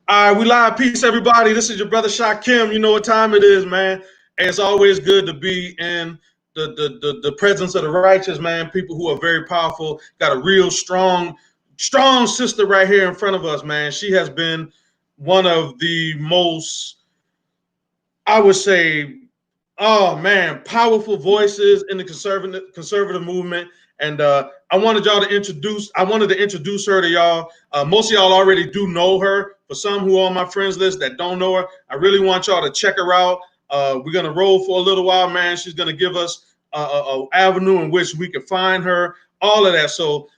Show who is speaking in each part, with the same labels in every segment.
Speaker 1: All right, we live. Peace, everybody. This is your brother Shakim. You know what time it is, man. And it's always good to be in the presence of the righteous, man. People who are very powerful. Got a real strong sister right here in front of us, man. She has been one of the most, I would say, oh man, powerful voices in the conservative movement. And I wanted to introduce her to y'all. Most of y'all already do know her. For some who are on my friends list that don't know her, I really want y'all to check her out. We're gonna roll for a little while, man. She's gonna give us a avenue in which we can find her, all of that. So,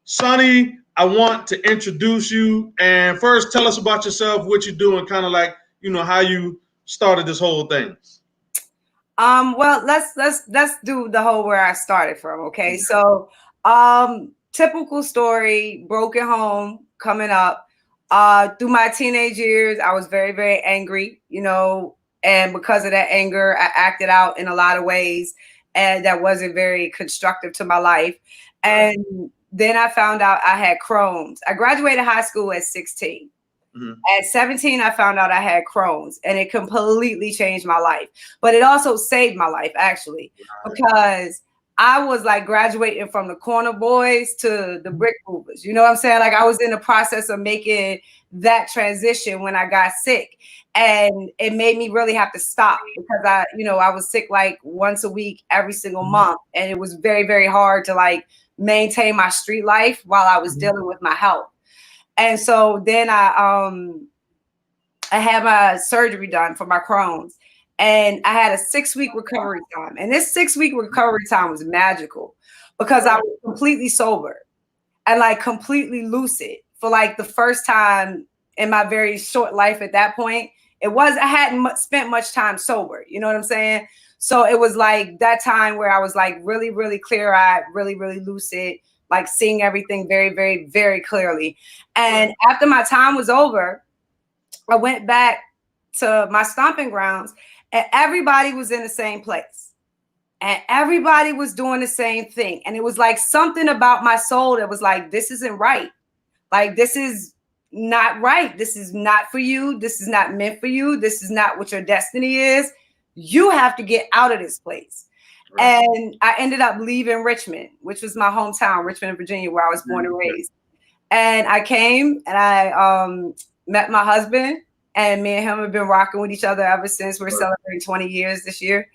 Speaker 1: Sonnie, I want to introduce you. And first, tell us about yourself, what you do, and kind of like, how you started this whole thing.
Speaker 2: Well, let's do the whole where I started from. Okay. So, typical story, broken home, coming up. Through my teenage years, I was very, very angry, and because of that anger, I acted out in a lot of ways, and that wasn't very constructive to my life. And then I found out I had Crohn's. I graduated high school at 16. Mm-hmm. At 17, I found out I had Crohn's, and it completely changed my life. But it also saved my life, actually, because I was like graduating from the corner boys to the brick movers. You know what I'm saying? Like I was in the process of making that transition when I got sick, and it made me really have to stop because I was sick like once a week, every single month. And it was very, very hard to like maintain my street life while I was dealing with my health. And so then I had my surgery done for my Crohn's, and I had a 6-week recovery time. And this 6-week recovery time was magical because I was completely sober and like completely lucid for like the first time in my very short life at that point. I hadn't spent much time sober. You know what I'm saying? So it was like that time where I was like really, really clear-eyed, really, really lucid, like seeing everything very, very, very clearly. And after my time was over, I went back to my stomping grounds, and everybody was in the same place. And everybody was doing the same thing. And it was like something about my soul that was like, this isn't right. Like, this is not right. This is not for you. This is not meant for you. This is not what your destiny is. You have to get out of this place. Right. And I ended up leaving Richmond, which was my hometown, Richmond, Virginia, where I was born and raised. And I came and I met my husband, and me and him have been rocking with each other ever since. We're celebrating 20 years this year.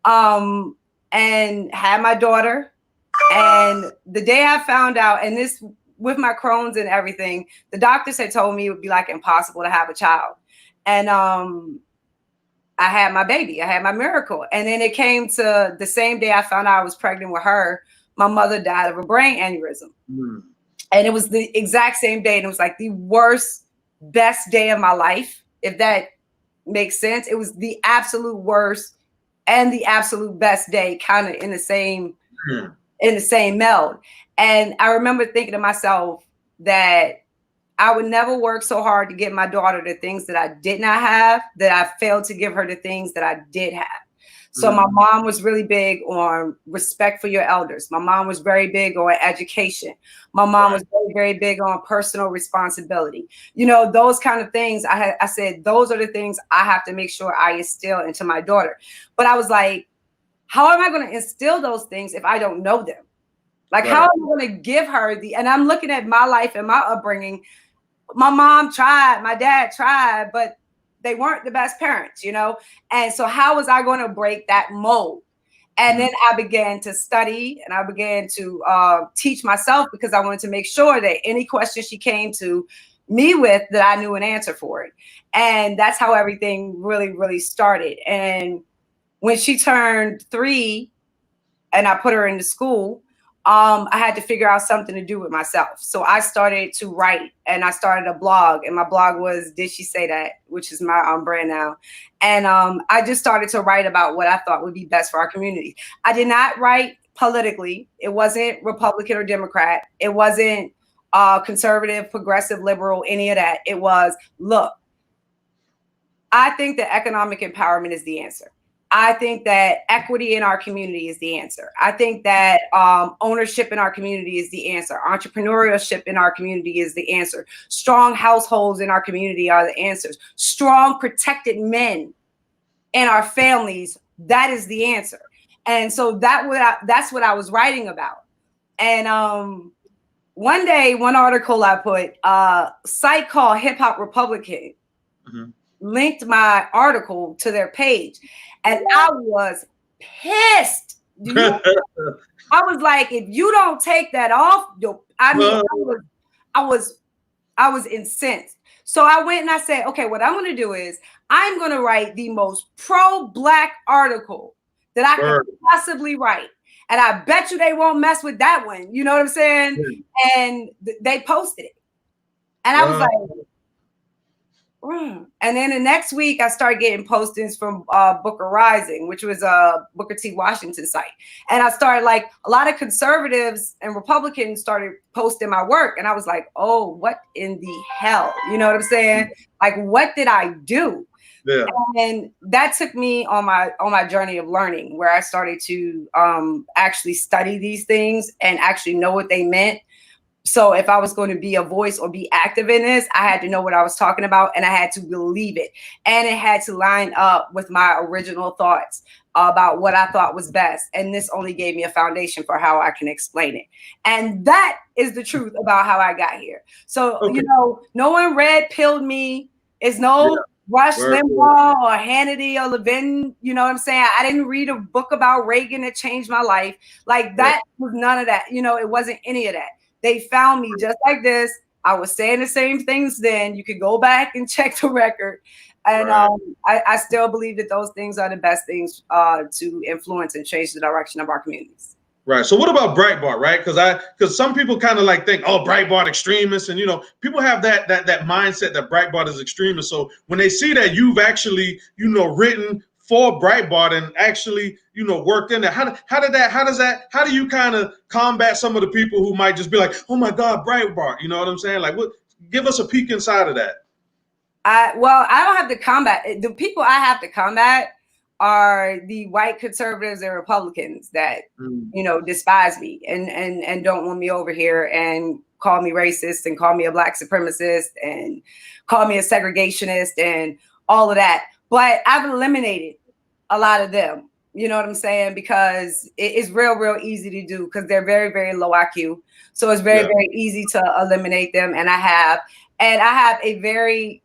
Speaker 2: And had my daughter. And the day I found out, and this with my Crohn's and everything, the doctors had told me it would be like impossible to have a child. And I had my baby. I had my miracle. And then it came to the same day I found out I was pregnant with her, my mother died of a brain aneurysm. And it was the exact same day. And it was like the worst, best day of my life, if that makes sense. It was the absolute worst and the absolute best day, kind of in the same meld. And I remember thinking to myself that I would never work so hard to get my daughter the things that I did not have, that I failed to give her the things that I did have. So my mom was really big on respect for your elders. My mom was very big on education. My mom was very, very big on personal responsibility. Those kind of things. I said, those are the things I have to make sure I instill into my daughter. But I was like, how am I going to instill those things if I don't know them? Like, how am I going to give her and I'm looking at my life and my upbringing. My mom tried, my dad tried, but they weren't the best parents, And so how was I going to break that mold? And then I began to study, and I began to teach myself, because I wanted to make sure that any question she came to me with, that I knew an answer for it. And that's how everything really, really started. And when she turned 3 and I put her into school, I had to figure out something to do with myself. So I started to write, and I started a blog, and my blog was Did She Say That?, which is my brand now. And I just started to write about what I thought would be best for our community. I did not write politically. It wasn't Republican or Democrat. It wasn't conservative, progressive, liberal, any of that. It was, look, I think that economic empowerment is the answer. I think that equity in our community is the answer. I think that ownership in our community is the answer. Entrepreneurship in our community is the answer. Strong households in our community are the answers. Strong, protected men in our families, that is the answer. And so that's what I was writing about. And one day, one article I put, site called Hip Hop Republican, linked my article to their page. And I was pissed. I was like, if you don't take that off, I was incensed. So I went and I said, okay, what I'm going to do is I'm going to write the most pro-Black article that I can possibly write. And I bet you they won't mess with that one. You know what I'm saying? And they posted it. And I was like, And then the next week, I started getting postings from Booker Rising, which was a Booker T. Washington site. And I started, like, a lot of conservatives and Republicans started posting my work. And I was like, oh, what in the hell? You know what I'm saying? Like, what did I do? Yeah. And that took me on my journey of learning, where I started to actually study these things and actually know what they meant. So if I was going to be a voice or be active in this, I had to know what I was talking about, and I had to believe it. And it had to line up with my original thoughts about what I thought was best. And this only gave me a foundation for how I can explain it. And that is the truth about how I got here. So, you know, no one red pilled me. It's no Rush Limbaugh or Hannity or Levin. You know what I'm saying? I didn't read a book about Reagan that changed my life. Like, that was none of that. You know, it wasn't any of that. They found me just like this. I was saying the same things then. You could go back and check the record. And I still believe that those things are the best things to influence and change the direction of our communities.
Speaker 1: Right. So what about Breitbart, right? Because some people kind of like think, oh, Breitbart extremists. And, you know, people have that mindset that Breitbart is extremist. So when they see that you've actually, you know, written for Breitbart and actually, you know, worked in there, how do you kind of combat some of the people who might just be like, oh my God, Breitbart, you know what I'm saying? Like, give us a peek inside of that.
Speaker 2: Well, I don't have to combat. The people I have to combat are the white conservatives and Republicans that, you know, despise me and don't want me over here and call me racist and call me a Black supremacist and call me a segregationist and all of that. But I've eliminated a lot of them, you know what I'm saying? Because it's real easy to do, because they're very, very low IQ. So it's very, very easy to eliminate them. And I have a very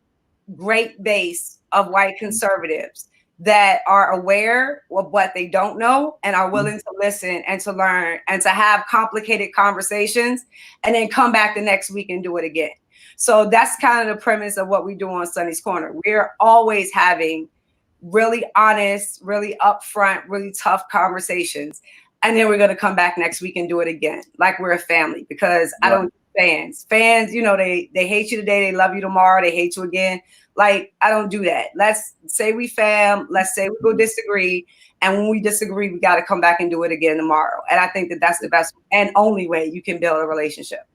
Speaker 2: great base of white conservatives that are aware of what they don't know and are willing to listen and to learn and to have complicated conversations and then come back the next week and do it again. So that's kind of the premise of what we do on Sonnie's Corner. We're always having really honest, really upfront, really tough conversations. And then we're going to come back next week and do it again. Like we're a family, because I don't do fans, you know, they hate you today. They love you tomorrow. They hate you again. Like, I don't do that. Let's say we fam. Let's say we go disagree. And when we disagree, we got to come back and do it again tomorrow. And I think that that's the best and only way you can build a relationship.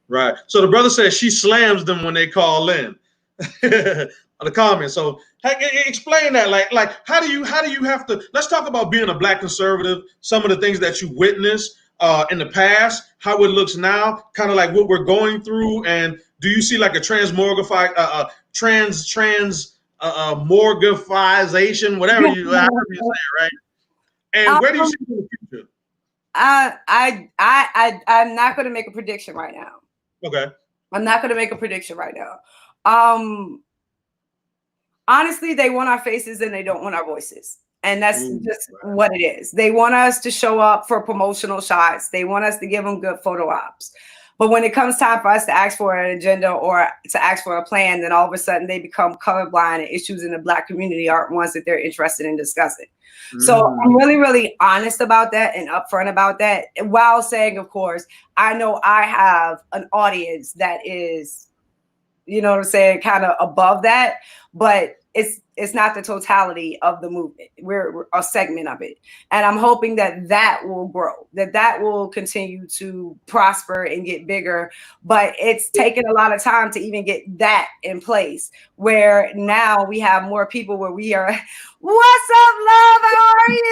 Speaker 1: Right. So the brother says she slams them when they call in. On the comments. So explain that. Like how do you have to, let's talk about being a Black conservative, some of the things that you witnessed in the past, how it looks now, kind of like what we're going through. And do you see like a transmorgifization, whatever you say, right? And where do you see it in the future?
Speaker 2: I'm not going to make a prediction right now.
Speaker 1: Okay.
Speaker 2: I'm not going to make a prediction right now. Honestly, they want our faces and they don't want our voices. And that's just what it is. They want us to show up for promotional shots. They want us to give them good photo ops. But when it comes time for us to ask for an agenda or to ask for a plan, then all of a sudden they become colorblind, and issues in the Black community aren't ones that they're interested in discussing. So I'm really, really honest about that and upfront about that, while saying, of course, I know I have an audience that is, you know what I'm saying, kind of above that. But it's not the totality of the movement. We're a segment of it. And I'm hoping that will grow, that will continue to prosper and get bigger. But it's taken a lot of time to even get that in place, where now we have more people where we are, what's up, love? How are you?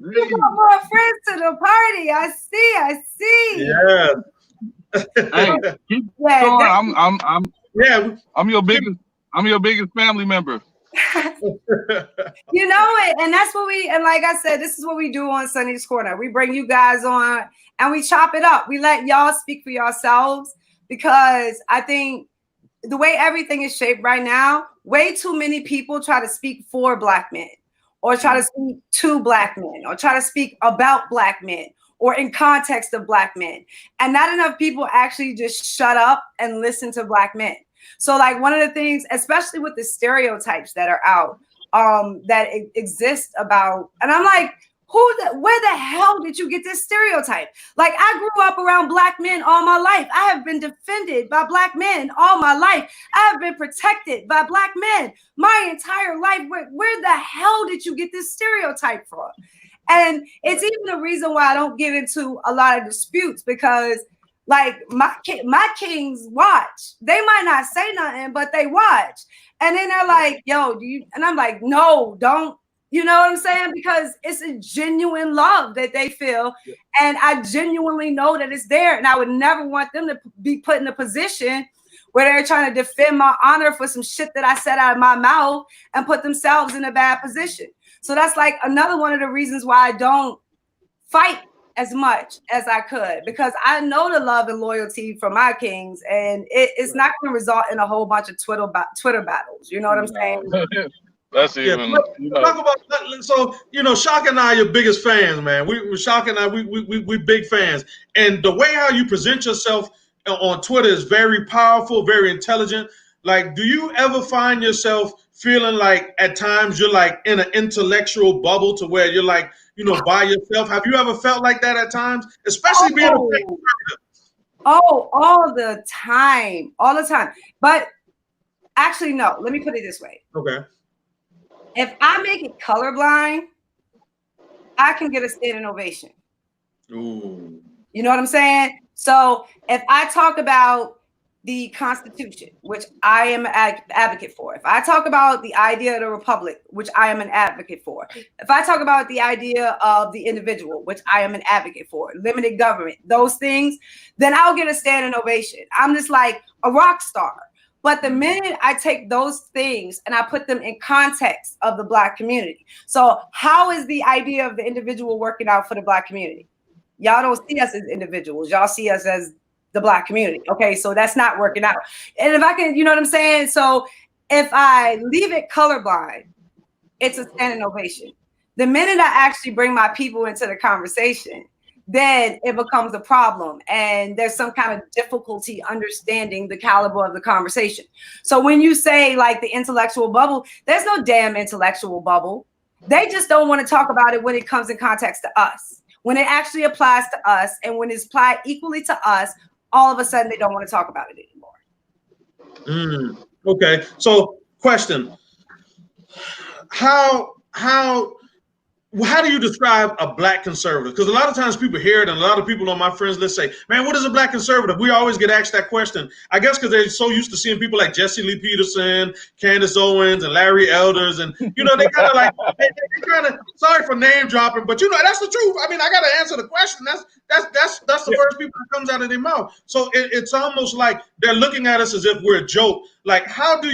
Speaker 2: You got more friends to the party. I see.
Speaker 1: Yeah.
Speaker 3: Hey, keep going. I'm your biggest family member.
Speaker 2: You know it, and that's what and like I said, this is what we do on Sonnie's Corner. We bring you guys on and we chop it up. We let y'all speak for yourselves, because I think the way everything is shaped right now, way too many people try to speak for Black men, or try to speak to Black men, or try to speak about Black men, or in context of Black men. And not enough people actually just shut up and listen to Black men. So like one of the things, especially with the stereotypes that are out, that exist about, and I'm like, where the hell did you get this stereotype? Like, I grew up around Black men all my life. I have been defended by Black men all my life. I have been protected by Black men my entire life. Where the hell did you get this stereotype from? And it's even a reason why I don't get into a lot of disputes, because like my kings watch. They might not say nothing, but they watch. And then they're like, yo, do you? And I'm like, no, don't. You know what I'm saying? Because it's a genuine love that they feel. Yeah. And I genuinely know that it's there. And I would never want them to be put in a position where they're trying to defend my honor for some shit that I said out of my mouth and put themselves in a bad position. So that's like another one of the reasons why I don't fight as much as I could, because I know the love and loyalty from my kings, and it's not going to result in a whole bunch of Twitter battles. You know what I'm saying?
Speaker 3: That's even.
Speaker 1: Talk about that. So Shock and I are your biggest fans, man. Shock and I, we big fans, and the way how you present yourself on Twitter is very powerful, very intelligent. Like, do you ever find yourself feeling like at times you're like in an intellectual bubble to where you're like, by yourself? Have you ever felt like that at times, especially being a conservative?
Speaker 2: All the time. But actually, no, let me put it this way.
Speaker 1: Okay.
Speaker 2: If I make it colorblind, I can get a standing ovation.
Speaker 1: Ooh.
Speaker 2: You know what I'm saying? So if I talk about the Constitution, which I am an advocate for, if I talk about the idea of the Republic, which I am an advocate for, if I talk about the idea of the individual, which I am an advocate for, limited government, those things, then I'll get a standing ovation. I'm just like a rock star. But the minute I take those things and I put them in context of the Black community, so how is the idea of the individual working out for the Black community? Y'all don't see us as individuals. Y'all see us as the Black community. Okay, so that's not working out. And if I can, you know what I'm saying? So if I leave it colorblind, it's a standing ovation. The minute I actually bring my people into the conversation, then it becomes a problem, and there's some kind of difficulty understanding the caliber of the conversation. So when you say like the intellectual bubble, there's no damn intellectual bubble. They just don't want to talk about it when it comes in context to us. When it actually applies to us, and when it's applied equally to us, all of a sudden they don't want to talk about it anymore.
Speaker 1: Okay. So question, how do you describe a Black conservative? Because a lot of times people hear it, and a lot of people on my friends list say, man, what is a Black conservative? We always get asked that question. I guess because they're so used to seeing people like Jesse Lee Peterson, Candace Owens, and Larry Elders. And, they kind of like, they kind of, sorry for name dropping, but that's the truth. I mean, I got to answer the question. That's the first people that comes out of their mouth. So it's almost like they're looking at us as if we're a joke. Like, how do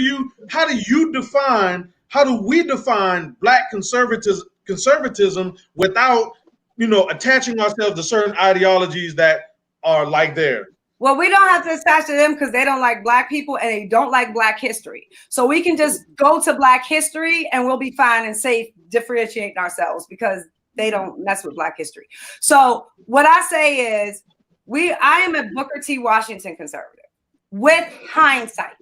Speaker 1: we define Black conservatism without, attaching ourselves to certain ideologies that are like theirs?
Speaker 2: Well, we don't have to attach to them because they don't like Black people and they don't like Black history. So we can just go to Black history and we'll be fine and safe differentiating ourselves because they don't mess with Black history. So what I say is I am a Booker T. Washington conservative with hindsight.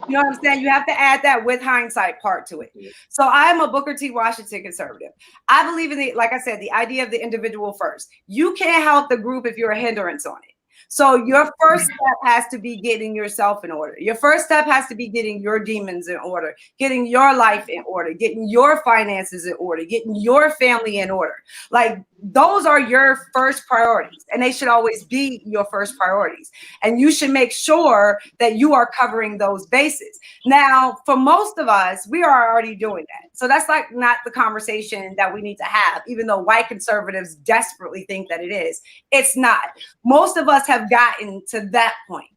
Speaker 2: You know what I'm saying? You have to add that with hindsight part to it. So I'm a Booker T. Washington conservative. I believe in like I said, the idea of the individual first. You can't help the group if you're a hindrance on it. So your first step has to be getting yourself in order. Your first step has to be getting your demons in order, getting your life in order, getting your finances in order, getting your family in order. Like, those are your first priorities, and they should always be your first priorities. And you should make sure that you are covering those bases. Now, for most of us, we are already doing that. So that's like not the conversation that we need to have, even though white conservatives desperately think that it is. It's not. Most of us have gotten to that point.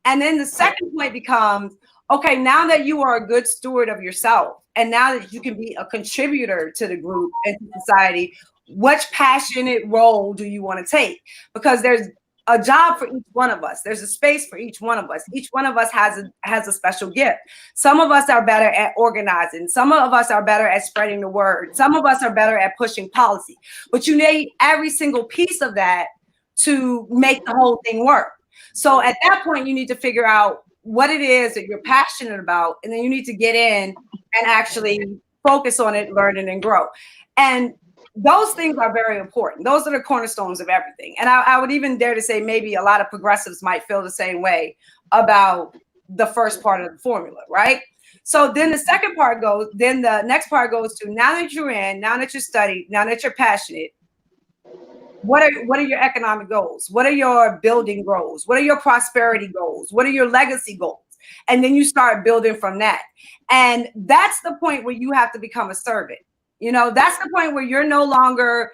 Speaker 2: And then the second point becomes, okay, now that you are a good steward of yourself, and now that you can be a contributor to the group and to society, which passionate role do you want to take? Because there's a job for each one of us. There's a space for each one of us. Each one of us has a special gift. Some of us are better at organizing. Some of us are better at spreading the word. Some of us are better at pushing policy. But you need every single piece of that to make the whole thing work. So at that point, you need to figure out what it is that you're passionate about, and then you need to get in and actually focus on it, learn it, and grow. And those things are very important. Those are the cornerstones of everything. And I would even dare to say maybe a lot of progressives might feel the same way about the first part of the formula, right? So then the second part goes, then the next part goes to, now that you're in, now that you're studied, now that you're passionate, what are your economic goals? What are your building goals? What are your prosperity goals? What are your legacy goals? And then you start building from that. And that's the point where you have to become a servant. You know, that's the point where you're no longer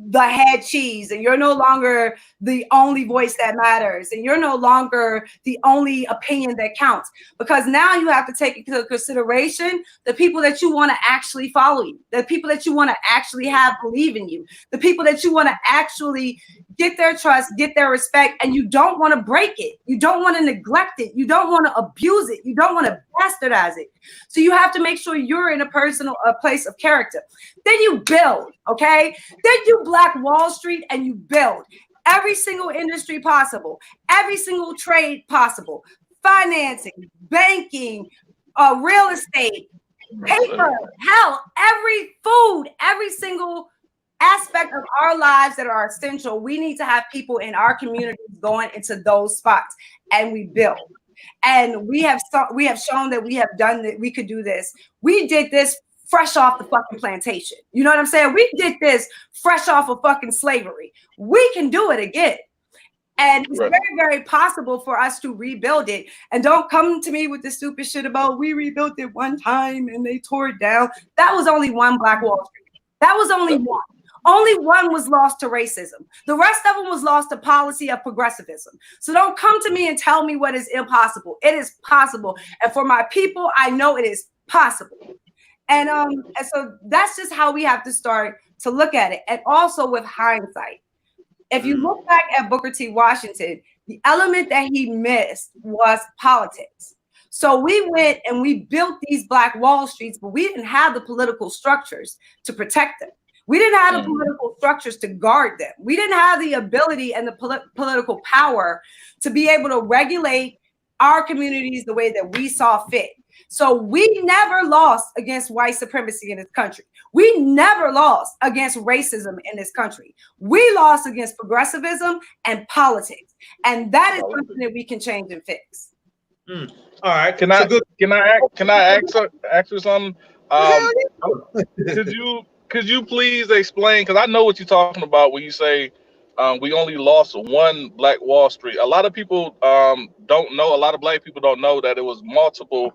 Speaker 2: the head cheese, and you're no longer the only voice that matters, and you're no longer the only opinion that counts, because now you have to take into consideration the people that you want to actually follow you, the people that you want to actually have believe in you, the people that you want to actually get their trust, get their respect, and you don't want to break it. You don't want to neglect it. You don't want to abuse it. You don't want to bastardize it. So you have to make sure you're in a place of character. Then you build, okay? Then you Black Wall Street and you build every single industry possible, every single trade possible, financing, banking, real estate, paper, hell, every food, every single aspect of our lives that are essential. We need to have people in our communities going into those spots, and we build. And we have shown that we have done that. We could do this. We did this fresh off the fucking plantation. You know what I'm saying? We did this fresh off of fucking slavery. We can do it again. And it's very, very possible for us to rebuild it. And don't come to me with this stupid shit about we rebuilt it one time and they tore it down. That was only one Black Wall Street. That was only one. Only one was lost to racism. The rest of them was lost to policy of progressivism. So don't come to me and tell me what is impossible. It is possible. And for my people, I know it is possible. And so that's just how we have to start to look at it. And also with hindsight. If you look back at Booker T. Washington, the element that he missed was politics. So we went and we built these Black Wall Streets, but we didn't have the political structures to protect them. We didn't have the political structures to guard them. We didn't have the ability and the political power to be able to regulate our communities the way that we saw fit. So we never lost against white supremacy in this country. We never lost against racism in this country. We lost against progressivism and politics. And that is something that we can change and fix.
Speaker 1: All right.
Speaker 3: Can I ask you something? Could you please explain, because I know what you're talking about when you say we only lost one Black Wall Street. A lot of people don't know, a lot of Black people don't know that it was multiple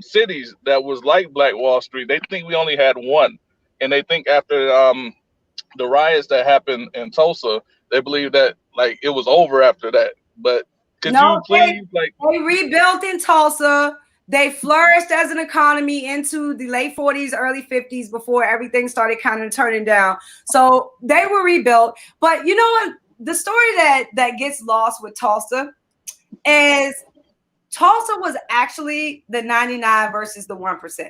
Speaker 3: cities that was like Black Wall Street. They think we only had one. And they think after the riots that happened in Tulsa, they believe that like it was over after that. But could you please
Speaker 2: they rebuilt in Tulsa. They flourished as an economy into the late 40s, early 50s before everything started kind of turning down. So they were rebuilt. But you know what? The story that gets lost with Tulsa is Tulsa was actually the 99 versus the 1%.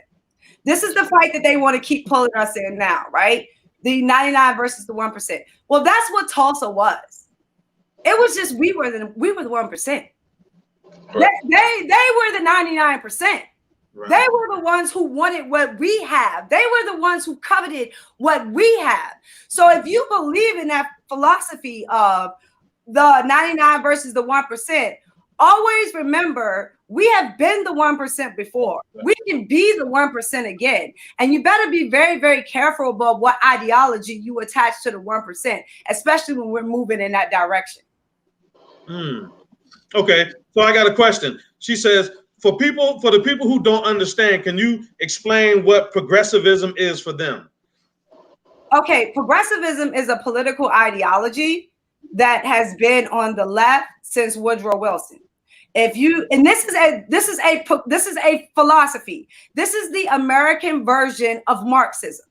Speaker 2: This is the fight that they want to keep pulling us in now, right? The 99 versus the 1%. Well, that's what Tulsa was. It was just we were the 1%. Right. They were the 99%. Right. They were the ones who wanted what we have. They were the ones who coveted what we have. So if you believe in that philosophy of the 99 versus the 1%, always remember we have been the 1% before. We can be the 1% again. And you better be very, very careful about what ideology you attach to the 1%, especially when we're moving in that direction.
Speaker 1: Okay, so I got a question. She says, for the people who don't understand, can you explain what progressivism is for them?
Speaker 2: Okay, progressivism is a political ideology that has been on the left since Woodrow Wilson. This is a philosophy. This is the American version of Marxism.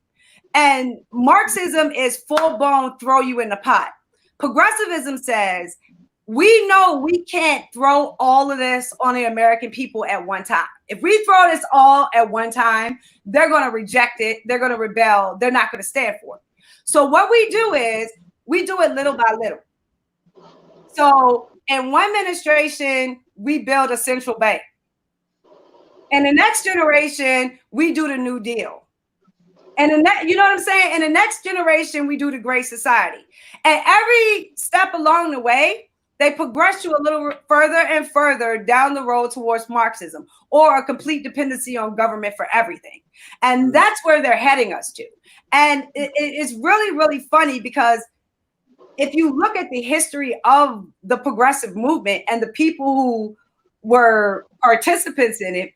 Speaker 2: And Marxism is full-blown throw you in the pot. Progressivism says, we know we can't throw all of this on the American people at one time. If we throw this all at one time, they're going to reject it. They're going to rebel. They're not going to stand for it. So what we do is we do it little by little. So in one administration, we build a central bank. In the next generation, we do the New Deal. And you know what I'm saying? In the next generation, we do the Great Society. And every step along the way, they progress you a little further and further down the road towards Marxism, or a complete dependency on government for everything. And that's where they're heading us to. And it's really, really funny, because if you look at the history of the progressive movement and the people who were participants in it,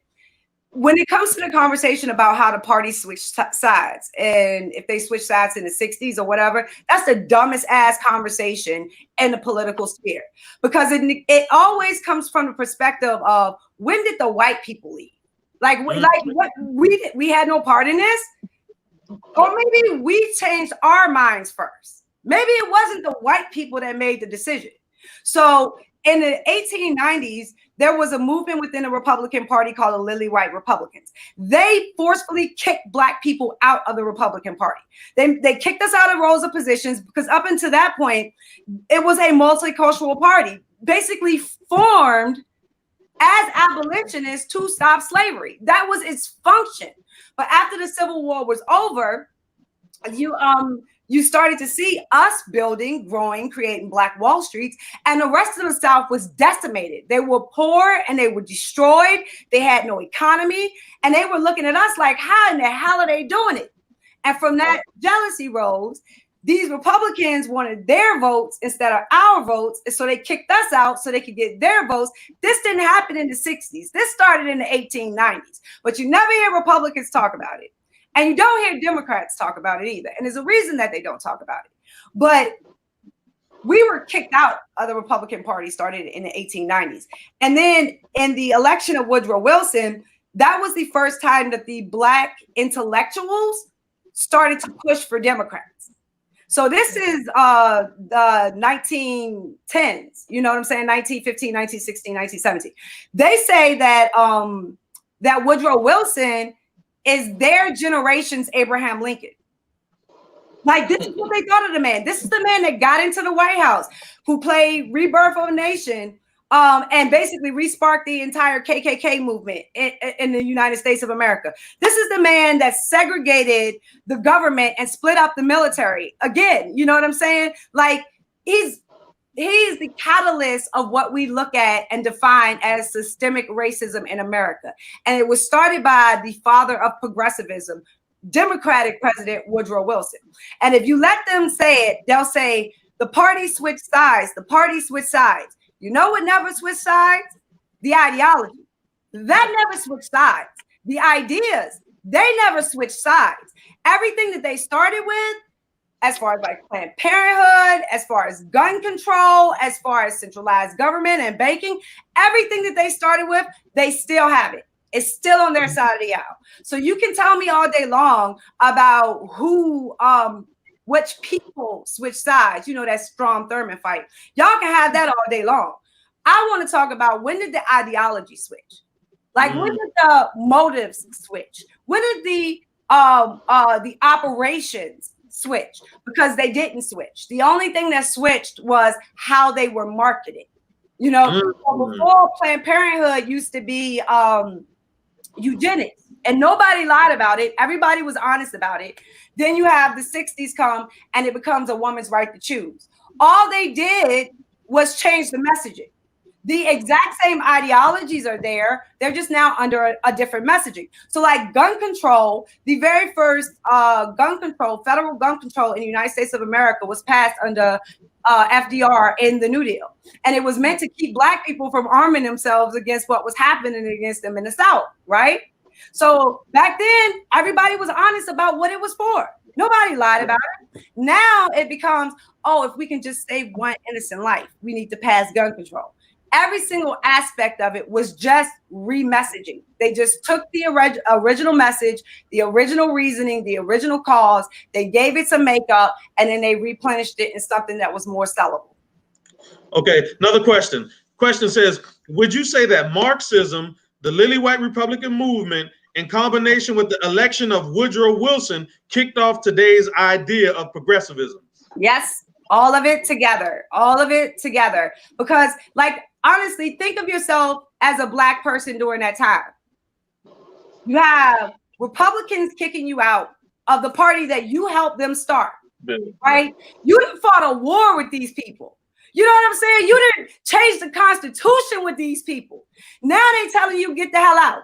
Speaker 2: when it comes to the conversation about how the party switched sides, and if they switched sides in the 60s or whatever, that's the dumbest ass conversation in the political sphere, because it always comes from the perspective of, when did the white people leave? Like what we had no part in this, or maybe we changed our minds first. Maybe it wasn't the white people that made the decision. So in the 1890s, there was a movement within the Republican Party called the Lily White Republicans. They forcefully kicked Black people out of the Republican Party. They kicked us out of roles of positions, because up until that point, it was a multicultural party, basically formed as abolitionists to stop slavery. That was its function. But after the Civil War was over, you started to see us building, growing, creating Black Wall Streets, and the rest of the South was decimated. They were poor and they were destroyed. They had no economy, and they were looking at us like, how in the hell are they doing it? And from that, jealousy rose. These Republicans wanted their votes instead of our votes, and so they kicked us out so they could get their votes. This didn't happen in the 60s. This started in the 1890s, but you never hear Republicans talk about it. And you don't hear Democrats talk about it either. And there's a reason that they don't talk about it. But we were kicked out of the Republican Party, started in the 1890s. And then in the election of Woodrow Wilson, that was the first time that the Black intellectuals started to push for Democrats. So this is the 1910s, you know what I'm saying? 1915, 1916, 1917. They say that that Woodrow Wilson is their generation's Abraham Lincoln. Like, this is what they thought of the man. This is the man that got into the White House, who played Rebirth of a Nation, and basically re-sparked the entire KKK movement in the United States of America. This is the man that segregated the government and split up the military. Again, you know what I'm saying? Like, he's the catalyst of what we look at and define as systemic racism in America. And it was started by the father of progressivism, Democratic President Woodrow Wilson. And if you let them say it, they'll say, the party switched sides, the party switched sides. You know what never switched sides? The ideology. That never switched sides. The ideas, they never switched sides. Everything that they started with, as far as like Planned Parenthood, as far as gun control, as far as centralized government and banking, everything that they started with, they still have it. It's still on their side of the aisle. So you can tell me all day long about which people switch sides, you know, that Strom Thurmond fight. Y'all can have that all day long. I want to talk about, when did the ideology switch? Like, when did the motives switch? When did the operations switch? Because they didn't switch. The only thing that switched was how they were marketed. You know, before Planned Parenthood used to be eugenics, and nobody lied about it. Everybody was honest about it. Then you have the 60s come, and it becomes a woman's right to choose. All they did was change the messaging. The exact same ideologies are there. They're just now under a different messaging. So like gun control, the very first federal gun control in the United States of America was passed under FDR in the New Deal. And it was meant to keep Black people from arming themselves against what was happening against them in the South, right? So back then, everybody was honest about what it was for. Nobody lied about it. Now it becomes, oh, if we can just save one innocent life, we need to pass gun control. Every single aspect of it was just remessaging. They just took the original message, the original reasoning, the original cause, they gave it some makeup, and then they replenished it in something that was more sellable.
Speaker 1: Okay, another question. Question says, would you say that Marxism, the Lily White Republican movement, in combination with the election of Woodrow Wilson, kicked off today's idea of progressivism?
Speaker 2: Yes, all of it together, because like, honestly, think of yourself as a Black person during that time. You have Republicans kicking you out of the party that you helped them start, right? You didn't fought a war with these people. You know what I'm saying? You didn't change the Constitution with these people. Now they telling you get the hell out.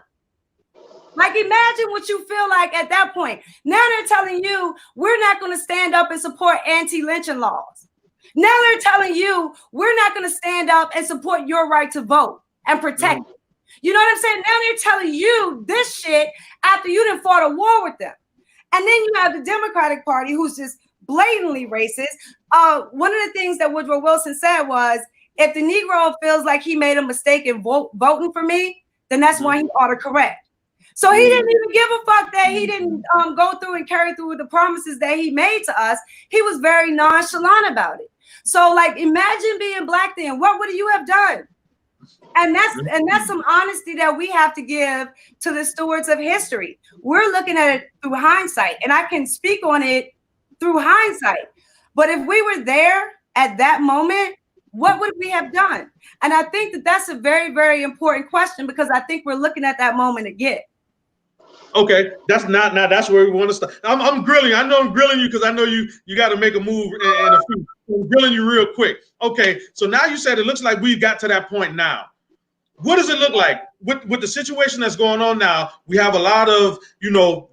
Speaker 2: Like, imagine what you feel like at that point. Now they're telling you we're not going to stand up and support anti-lynching laws. Now they're telling you we're not going to stand up and support your right to vote and protect it. You know what I'm saying? Now they're telling you this shit after you done fought a war with them. And then you have the Democratic Party who's just blatantly racist. One of the things that Woodrow Wilson said was, if the Negro feels like he made a mistake in voting for me, then that's why he ought to correct. So he didn't even give a fuck that he didn't go through and carry through with the promises that he made to us. He was very nonchalant about it. So like, imagine being Black then. What would you have done? And that's some honesty that we have to give to the stewards of history. We're looking at it through hindsight, and I can speak on it through hindsight. But if we were there at that moment, what would we have done? And I think that that's a very, very important question, because I think we're looking at that moment again.
Speaker 1: Okay, that's where we want to start. I'm grilling. I know I'm grilling you because I know you got to make a move in a few. I'm grilling you real quick. Okay, so now you said it looks like we've got to that point now. What does it look like with the situation that's going on now? We have a lot of,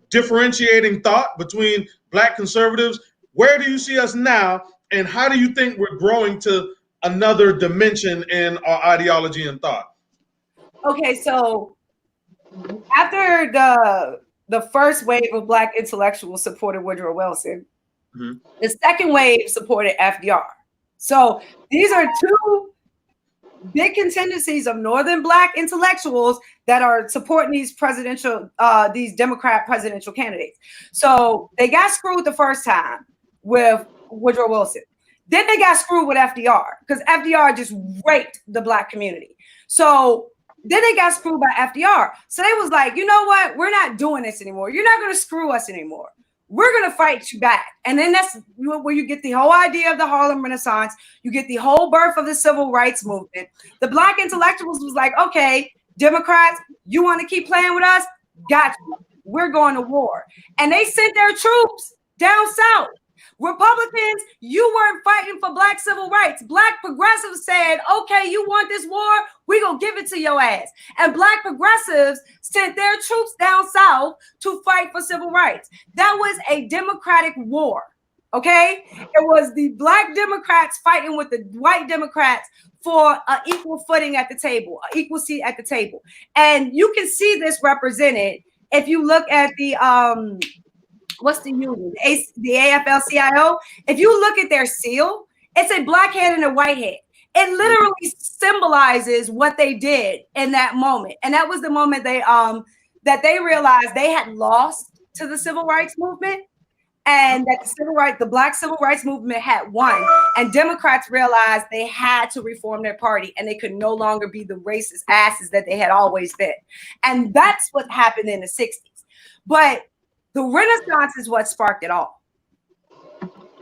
Speaker 1: differentiating thought between Black conservatives. Where do you see us now, and how do you think we're growing to another dimension in our ideology and thought?
Speaker 2: Okay, so after the first wave of Black intellectuals supported Woodrow Wilson, the second wave supported FDR. So these are two big contingencies of Northern Black intellectuals that are supporting these these Democrat presidential candidates. So they got screwed the first time with Woodrow Wilson. Then they got screwed with FDR because FDR just raped the Black community. So then they got screwed by FDR. So they was like, you know what? We're not doing this anymore. You're not going to screw us anymore. We're going to fight you back. And then that's where you get the whole idea of the Harlem Renaissance. You get the whole birth of the civil rights movement. The Black intellectuals was like, okay, Democrats, you want to keep playing with us? Got you. We're going to war. And they sent their troops down south. Republicans, you weren't fighting for Black civil rights. Black progressives said, okay, you want this war? We're going to give it to your ass. And Black progressives sent their troops down south to fight for civil rights. That was a democratic war, okay? It was the Black Democrats fighting with the white Democrats for an equal footing at the table, an equal seat at the table. And you can see this represented if you look at the what's the union? The AFL-CIO. If you look at their seal, it's a black head and a white head. It literally symbolizes what they did in that moment. And that was the moment that they realized they had lost to the civil rights movement, and that the Black civil rights movement had won. And Democrats realized they had to reform their party, and they could no longer be the racist asses that they had always been. And that's what happened in the 60s. But the Renaissance is what sparked it all.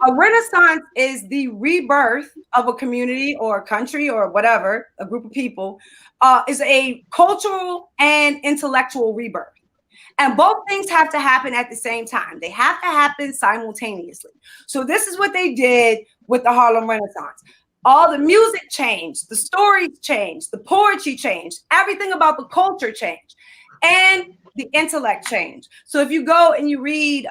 Speaker 2: A Renaissance is the rebirth of a community or a country or whatever, a group of people, is a cultural and intellectual rebirth. And both things have to happen at the same time. They have to happen simultaneously. So this is what they did with the Harlem Renaissance. All the music changed, the stories changed, the poetry changed, everything about the culture changed, and the intellect changed. So if you go and you read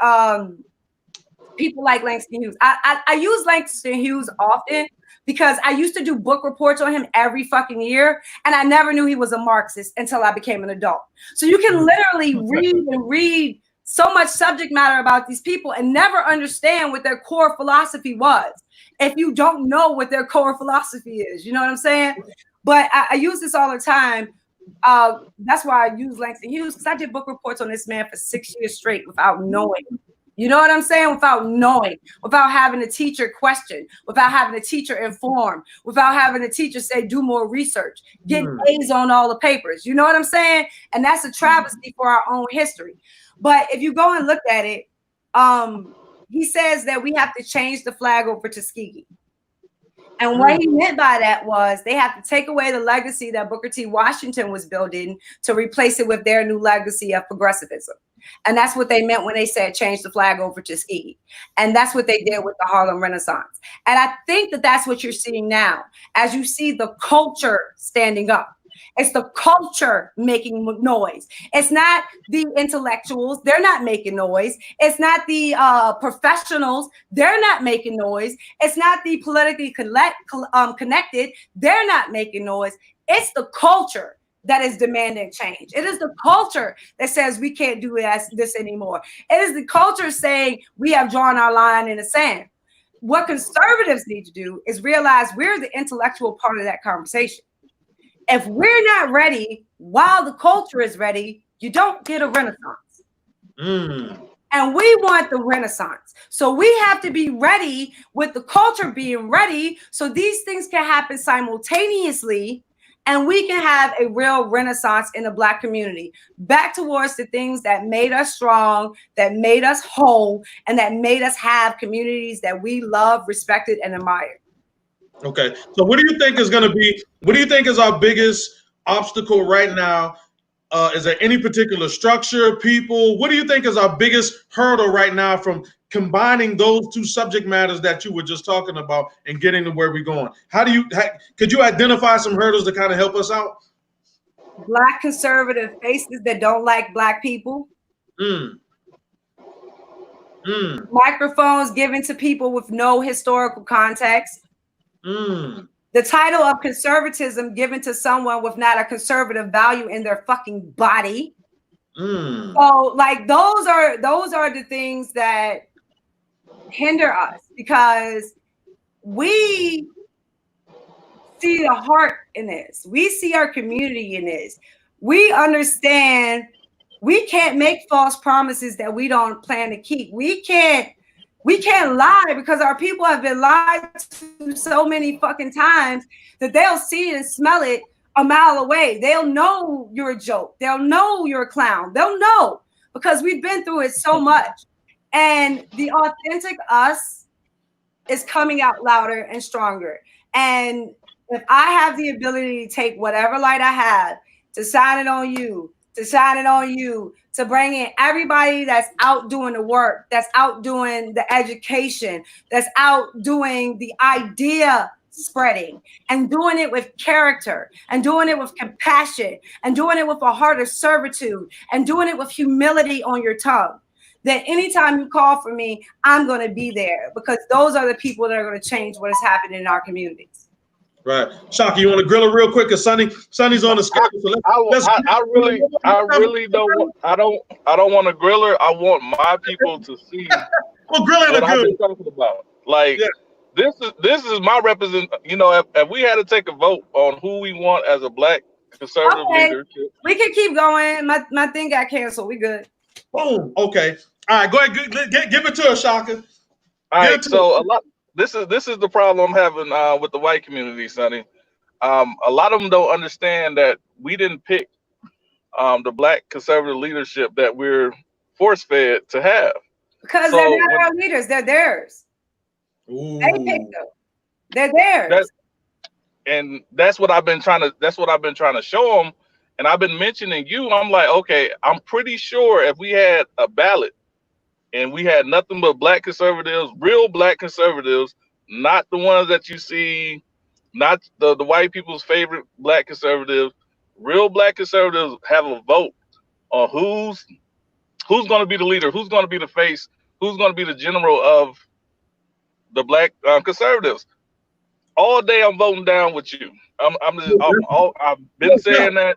Speaker 2: people like Langston Hughes, I use Langston Hughes often because I used to do book reports on him every fucking year, and I never knew he was a Marxist until I became an adult. So you can literally read so much subject matter about these people and never understand what their core philosophy was if you don't know what their core philosophy is. You know what I'm saying? But I use this all the time. That's why I use Langston Hughes, because I did book reports on this man for 6 years straight without knowing. You know what I'm saying? Without knowing, without having a teacher question, without having a teacher inform, without having a teacher say, do more research, get A's on all the papers. You know what I'm saying? And that's a travesty for our own history. But if you go and look at it, he says that we have to change the flag over Tuskegee. And what he meant by that was they have to take away the legacy that Booker T. Washington was building to replace it with their new legacy of progressivism. And that's what they meant when they said change the flag over to Tuskegee. And that's what they did with the Harlem Renaissance. And I think that that's what you're seeing now as you see the culture standing up. It's the culture making noise. It's not the intellectuals. They're not making noise. It's not the professionals. They're not making noise. It's not the politically connected. They're not making noise. It's the culture that is demanding change. It is the culture that says we can't do this anymore. It is the culture saying we have drawn our line in the sand. What conservatives need to do is realize we're the intellectual part of that conversation. If we're not ready while the culture is ready, you don't get a renaissance. And we want the renaissance. So we have to be ready with the culture being ready so these things can happen simultaneously and we can have a real renaissance in the Black community, back towards the things that made us strong, that made us whole, and that made us have communities that we love, respected, and admired.
Speaker 1: Okay, so what do you think is going to be, what do you think is our biggest obstacle right now? Is there any particular structure, people? What do you think is our biggest hurdle right now from combining those two subject matters that you were just talking about and getting to where we're going? Could you identify some hurdles to kind of help us out?
Speaker 2: Black conservative faces that don't like Black people. Microphones given to people with no historical context. The title of conservatism given to someone with not a conservative value in their fucking body. So like those are the things that hinder us, because we see the heart in this. We see our community in this. We understand we can't make false promises that we don't plan to keep. We can't lie, because our people have been lied to so many fucking times that they'll see it and smell it a mile away. They'll know you're a joke. They'll know you're a clown. They'll know, because we've been through it so much. And the authentic us is coming out louder and stronger. And if I have the ability to take whatever light I have to shine it on you, to bring in everybody that's out doing the work, that's out doing the education, that's out doing the idea spreading, and doing it with character, and doing it with compassion, and doing it with a heart of servitude, and doing it with humility on your tongue, that anytime you call for me, I'm going to be there, because those are the people that are going to change what is happening in our communities.
Speaker 1: Right, Shaka, you want to grill her real quick? Cause Sonnie's on the schedule. So
Speaker 3: I really don't. I don't want to grill her. I want my people to see
Speaker 1: well, grilling
Speaker 3: what I've
Speaker 1: good.
Speaker 3: been talking about. Like,
Speaker 1: yeah.
Speaker 3: This is my represent. You know, if we had to take a vote on who we want as a Black conservative leadership,
Speaker 2: we can keep going. My thing got canceled. We good.
Speaker 1: Boom. Okay. All right. Go ahead. Give it to her, Shaka.
Speaker 3: All right. So a lot. This is the problem I'm having with the white community, Sonnie. A lot of them don't understand that we didn't pick the Black conservative leadership that we're force-fed to have.
Speaker 2: Because they're not our leaders, they're theirs.
Speaker 1: Ooh.
Speaker 2: They picked them. They're theirs.
Speaker 3: That's what I've been trying to show them. And I've been mentioning you. I'm like, okay, I'm pretty sure if we had a ballot and we had nothing but Black conservatives, real Black conservatives, not the ones that you see not the white people's favorite black conservatives. Real black conservatives have a vote on who's going to be the leader, who's going to be the face, who's going to be the general of the black conservatives. All day I'm voting down with you. I've been saying that.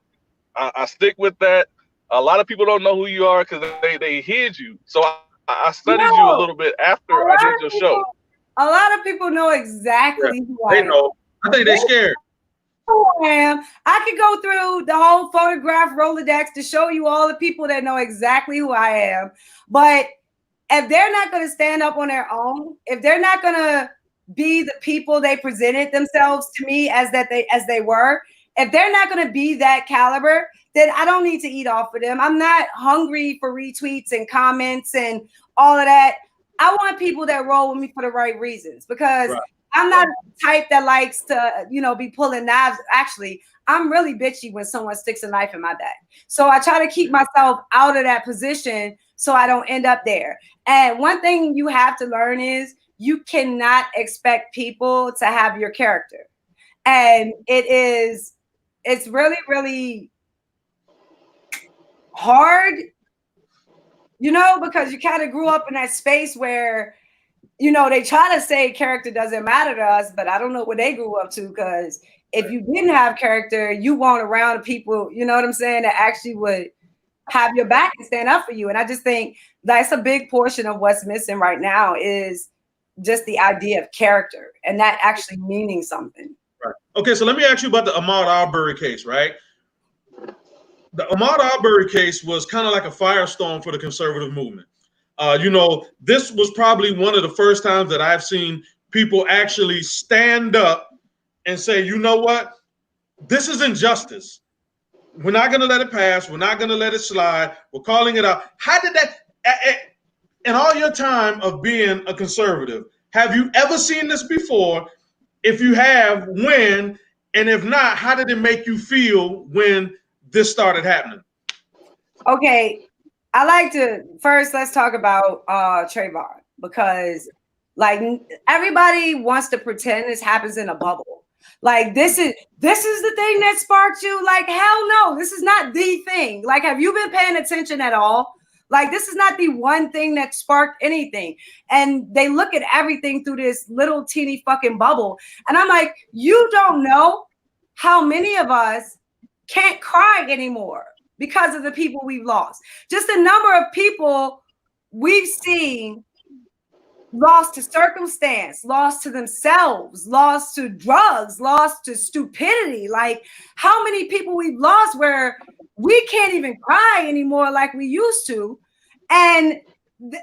Speaker 3: I stick with that. A lot of people don't know who you are because they hid you. So I studied you a little bit after I did your show.
Speaker 2: A lot of people know exactly who I am.
Speaker 1: They know. I think they're scared.
Speaker 2: Who I am. I could go through the whole photograph Rolodex to show you all the people that know exactly who I am. But if they're not going to stand up on their own, if they're not going to be the people they presented themselves to me as they were, if they're not going to be that caliber, then I don't need to eat off of them. I'm not hungry for retweets and comments and all of that. I want people that roll with me for the right reasons, because I'm not the type that likes to, be pulling knives. Actually, I'm really bitchy when someone sticks a knife in my back. So I try to keep myself out of that position so I don't end up there. And one thing you have to learn is you cannot expect people to have your character. And it's really, really hard, because you kind of grew up in that space where, they try to say character doesn't matter to us, but I don't know what they grew up to, because if you didn't have character, you weren't around people, you know what I'm saying, that actually would have your back and stand up for you. And I just think that's a big portion of what's missing right now is just the idea of character and that actually meaning something.
Speaker 1: Right. Okay, so let me ask you about the Ahmaud Arbery case, right? The Ahmaud Arbery case was kind of like a firestorm for the conservative movement. This was probably one of the first times that I've seen people actually stand up and say, you know what? This is injustice. We're not going to let it pass. We're not going to let it slide. We're calling it out. How did that, in all your time of being a conservative, have you ever seen this before? If you have, when? And if not, how did it make you feel when this started happening?
Speaker 2: Okay, I like to first let's talk about Trayvon, because like everybody wants to pretend this happens in a bubble. Like this is the thing that sparked you. Like, hell no, this is not the thing. Like, have you been paying attention at all? Like, this is not the one thing that sparked anything. And they look at everything through this little teeny fucking bubble. And I'm like, you don't know how many of us can't cry anymore because of the people we've lost. Just the number of people we've seen lost to circumstance, lost to themselves, lost to drugs, lost to stupidity. Like, how many people we've lost where we can't even cry anymore like we used to. And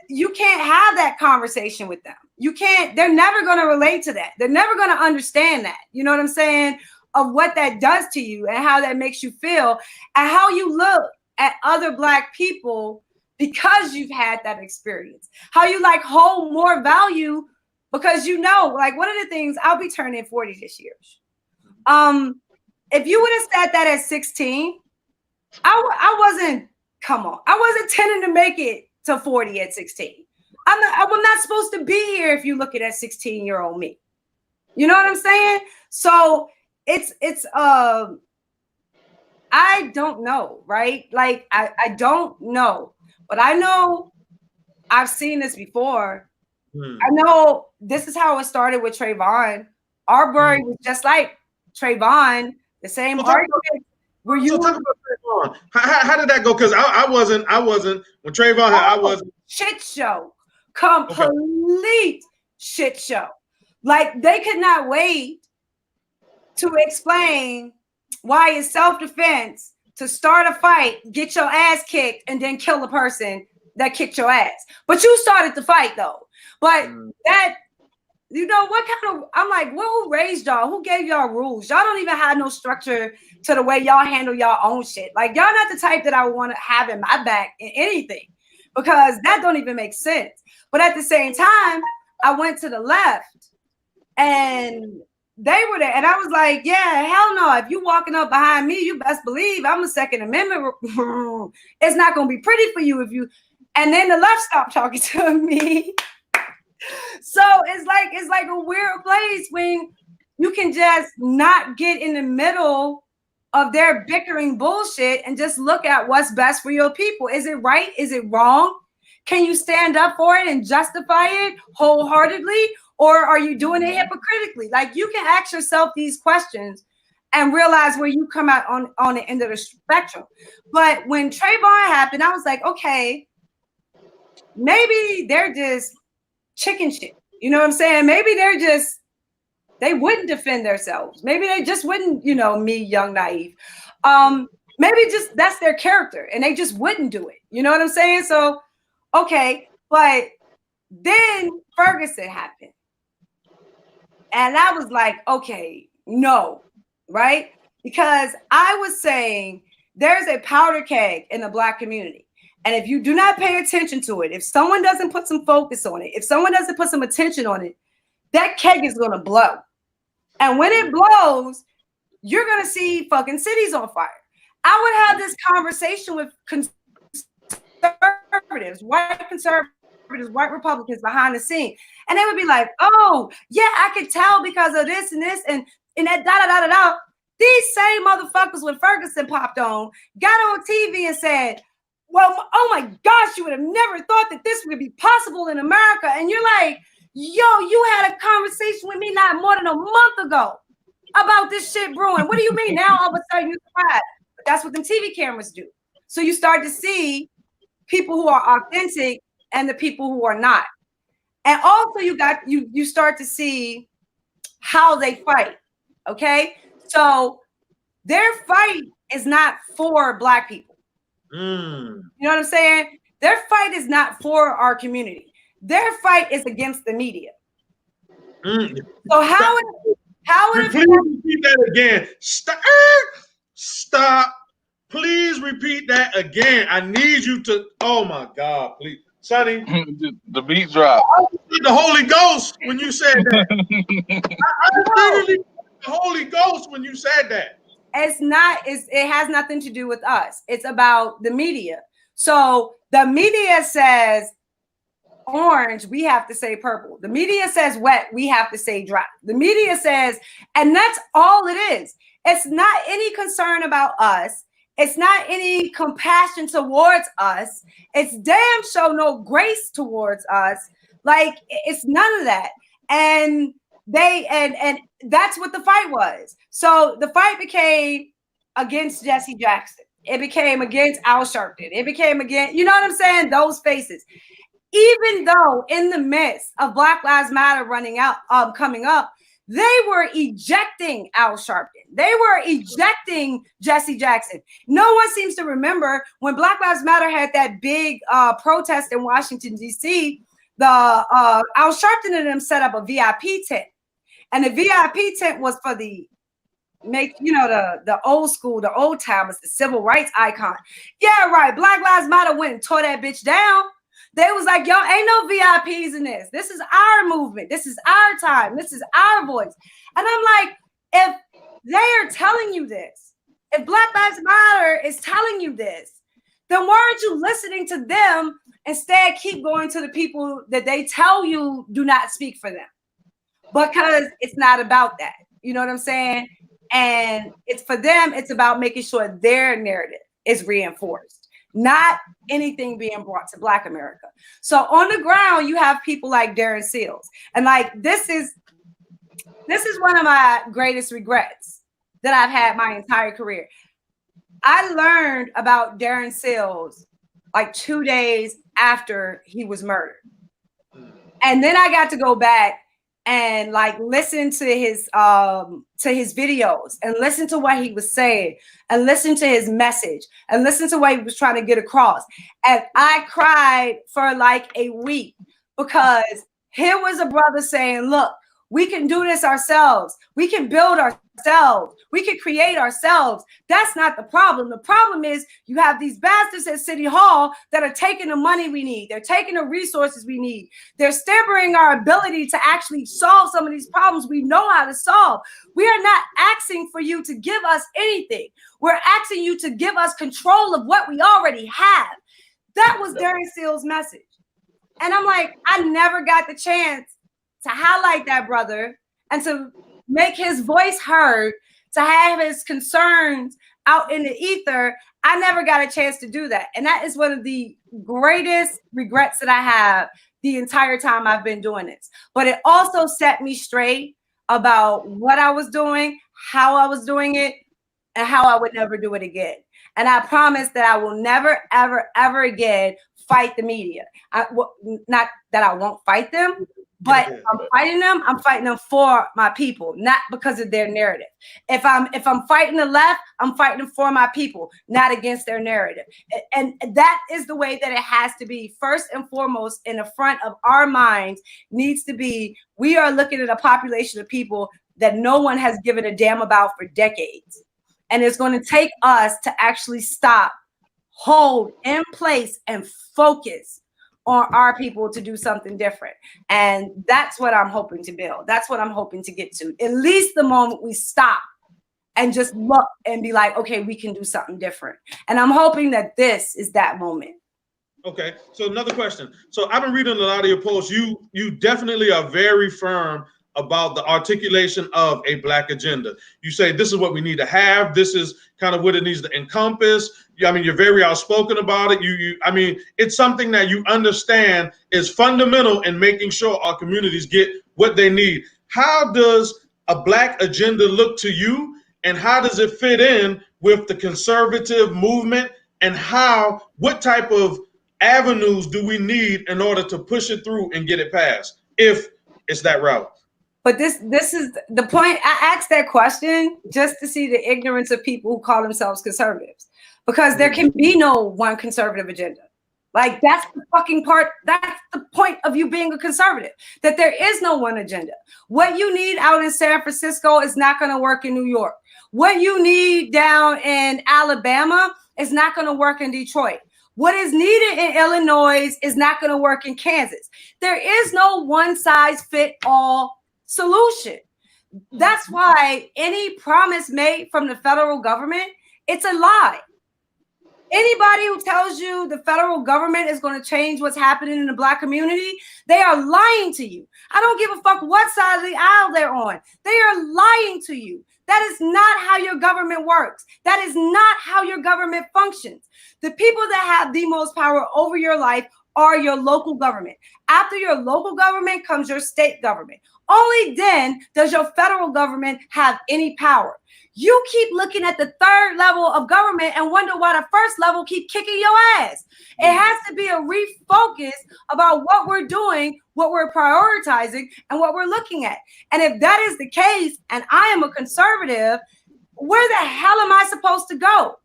Speaker 2: you can't have that conversation with them. You can't, they're never going to relate to that. They're never going to understand that. You know what I'm saying? Of what that does to you and how that makes you feel and how you look at other Black people because you've had that experience. How you like hold more value because like one of the things, I'll be turning 40 this year. If you would have said that at 16, I wasn't tending to make it to 40 at 16. I'm not supposed to be here if you look at that 16-year-old me. You know what I'm saying? So it's I don't know, right? Like I don't know, but I know I've seen this before. I know this is how it started with Trayvon. Arbery was just like Trayvon, the same argument. Were you
Speaker 1: talking about Trayvon? How did that go? Because I wasn't when Trayvon I wasn't.
Speaker 2: Shit show, complete shit show. Like they could not wait to explain why it's self-defense to start a fight, get your ass kicked, and then kill the person that kicked your ass. But you started the fight though. But that, what kind of, I'm like, well, who raised y'all? Who gave y'all rules? Y'all don't even have no structure to the way y'all handle y'all own shit. Like, y'all not the type that I want to have in my back in anything, because that don't even make sense. But at the same time, I went to the left and they were there. And I was like, yeah, hell no. If you walking up behind me, you best believe I'm a Second Amendment. It's not going to be pretty for you if you, and then the left stopped talking to me. So it's like a weird place when you can just not get in the middle of their bickering bullshit and just look at what's best for your people. Is it right? Is it wrong? Can you stand up for it and justify it wholeheartedly? Or are you doing it hypocritically? Like, you can ask yourself these questions and realize where you come out on the end of the spectrum. But when Trayvon happened, I was like, okay, maybe they're just chicken shit. You know what I'm saying? Maybe they wouldn't defend themselves. Maybe they just wouldn't, me, young, naive. Maybe just that's their character and they just wouldn't do it. You know what I'm saying? So, okay. But then Ferguson happened. And I was like, okay, no, right? Because I was saying there's a powder keg in the Black community. And if you do not pay attention to it, if someone doesn't put some focus on it, if someone doesn't put some attention on it, that keg is going to blow. And when it blows, you're going to see fucking cities on fire. I would have this conversation with conservatives, white white Republicans behind the scene. And they would be like, oh, yeah, I could tell because of this and this and that da-da-da-da-da. These same motherfuckers, when Ferguson popped on, got on TV and said, well, oh my gosh, you would have never thought that this would be possible in America. And you're like, yo, you had a conversation with me not more than a month ago about this shit brewing. What do you mean now all of a sudden you're surprised? But that's what them TV cameras do. So you start to see people who are authentic and the people who are not. And also you start to see how they fight. Okay. So their fight is not for Black people. You know what I'm saying? Their fight is not for our community. Their fight is against the media. So how
Speaker 1: please repeat that again. Stop. Please repeat that again. I need you to. Oh my God, please. Sonnie.
Speaker 3: The beat drop.
Speaker 1: The Holy Ghost when you said that. I literally the Holy Ghost when you said that.
Speaker 2: It has nothing to do with us. It's about the media. So the media says orange, we have to say purple. The media says wet, we have to say dry. The media says, and that's all it is. It's not any concern about us. It's not any compassion towards us. It's damn show no grace towards us. Like, it's none of that. And and that's what the fight was. So the fight became against Jesse Jackson. It became against Al Sharpton. It became against, you know what I'm saying? Those faces. Even though in the midst of Black Lives Matter coming up, they were ejecting Al Sharpton. They were ejecting Jesse Jackson. No one seems to remember when Black Lives Matter had that big protest in Washington, D.C., Al Sharpton and them set up a VIP tent. And the VIP tent was for the old school, the old timers, the civil rights icon. Yeah, right. Black Lives Matter went and tore that bitch down. They was like, yo, ain't no VIPs in this. This is our movement. This is our time. This is our voice. And I'm like, if they are telling you this, if Black Lives Matter is telling you this, then why aren't you listening to them? Instead, keep going to the people that they tell you do not speak for them. Because it's not about that. You know what I'm saying? And it's for them, it's about making sure their narrative is reinforced, not anything being brought to Black America. So on the ground, you have people like Darren Seals. And like, this is one of my greatest regrets that I've had my entire career. I learned about Darren Seals like 2 days after he was murdered. And then I got to go back and like listen to his videos and listen to what he was saying and listen to his message and listen to what he was trying to get across. And I cried for like a week because here was a brother saying, look, we can do this ourselves. We can build ourselves. We can create ourselves. That's not the problem. The problem is you have these bastards at City Hall that are taking the money we need. They're taking the resources we need. They're stammering our ability to actually solve some of these problems we know how to solve. We are not asking for you to give us anything. We're asking you to give us control of what we already have. That was Darren Seals' message. And I'm like, I never got the chance to highlight that brother and to make his voice heard, to have his concerns out in the ether. I never got a chance to do that. And that is one of the greatest regrets that I have the entire time I've been doing this. But it also set me straight about what I was doing, how I was doing it, and how I would never do it again. And I promise that I will never, ever, ever again fight the media. Not that I won't fight them, but I'm fighting them for my people, not because of their narrative. If I'm fighting the left, I'm fighting them for my people, not against their narrative. And that is the way that it has to be. First and foremost, in the front of our minds needs to be, we are looking at a population of people that no one has given a damn about for decades. And it's going to take us to actually stop, hold in place, and focus on our people to do something different. And that's what I'm hoping to build. That's what I'm hoping to get to. At least the moment we stop and just look and be like, okay, we can do something different. And I'm hoping that this is that moment.
Speaker 1: Okay, so another question. So I've been reading a lot of your posts. You definitely are very firm about the articulation of a Black agenda. You say this is what we need to have. This is kind of what it needs to encompass. I mean, you're very outspoken about it. I mean, it's something that you understand is fundamental in making sure our communities get what they need. How does a Black agenda look to you, and how does it fit in with the conservative movement, and what type of avenues do we need in order to push it through and get it passed, if it's that route?
Speaker 2: But this is the point. I asked that question just to see the ignorance of people who call themselves conservatives, because there can be no one conservative agenda. Like, that's the fucking part. That's the point of you being a conservative, that there is no one agenda. What you need out in San Francisco is not going to work in New York. What you need down in Alabama is not going to work in Detroit. What is needed in Illinois is not going to work in Kansas. There is no one size fit all solution. That's why any promise made from the federal government, it's a lie. Anybody who tells you the federal government is going to change what's happening in the Black community, they are lying to you. I don't give a fuck what side of the aisle they're on. They are lying to you. That is not how your government works. That is not how your government functions. The people that have the most power over your life are your local government. After your local government comes your state government. Only then does your federal government have any power. You keep looking at the third level of government and wonder why the first level keep kicking your ass. It has to be a refocus about what we're doing, what we're prioritizing, and what we're looking at. And if that is the case, and I am a conservative, where the hell am I supposed to go?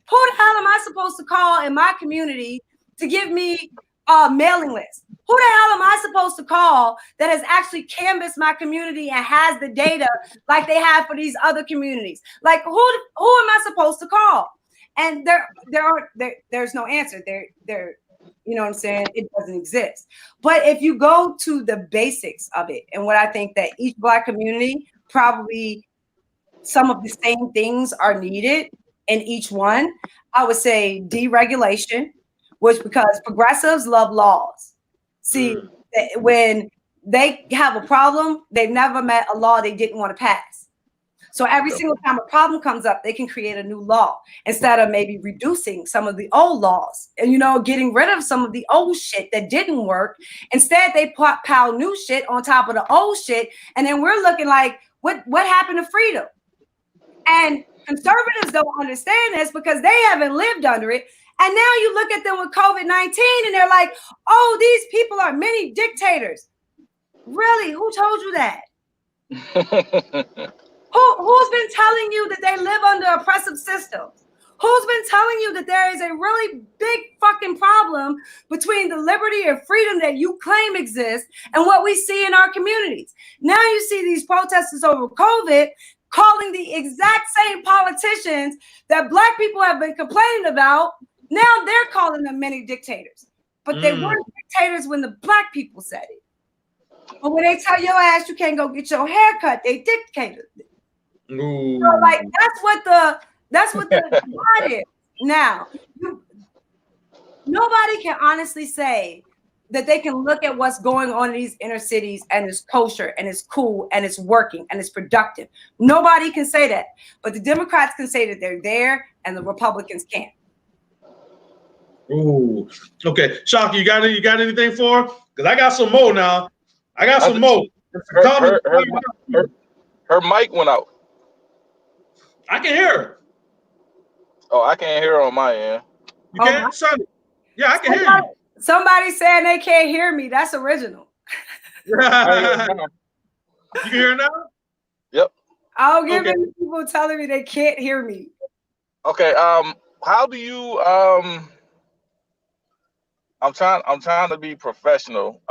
Speaker 2: Who the hell am I supposed to call in my community to give me a mailing list? Who the hell am I supposed to call that has actually canvassed my community and has the data like they have for these other communities? Like, who am I supposed to call? And there's no answer. There, you know what I'm saying? It doesn't exist. But if you go to the basics of it, and what I think that each Black community, probably some of the same things are needed in each one. I would say deregulation, which, because progressives love laws. See, when they have a problem, they've never met a law they didn't want to pass. So every single time a problem comes up, they can create a new law instead of maybe reducing some of the old laws and, getting rid of some of the old shit that didn't work. Instead, they pile new shit on top of the old shit. And then we're looking like, what happened to freedom? And conservatives don't understand this because they haven't lived under it. And now you look at them with COVID-19 and they're like, oh, these people are mini dictators. Really? Who told you that? Who's been telling you that they live under oppressive systems? Who's been telling you that there is a really big fucking problem between the liberty and freedom that you claim exists and what we see in our communities? Now you see these protesters over COVID calling the exact same politicians that Black people have been complaining about. Now they're calling them mini dictators, but they weren't dictators when the Black people said it. But when they tell your ass you can't go get your hair cut, they dictators. So like that's what the divide is. Now, nobody can honestly say that they can look at what's going on in these inner cities and it's kosher and it's cool and it's working and it's productive. Nobody can say that, but the Democrats can say that they're there and the Republicans can't.
Speaker 1: Ooh, okay. Shocky, you got anything for her? Because I got some more now. I got some more.
Speaker 3: Her mic went out.
Speaker 1: I can hear her.
Speaker 3: Oh, I can't hear her on my end.
Speaker 1: You can't, Sonnie? Yeah, I can hear you.
Speaker 2: Somebody saying they can't hear me. That's original.
Speaker 1: You can hear her now?
Speaker 3: Yep.
Speaker 2: I'll give it people telling me they can't hear me.
Speaker 3: Okay. How do you I'm trying to be professional.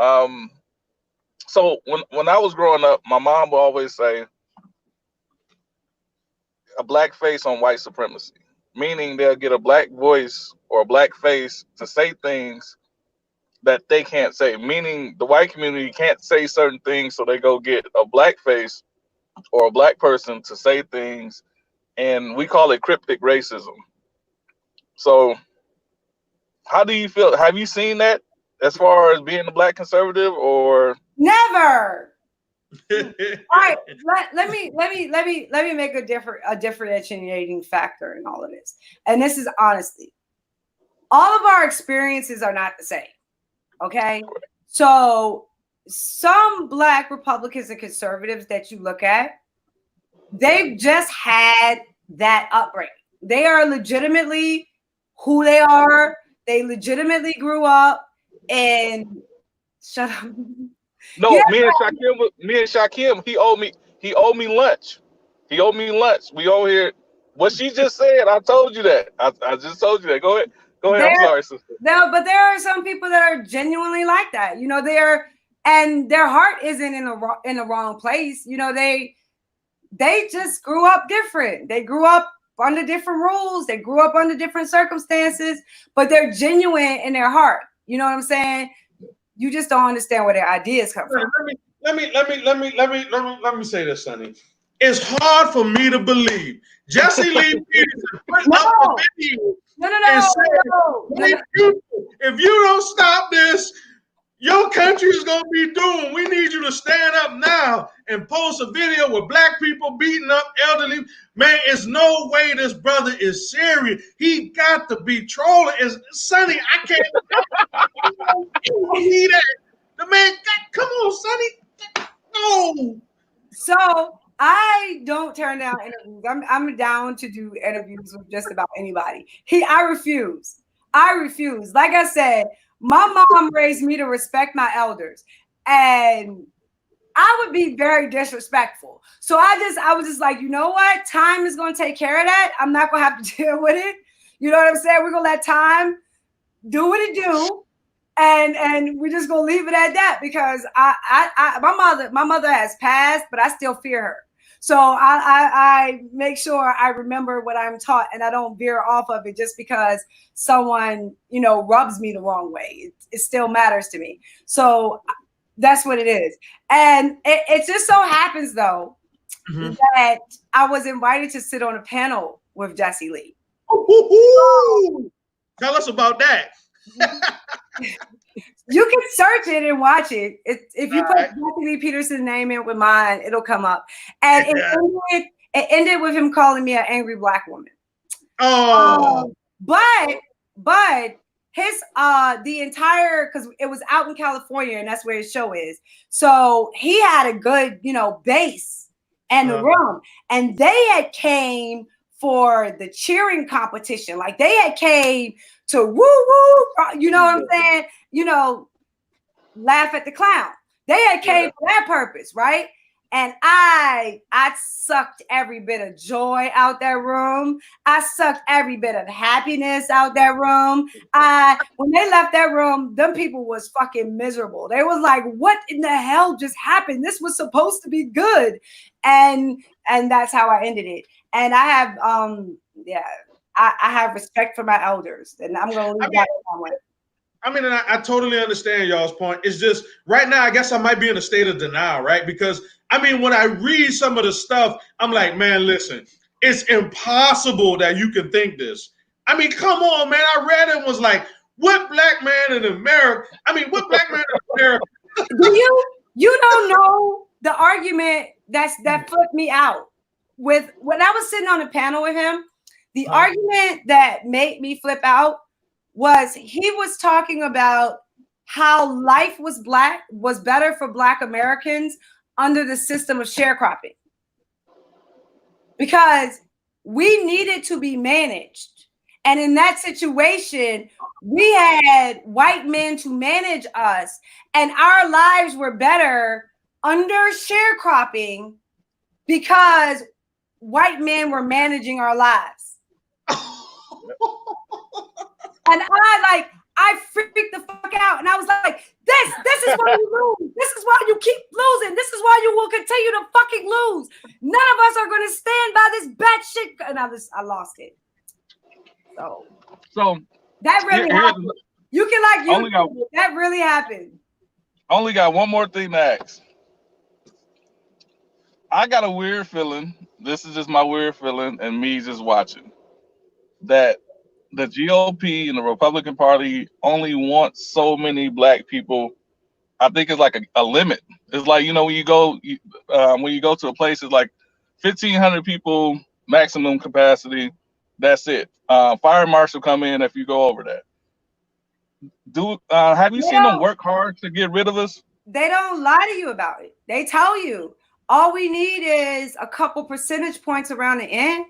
Speaker 3: So when I was growing up, my mom would always say a black face on white supremacy, meaning they'll get a black voice or a black face to say things that they can't say, meaning the white community can't say certain things, so they go get a black face or a black person to say things, and we call it cryptic racism. So how do you feel? Have you seen that as far as being a black conservative or?
Speaker 2: Never. All right, let me make a differentiating factor in all of this. And this is honesty. All of our experiences are not the same. Okay. So some black Republicans and conservatives that you look at, they've just had that upbringing. They are legitimately who they are. They legitimately grew up and shut up.
Speaker 3: No, yeah. me and Shakim, he owed me lunch. He owed me lunch. We over here. What she just said, I told you that. I just told you that. Go ahead. I'm sorry, sister.
Speaker 2: No, but there are some people that are genuinely like that. You know, and their heart isn't in the wrong place. You know, they just grew up different. They grew up under different rules. They grew up under different circumstances, but they're genuine in their heart. You know what I'm saying? You just don't understand where their ideas come from.
Speaker 1: Let me say this, Sonnie. It's hard for me to believe Jesse Lee Peterson put up a video and said, if you don't stop this, your country is going to be doomed. We need you to stand up now and post a video with black people beating up elderly. Man, it's no way this brother is serious. He got to be trolling. Sonnie, I can't believe that. The man, come on, Sonnie. No.
Speaker 2: So I don't turn down interviews. I'm down to do interviews with just about anybody. I refuse. Like I said, my mom raised me to respect my elders, and I would be very disrespectful. So I was just like, you know what? Time is going to take care of that. I'm not going to have to deal with it. You know what I'm saying? We're going to let time do what it do. And we're just going to leave it at that, because my mother has passed, but I still fear her. So I make sure I remember what I'm taught and I don't veer off of it just because someone, rubs me the wrong way. It still matters to me. So that's what it is. And it just so happens, though, that I was invited to sit on a panel with Jesse Lee.
Speaker 1: Tell us about that.
Speaker 2: You can search it and watch it. If you put Jesse Lee Peterson's name in with mine, it'll come up. And it ended with him calling me an angry black woman.
Speaker 1: Oh,
Speaker 2: but his the entire, because it was out in California and that's where his show is. So he had a good, base and the room, and they had came for the cheering competition. Like they had came to woo woo, you know what I'm saying? Laugh at the clown. They had came for that purpose, right? And I sucked every bit of joy out that room. I sucked every bit of happiness out that room. When they left that room, them people was fucking miserable. They was like, what in the hell just happened? This was supposed to be good. And that's how I ended it. And I have, I have respect for my elders, and I'm going to leave that one.
Speaker 1: I mean, and I totally understand y'all's point. It's just right now, I guess I might be in a state of denial, right? Because I mean, when I read some of the stuff, I'm like, man, listen, it's impossible that you can think this. I mean, come on, man. I read it and was like, What black man in America? I mean, what black man in America?
Speaker 2: You don't know the argument that flipped me out with when I was sitting on a panel with him. The argument that made me flip out was he was talking about how life was better for Black Americans under the system of sharecropping, because we needed to be managed. And in that situation, we had white men to manage us, and our lives were better under sharecropping because white men were managing our lives. And I freaked the fuck out. And I was like, this is why you lose. This is why you keep losing. This is why you will continue to fucking lose. None of us are going to stand by this bad shit. And I lost it. So that really happened. You can that really happened.
Speaker 3: Only got one more thing to ask. I got a weird feeling. This is just my weird feeling and me just watching that the GOP and the Republican Party only wants so many black people. I think it's like a limit. It's like, when you go to a place, it's like 1,500 people maximum capacity. That's it. Fire marshal come in if you go over that. Have you seen them work hard to get rid of us?
Speaker 2: They don't lie to you about it. They tell you all we need is a couple percentage points around the end.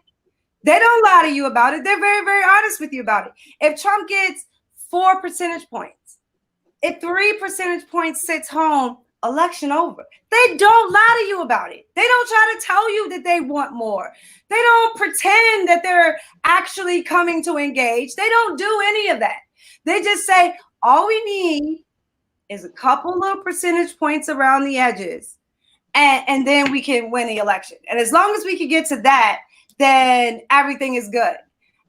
Speaker 2: They don't lie to you about it. They're very, very honest with you about it. If Trump gets 4 percentage points, if 3 percentage points sits home, election over. They don't lie to you about it. They don't try to tell you that they want more. They don't pretend that they're actually coming to engage. They don't do any of that. They just say, all we need is a couple little percentage points around the edges, and then we can win the election. And as long as we can get to that, then everything is good.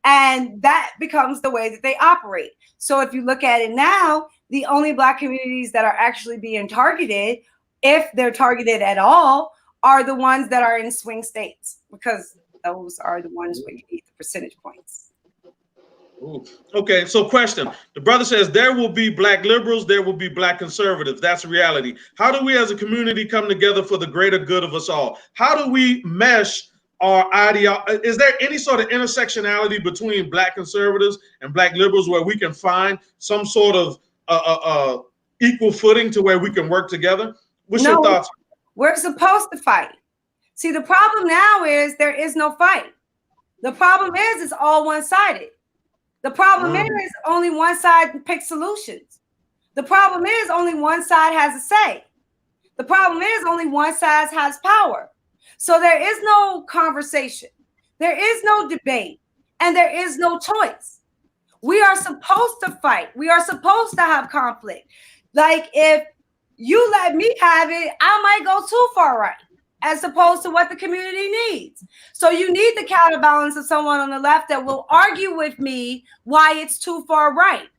Speaker 2: And that becomes the way that they operate. So if you look at it now, the only Black communities that are actually being targeted, if they're targeted at all, are the ones that are in swing states, because those are the ones where you need the percentage points.
Speaker 1: Ooh. Okay, so question. The brother says there will be Black liberals, there will be Black conservatives. That's reality. How do we as a community come together for the greater good of us all? How do we mesh our ideology? Is there any sort of intersectionality between Black conservatives and Black liberals where we can find some sort of equal footing to where we can work together? What's your thoughts?
Speaker 2: We're supposed to fight. See, the problem now is there is no fight. The problem is it's all one-sided. The problem is only one side picks solutions. The problem is only one side has a say. The problem is only one side has power. So there is no conversation. There is no debate. And there is no choice. We are supposed to fight. We are supposed to have conflict. Like, if you let me have it, I might go too far right, as opposed to what the community needs. So you need the counterbalance of someone on the left that will argue with me why it's too far right.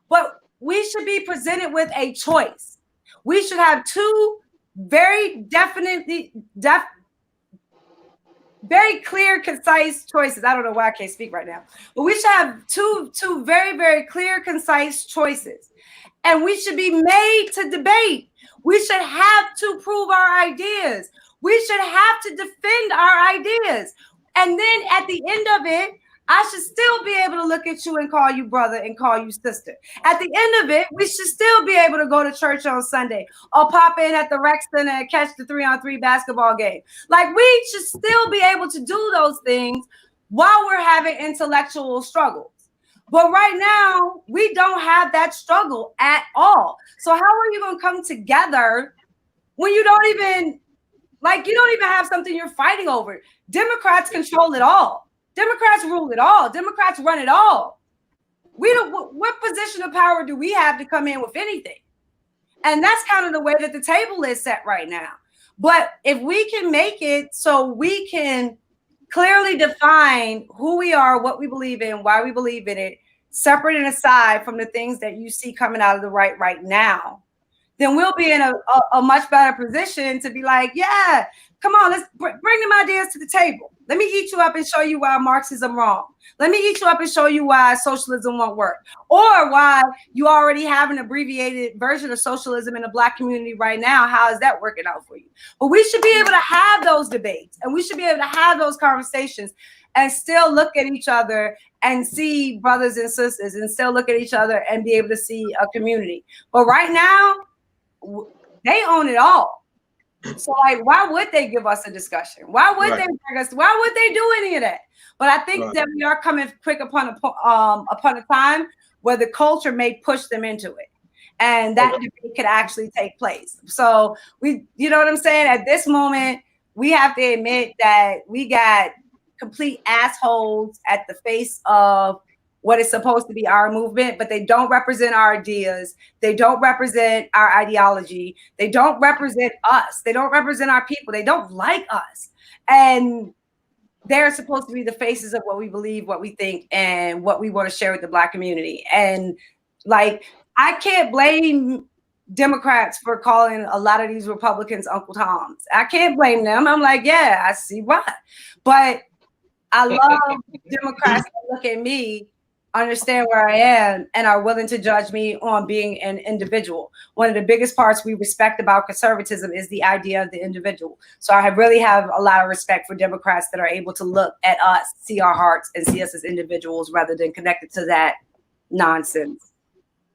Speaker 2: But we should be presented with a choice. We should have two very very clear, concise choices. I don't know why I can't speak right now, but we should have two very, very clear, concise choices. And we should be made to debate. We should have to prove our ideas. We should have to defend our ideas. And then at the end of it, I should still be able to look at you and call you brother and call you sister. At the end of it, we should still be able to go to church on Sunday or pop in at the rec center and catch the 3-on-3 basketball game. Like, we should still be able to do those things while we're having intellectual struggles. But right now, we don't have that struggle at all. So how are you going to come together when you don't even have something you're fighting over? Democrats control it all. Democrats rule it all. Democrats run it all. What position of power do we have to come in with anything? And that's kind of the way that the table is set right now. But if we can make it so we can clearly define who we are, what we believe in, why we believe in it, separate and aside from the things that you see coming out of the right now, then we'll be in a much better position to be like, yeah, Come on, let's bring them ideas to the table. Let me eat you up and show you why Marxism wrong. Let me eat you up and show you why socialism won't work, or why you already have an abbreviated version of socialism in the Black community right now. How is that working out for you? But we should be able to have those debates, and we should be able to have those conversations and still look at each other and see brothers and sisters, and still look at each other and be able to see a community. But right now, they own it all. So like, why would they give us a discussion? Why would they bring us? Why would they do any of that? But I think that we are coming quick upon a time where the culture may push them into it, and that debate could actually take place. So you know what I'm saying? At this moment, we have to admit that we got complete assholes at the face of what is supposed to be our movement, but they don't represent our ideas. They don't represent our ideology. They don't represent us. They don't represent our people. They don't like us. And they're supposed to be the faces of what we believe, what we think, and what we want to share with the Black community. And like, I can't blame Democrats for calling a lot of these Republicans Uncle Toms. I can't blame them. I'm like, yeah, I see why. But I love Democrats that look at me, understand where I am, and are willing to judge me on being an individual. One of the biggest parts we respect about conservatism is the idea of the individual. So I really have a lot of respect for Democrats that are able to look at us, see our hearts, and see us as individuals rather than connected to that nonsense.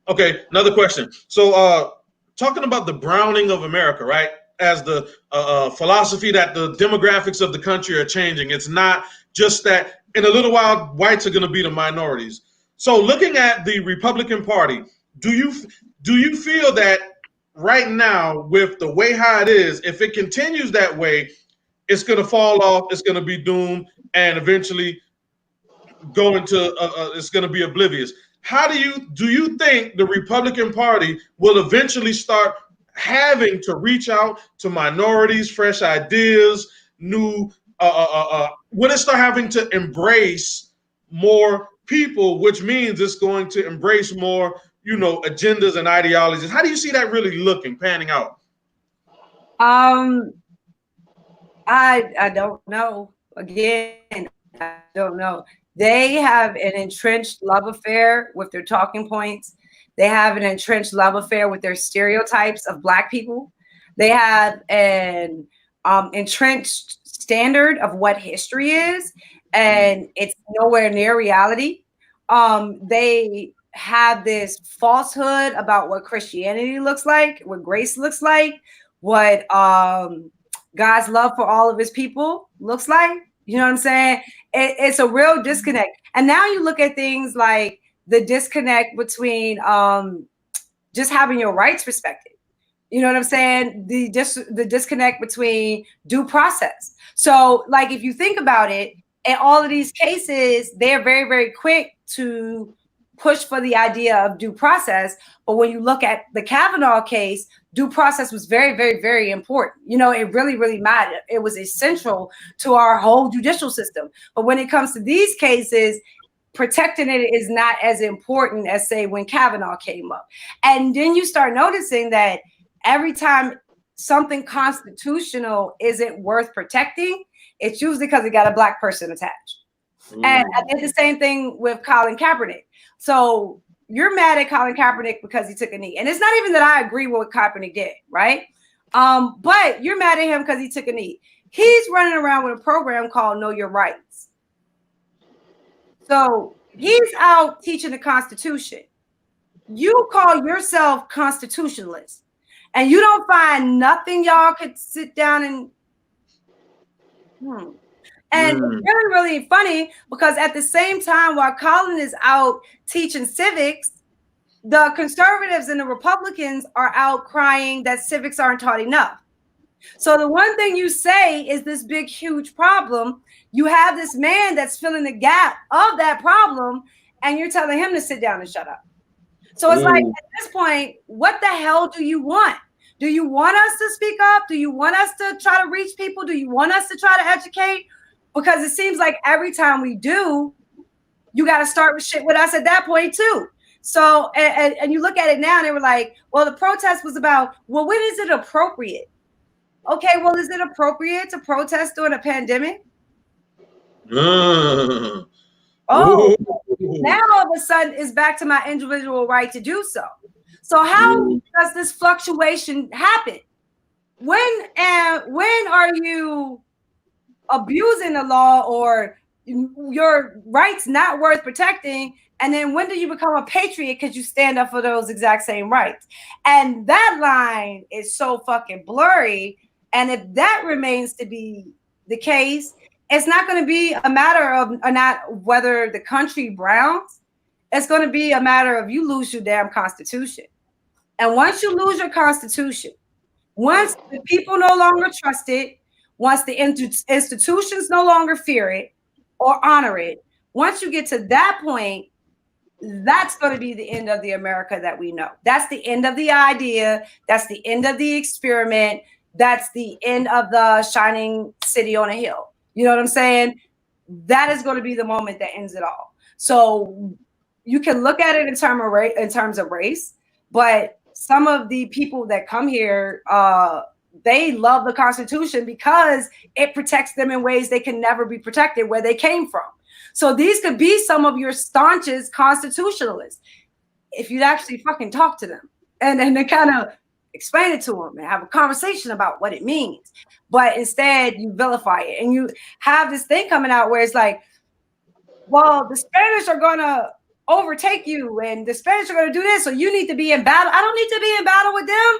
Speaker 1: Okay, another question. So talking about the browning of America, right? As the philosophy that the demographics of the country are changing. It's not just that in a little while, whites are going to be the minorities. So looking at the Republican Party, do you feel that right now, with the way how it is, if it continues that way, it's going to fall off, it's going to be doomed, and eventually go into it's going to be oblivious? How do you think the Republican Party will eventually start having to reach out to minorities, fresh ideas, new when it start having to embrace more people, which means it's going to embrace more, agendas and ideologies? How do you see that really panning out?
Speaker 2: I don't know. Again, I don't know. They have an entrenched love affair with their talking points. They have an entrenched love affair with their stereotypes of Black people. They have an entrenched standard of what history is, and it's nowhere near reality. They have this falsehood about what Christianity looks like, what grace looks like, what God's love for all of his people looks like. You know what I'm saying? It's a real disconnect. And now you look at things like the disconnect between just having your rights respected. You know what I'm saying? The disconnect between due process. So like, if you think about it, in all of these cases, they're very, very quick to push for the idea of due process. But when you look at the Kavanaugh case, due process was very, very, very important. It really, really mattered. It was essential to our whole judicial system. But when it comes to these cases, protecting it is not as important as, say, when Kavanaugh came up. And then you start noticing that every time something constitutional isn't worth protecting, it's usually because it got a Black person attached. And I did the same thing with Colin Kaepernick. So you're mad at Colin Kaepernick because he took a knee. And it's not even that I agree with what Kaepernick did, right? But you're mad at him because he took a knee. He's running around with a program called Know Your Rights. So he's out teaching the Constitution. You call yourself constitutionalist, and you don't find nothing y'all could sit down and And it's really, really funny because at the same time, while Colin is out teaching civics, the conservatives and the Republicans are out crying that civics aren't taught enough. So the one thing you say is this big, huge problem. You have this man that's filling the gap of that problem, and you're telling him to sit down and shut up. So it's like, at this point, what the hell do you want? Do you want us to speak up? Do you want us to try to reach people? Do you want us to try to educate? Because it seems like every time we do, you got to start with shit with us at that point too. So, and you look at it now and they were like, well, the protest was about, well, when is it appropriate? Okay, well, is it appropriate to protest during a pandemic?
Speaker 1: Uh,
Speaker 2: Oh,
Speaker 1: ooh,
Speaker 2: now all of a sudden it's back to my individual right to do so. So how
Speaker 1: ooh.
Speaker 2: does this fluctuation happen? When are you abusing the law or your rights not worth protecting? And then when do you become a patriot because you stand up for those exact same rights? And that line is so fucking blurry. And if that remains to be the case, it's not going to be a matter of not whether the country browns. It's going to be a matter of you lose your damn constitution. And once you lose your constitution, once the people no longer trust it, once the institutions no longer fear it or honor it, once you get to that point, that's going to be the end of the America that we know. That's the end of the idea. That's the end of the experiment. That's the end of the shining city on a hill. You know what I'm saying? That is going to be the moment that ends it all. So you can look at it in terms of race, but some of the people that come here, they love the Constitution because it protects them in ways they can never be protected where they came from. So these could be some of your staunchest constitutionalists if you'd actually fucking talk to them and then kind of explain it to them and have a conversation about what it means. But instead, you vilify it and you have this thing coming out where it's like, well, the Spanish are going to overtake you and the Spanish are going to do this, so you need to be in battle. I don't need to be in battle with them.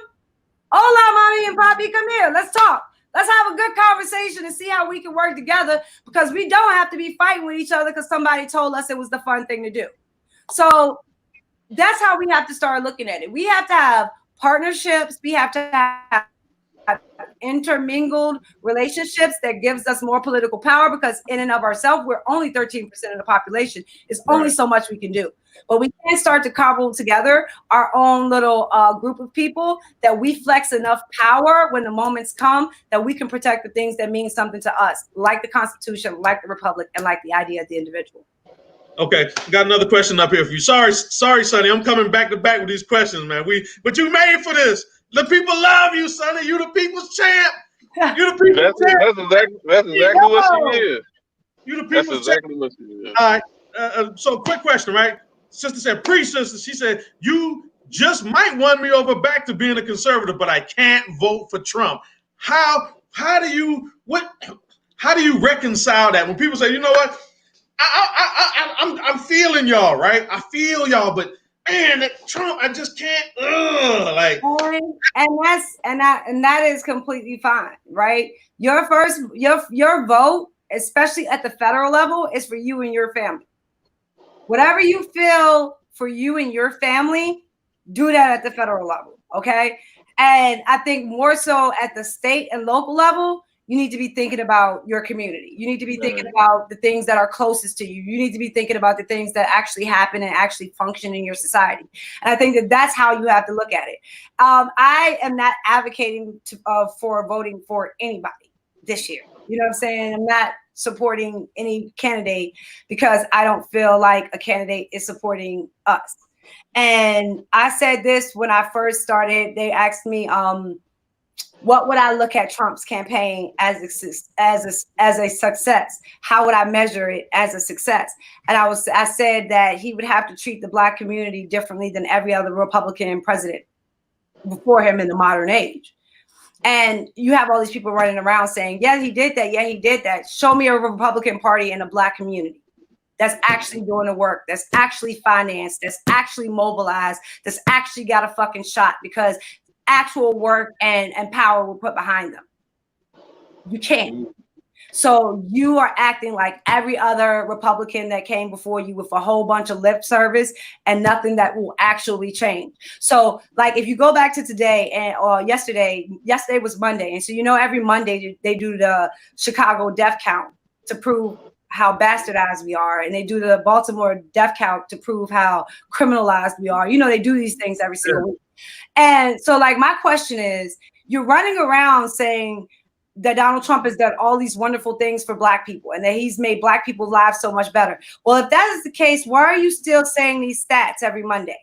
Speaker 2: Hola, mommy and papi, come here. Let's talk. Let's have a good conversation and see how we can work together, because we don't have to be fighting with each other because somebody told us it was the fun thing to do. So that's how we have to start looking at it. We have to have partnerships. We have to have intermingled relationships that gives us more political power, because in and of ourselves, we're only 13% of the population. It's only so much we can do. But we can start to cobble together our own little group of people that we flex enough power when the moments come that we can protect the things that mean something to us, like the Constitution, like the Republic, and like the idea of the individual.
Speaker 1: Okay, got another question up here for you. Sorry, Sonnie. I'm coming back to back with these questions, man. But you made for this. The people love you, Sonnie. You the people's champ. You the people's champ.
Speaker 3: That's exactly what she is.
Speaker 1: You the people's
Speaker 3: exactly
Speaker 1: champ.
Speaker 3: What she is.
Speaker 1: All right. So quick question, right? Sister said, pre-sister, she said, you just might won me over back to being a conservative, but I can't vote for Trump. How do you reconcile that when people say, you know what? I'm feeling y'all, right? I feel y'all, but man, that Trump, I just can't.
Speaker 2: And that is completely fine, right? Your vote, especially at the federal level, is for you and your family. Whatever you feel for you and your family, do that at the federal level, okay? And I think more so at the state and local level, you need to be thinking about your community. You need to be thinking about the things that are closest to you. You need to be thinking about the things that actually happen and actually function in your society. And I think that that's how you have to look at it. I am not advocating for voting for anybody this year. You know what I'm saying? I'm not supporting any candidate because I don't feel like a candidate is supporting us. And I said this when I first started. They asked me, what would I look at Trump's campaign as a success? How would I measure it as a success? And I said that he would have to treat the Black community differently than every other Republican president before him in the modern age. And you have all these people running around saying, yeah, he did that. Yeah, he did that. Show me a Republican Party in a Black community that's actually doing the work, that's actually financed, that's actually mobilized, that's actually got a fucking shot, because actual work and power were put behind them. You can't. So you are acting like every other Republican that came before you with a whole bunch of lip service and nothing that will actually change. So like if you go back to today or yesterday was Monday. And so, every Monday they do the Chicago death count to prove how bastardized we are. And they do the Baltimore death count to prove how criminalized we are. They do these things every single week. And so like my question is, you're running around saying that Donald Trump has done all these wonderful things for Black people and that he's made Black people's lives so much better. Well, if that is the case, why are you still saying these stats every Monday?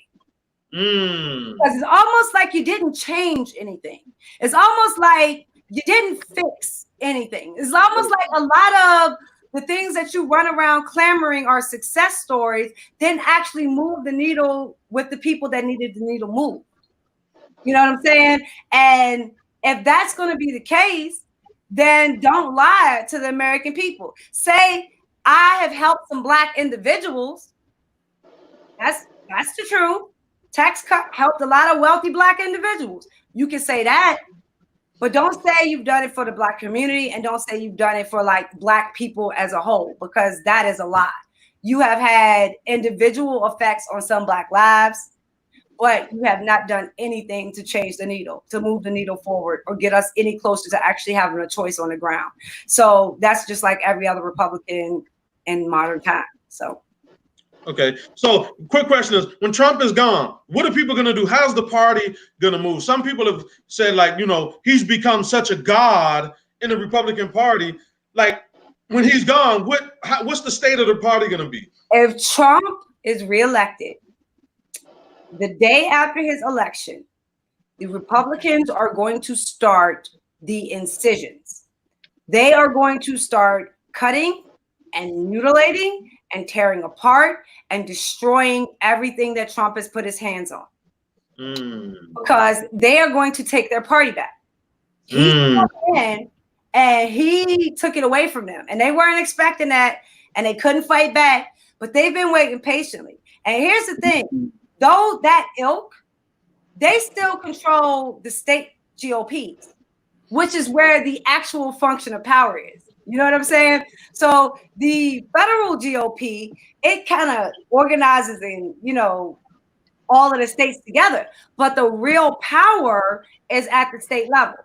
Speaker 2: Because it's almost like you didn't change anything. It's almost like you didn't fix anything. It's almost like a lot of the things that you run around clamoring are success stories didn't actually move the needle with the people that needed the needle moved. You know what I'm saying? And if that's going to be the case, then don't lie to the American people. Say, I have helped some Black individuals. That's the truth. Tax cut helped a lot of wealthy Black individuals. You can say that, but don't say you've done it for the Black community, and don't say you've done it for like Black people as a whole, because that is a lie. You have had individual effects on some Black lives, but you have not done anything to change the needle, to move the needle forward, or get us any closer to actually having a choice on the ground. So that's just like every other Republican in modern time. So.
Speaker 1: Okay, so quick question is, when Trump is gone, what are people going to do? How's the party going to move? Some people have said, like, you know, he's become such a god in the Republican Party. Like, when he's gone, what's the state of the party going to be?
Speaker 2: If Trump is reelected, the day after his election, the Republicans are going to start the incisions. They are going to start cutting and mutilating and tearing apart and destroying everything that Trump has put his hands on. Because they are going to take their party back. He came in and he took it away from them. And they weren't expecting that, and they couldn't fight back, but they've been waiting patiently. And here's the thing, though that ilk, they still control the state GOPs, which is where the actual function of power is. You know what I'm saying? So the federal GOP, it kind of organizes in, you know, all of the states together, but the real power is at the state level.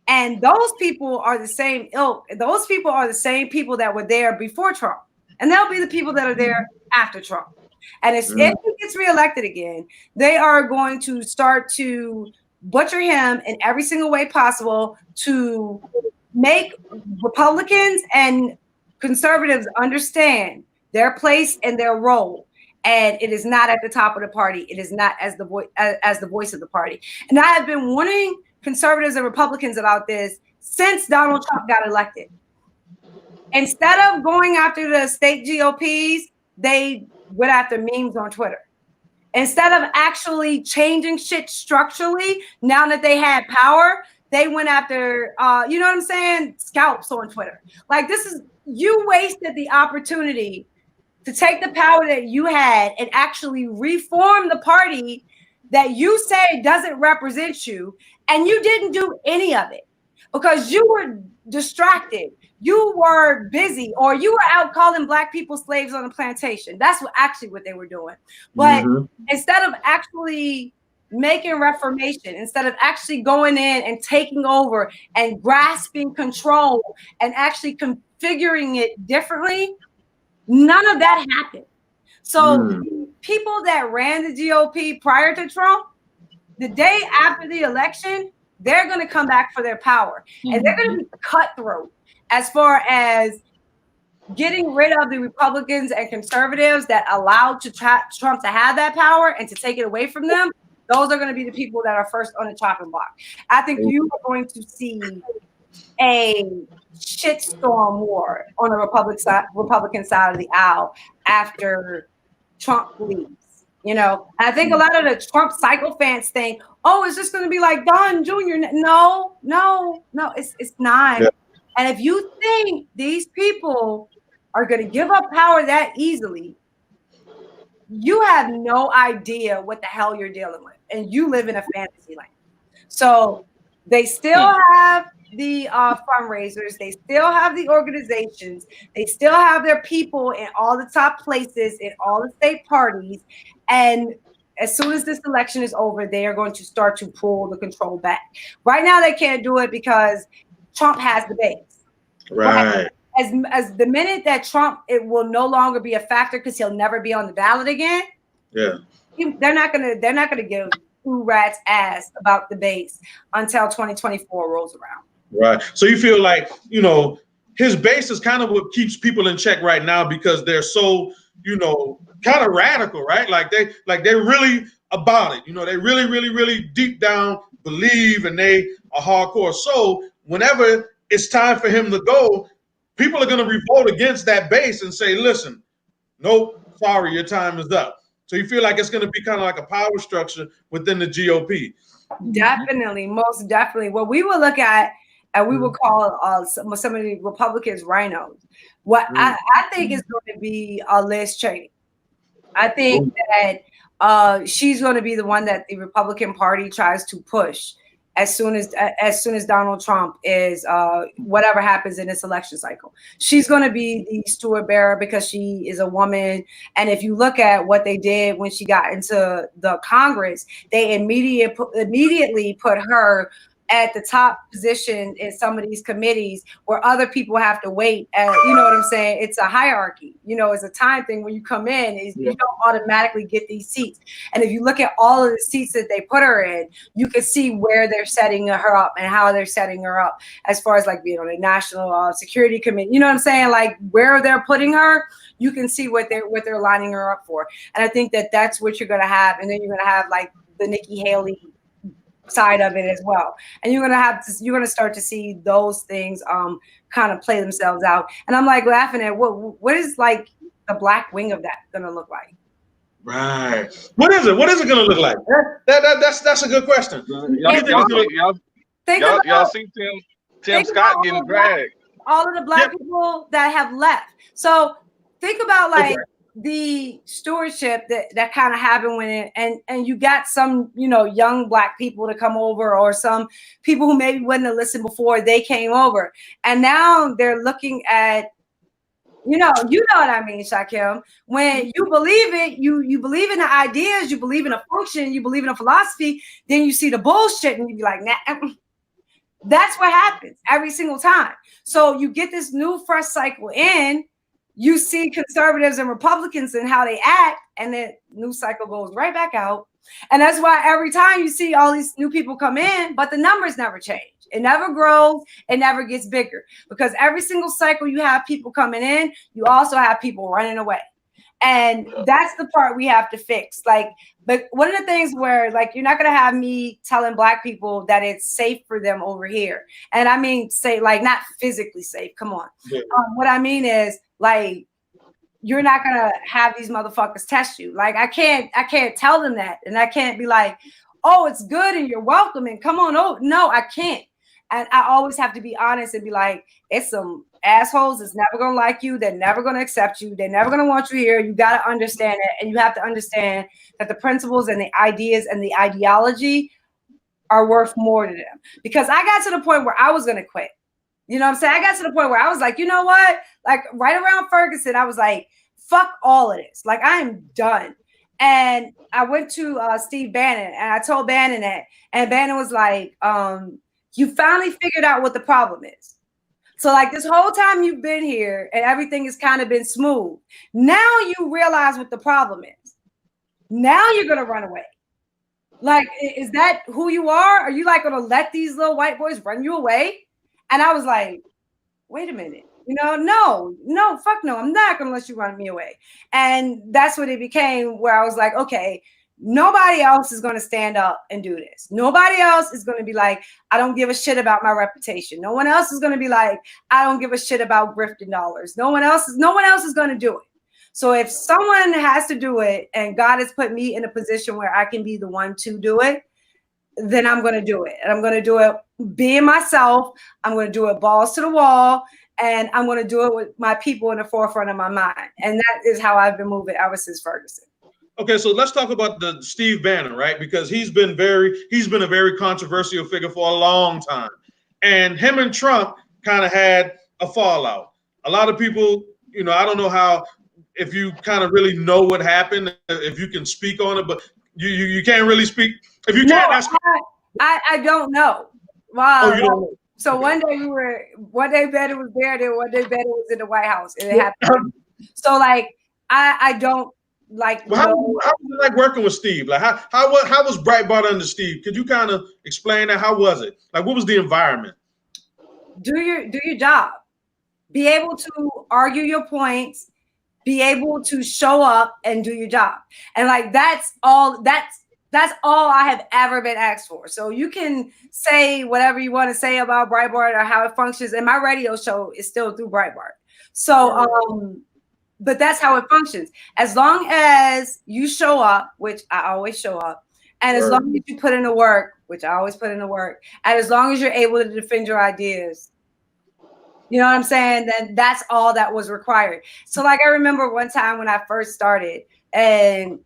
Speaker 2: And those people are the same ilk. Those people are the same people that were there before Trump, and they'll be the people that are there after Trump. And if he gets reelected again, they are going to start to butcher him in every single way possible to make Republicans and conservatives understand their place and their role. And it is not at the top of the party. It is not as the voice of the party. And I have been warning conservatives and Republicans about this since Donald Trump got elected. Instead of going after the state GOPs, they went after memes on Twitter. Instead of actually changing shit structurally, now that they had power, they went after, you know what I'm saying, scalps on Twitter. Like, you wasted the opportunity to take the power that you had and actually reform the party that you say doesn't represent you, and you didn't do any of it because you were distracted. You were busy, or you were out calling Black people slaves on a plantation. That's what they were doing. But instead of actually making reformation, instead of actually going in and taking over and grasping control and actually configuring it differently, none of that happened. So people that ran the GOP prior to Trump, the day after the election, they're going to come back for their power. And they're going to be cutthroat as far as getting rid of the Republicans and conservatives that allowed Trump to have that power and to take it away from them. Those are going to be the people that are first on the chopping block. I think you are going to see a shitstorm war on the Republican side of the aisle after Trump leaves. You know, I think a lot of the Trump cycle fans think, oh, it's just going to be like Don Jr. No, it's not. Yeah. And if you think these people are going to give up power that easily, you have no idea what the hell you're dealing with. And you live in a fantasy land. So they still have the fundraisers. They still have the organizations. They still have their people in all the top places in all the state parties. And as soon as this election is over, they are going to start to pull the control back. Right now, they can't do it because Trump has the base.
Speaker 1: Right.
Speaker 2: As the minute that Trump, it will no longer be a factor because he'll never be on the ballot again.
Speaker 1: Yeah.
Speaker 2: They're not gonna give two rats ass about the base until 2024 rolls around.
Speaker 1: Right. So you feel like, you know, his base is kind of what keeps people in check right now because they're so, you know, kind of radical, right? They're really about it. You know, they really, really, really deep down believe and they are hardcore. So whenever it's time for him to go, people are going to revolt against that base and say, listen, nope, sorry, your time is up. So you feel like it's going to be kind of like a power structure within the GOP.
Speaker 2: Definitely, most definitely. What we will look at, and we will call some of the Republicans rhinos. What I think is going to be Liz Cheney. I think that she's going to be the one that the Republican Party tries to push as soon as Donald Trump is whatever happens in this election cycle. She's going to be the steward bearer because she is a woman. And if you look at what they did when she got into the Congress, they immediately put her at the top position in some of these committees where other people have to wait. You know what I'm saying? It's a hierarchy. You know, it's a time thing. When you come in, you don't automatically get these seats. And if you look at all of the seats that they put her in, you can see where they're setting her up and how they're setting her up as far as like being on a national security committee. You know what I'm saying? Like where they're putting her, you can see what they're lining her up for. And I think that that's what you're going to have. And then you're going to have like the Nikki Haley side of it as well, and you're gonna start to see those things kind of play themselves out. And I'm like laughing at what is like the black wing of that gonna look like?
Speaker 1: Right. What is it gonna look like? That's a good question.
Speaker 3: Y'all see Tim Scott getting dragged.
Speaker 2: All of the black people that have left. So think about like the stewardship that kind of happened when it, and you got some, you know, young black people to come over, or some people who maybe wouldn't have listened before they came over. And now they're looking at, you know what I mean, Shakim, when you believe it, you believe in the ideas, you believe in a function, you believe in a philosophy, then you see the bullshit and you be like, nah. That's what happens every single time. So you get this new fresh cycle in, you see conservatives and Republicans and how they act, and then new cycle goes right back out. And that's why every time you see all these new people come in, but the numbers never change. It never grows. It never gets bigger, because every single cycle you have people coming in, you also have people running away. And that's the part we have to fix. Like, but one of the things where like, you're not going to have me telling black people that it's safe for them over here. And I mean, say like, not physically safe. Come on. Yeah. What I mean is like, you're not going to have these motherfuckers test you. Like, I can't tell them that. And I can't be like, oh, it's good and you're welcome and come on. Oh, no, I can't. And I always have to be honest and be like, it's some assholes that's never going to like you. They're never going to accept you. They're never going to want you here. You got to understand it. And you have to understand that the principles and the ideas and the ideology are worth more to them. Because I got to the point where I was going to quit. You know what I'm saying? I got to the point where I was like, you know what? Like right around Ferguson, I was like, fuck all of this. Like, I am done. And I went to Steve Bannon and I told Bannon that. And Bannon was like, you finally figured out what the problem is. So like this whole time you've been here and everything has kind of been smooth. Now you realize what the problem is. Now you're going to run away. Like, is that who you are? Are you like going to let these little white boys run you away? And I was like, wait a minute. You know, no, fuck no. I'm not going to let you run me away. And that's what it became, where I was like, okay, nobody else is going to stand up and do this. Nobody else is going to be like, I don't give a shit about my reputation. No one else is going to be like, I don't give a shit about grifting dollars. No one else is going to do it. So if someone has to do it and God has put me in a position where I can be the one to do it, then I'm going to do it. And I'm going to do it being myself. I'm going to do it balls to the wall. And I'm going to do it with my people in the forefront of my mind. And that is how I've been moving ever since Ferguson.
Speaker 1: Okay, so let's talk about the Steve Bannon, right? Because he's been a very controversial figure for a long time. And him and Trump kind of had a fallout. A lot of people, you know, I don't know if you kind of really know what happened, if you can speak on it, but you can't really speak. If you can't,
Speaker 2: I don't know. Wow.
Speaker 1: Oh, you don't know.
Speaker 2: So one day Bannon was there, then one day Bannon was in the White House, and it happened. So like, I don't like.
Speaker 1: Well, how was it like working with Steve? Like how was Breitbart under Steve? Could you kind of explain that? How was it? Like, what was the environment?
Speaker 2: Do your job. Be able to argue your points. Be able to show up and do your job. And like that's all. That's That's all I have ever been asked for. So you can say whatever you want to say about Breitbart or how it functions. And my radio show is still through Breitbart. So, but that's how it functions. As long as you show up, which I always show up, and as long as you put in the work, which I always put in the work, and as long as you're able to defend your ideas, you know what I'm saying? Then that's all that was required. So like, I remember one time when I first started, and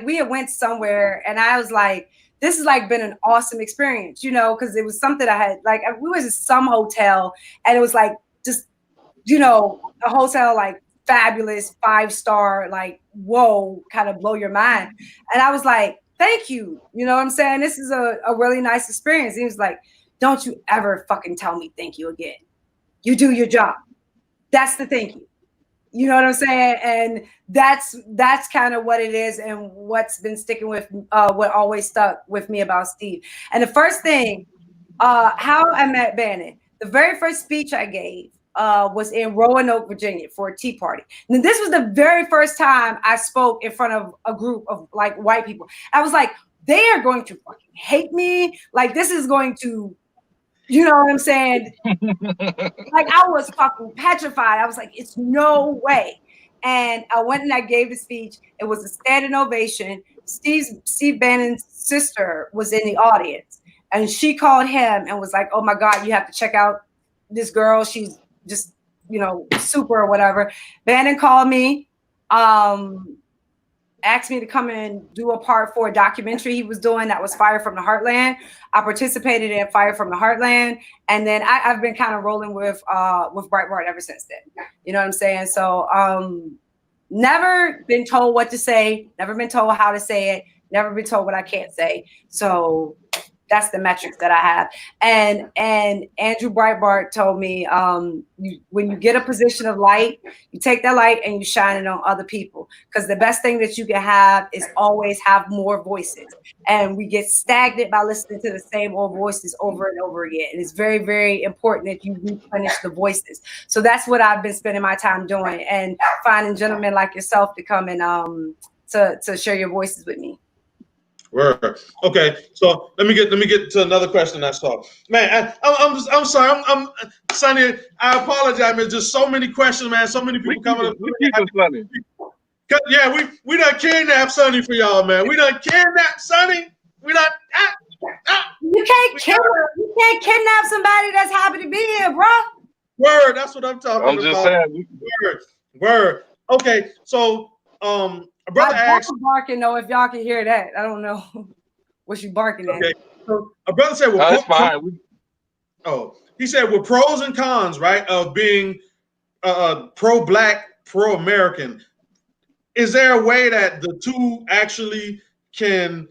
Speaker 2: we had went somewhere, and I was like, this has like been an awesome experience, you know, because it was something I had, like, we was in some hotel, and it was like, just, you know, a hotel, like fabulous 5-star, like, whoa, kind of blow your mind. And I was like, thank you. You know what I'm saying? This is a really nice experience. He was like, don't you ever fucking tell me thank you again. You do your job. That's the thank you. You know what I'm saying? And that's kind of what it is, and what's been sticking with what always stuck with me about Steve. And the first thing, how I met Bannon, the very first speech I gave was in Roanoke, Virginia, for a Tea Party. And this was the very first time I spoke in front of a group of like white people. I was like, they are going to fucking hate me. Like, this is going to, you know what I'm saying? Like, I was fucking petrified. I was like, it's no way. And I went and I gave the speech. It was a standing ovation. Steve Bannon's sister was in the audience, and she called him and was like, oh my God, you have to check out this girl. She's just, you know, super or whatever. Bannon called me, asked me to come and do a part for a documentary he was doing that was Fire from the Heartland. I participated in Fire from the Heartland, and then I've been kind of rolling with Breitbart ever since then. You know what I'm saying? So never been told what to say, never been told how to say it, never been told what I can't say. So that's the metrics that I have. And Andrew Breitbart told me, when you get a position of light, you take that light and you shine it on other people. Because the best thing that you can have is always have more voices. And we get stagnant by listening to the same old voices over and over again. And it's very, very important that you replenish the voices. So that's what I've been spending my time doing, and finding gentlemen like yourself to come and to share your voices with me.
Speaker 1: Word. Okay, so let me get to another question I saw. Man, I'm sorry. I'm Sonnie. I apologize, man. Just so many questions, man. So many people coming up. Yeah, we done kidnapped Sonnie for y'all, man. We done kidnapped Sonnie. We done.
Speaker 2: You can't kidnap somebody that's happy to be here, bro.
Speaker 1: Word. That's what I'm talking about.
Speaker 3: I'm just saying.
Speaker 1: Word. Okay, so a brother asked,
Speaker 2: barking though, if y'all can hear that. I don't know what you barking at.
Speaker 1: Okay. So a brother said,
Speaker 3: well, that's fine.
Speaker 1: He said, with pros and cons, right, of being pro-black, pro-American, is there a way that the two actually can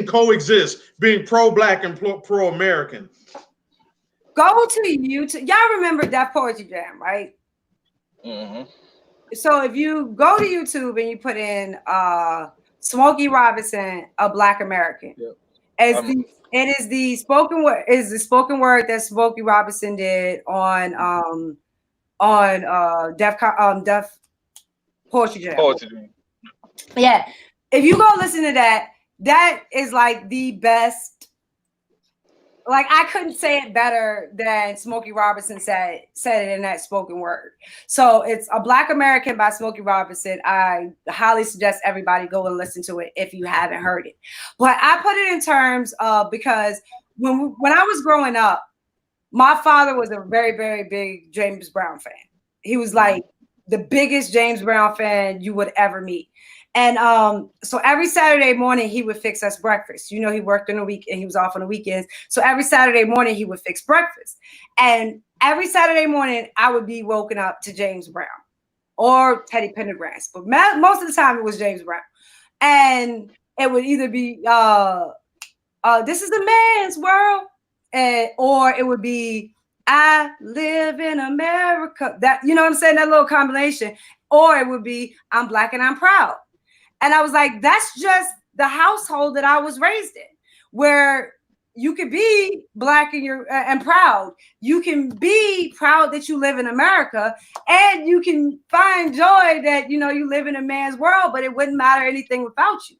Speaker 1: coexist, being pro-black and pro-American?
Speaker 2: Go to YouTube. Y'all remember Def Poetry Jam, right?
Speaker 3: Mm-hmm.
Speaker 2: So if you go to YouTube and you put in Smokey Robinson, a Black American, it is the spoken word that Smokey Robinson did on Def Poetry Jam. Yeah, if you go listen to that, that is like the best. Like, I couldn't say it better than Smokey Robinson said it in that spoken word. So it's A Black American by Smokey Robinson. I highly suggest everybody go and listen to it if you haven't heard it. But I put it in terms of, because when I was growing up, my father was a very, very big James Brown fan. He was like the biggest James Brown fan you would ever meet. And so every Saturday morning, he would fix us breakfast. You know, he worked in the week and he was off on the weekends. So every Saturday morning, he would fix breakfast. And every Saturday morning, I would be woken up to James Brown or Teddy Pendergrass. But most of the time, it was James Brown. And it would either be, this is a man's world, or it would be, I live in America. That, you know what I'm saying? That little combination. Or it would be, I'm Black and I'm proud. And I was like, that's just the household that I was raised in, where you could be Black and proud. You can be proud that you live in America, and you can find joy that, you know, you live in a man's world, but it wouldn't matter anything without you.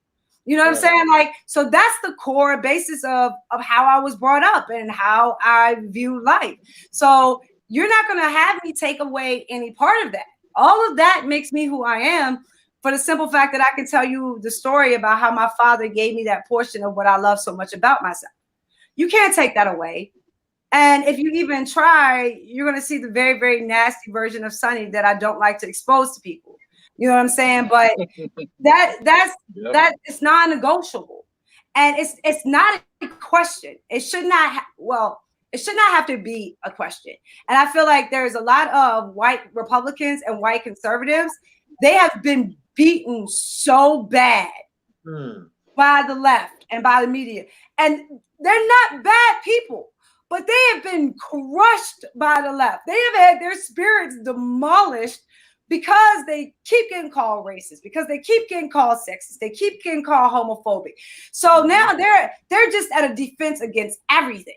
Speaker 2: You know what I'm saying? Like, so that's the core basis of how I was brought up and how I view life. So you're not going to have me take away any part of that. All of that makes me who I am, for the simple fact that I can tell you the story about how my father gave me that portion of what I love so much about myself. You can't take that away. And if you even try, you're going to see the very, very nasty version of Sonnie that I don't like to expose to people. You know what I'm saying? But that it's non-negotiable, and it's not a question. It should not it should not have to be a question. And I feel like there's a lot of white Republicans and white conservatives. They have been beaten so bad by the left and by the media, and they're not bad people, but they have been crushed by the left. They have had their spirits demolished because they keep getting called racist, because they keep getting called sexist, they keep getting called homophobic. So now they're just at a defense against everything.